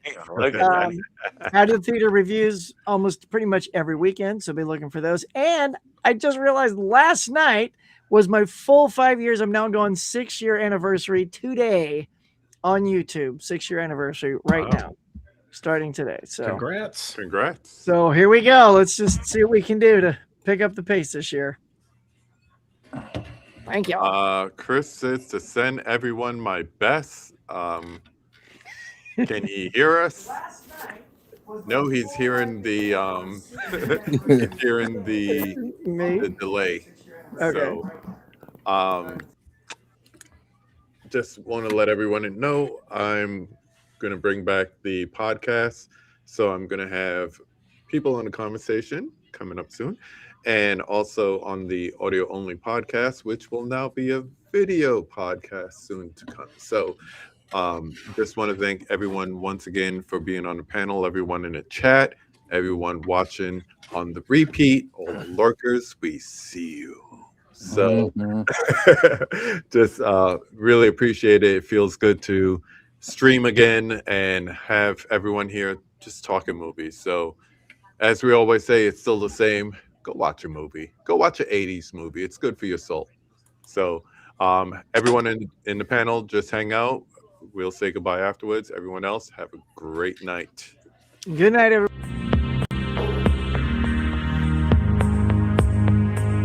S4: Out of the theater reviews almost pretty much every weekend, so be looking for those. And I just realized last night was my full 5 years. I'm now going 6-year anniversary today on YouTube. 6-year anniversary right now, starting today. So
S3: congrats.
S4: So here we go. Let's just see what we can do to pick up the pace this year. Thank you.
S2: Chris says to send everyone my best. Can he hear us? No, he's hearing the the delay.
S4: Okay.
S2: So just want to let everyone know I'm gonna bring back the podcast. So I'm gonna have people on the conversation coming up soon. And also on the audio only podcast, which will now be a video podcast soon to come. So just want to thank everyone once again for being on the panel, everyone in the chat, everyone watching on the repeat, all the lurkers, we see you. So just really appreciate it. It feels good to stream again and have everyone here just talking movies. So as we always say, it's still the same. Go watch a movie. Go watch an 80s movie. It's good for your soul. So everyone in the panel, just hang out. We'll say goodbye afterwards. Everyone else, have a great night.
S4: Good night, everyone.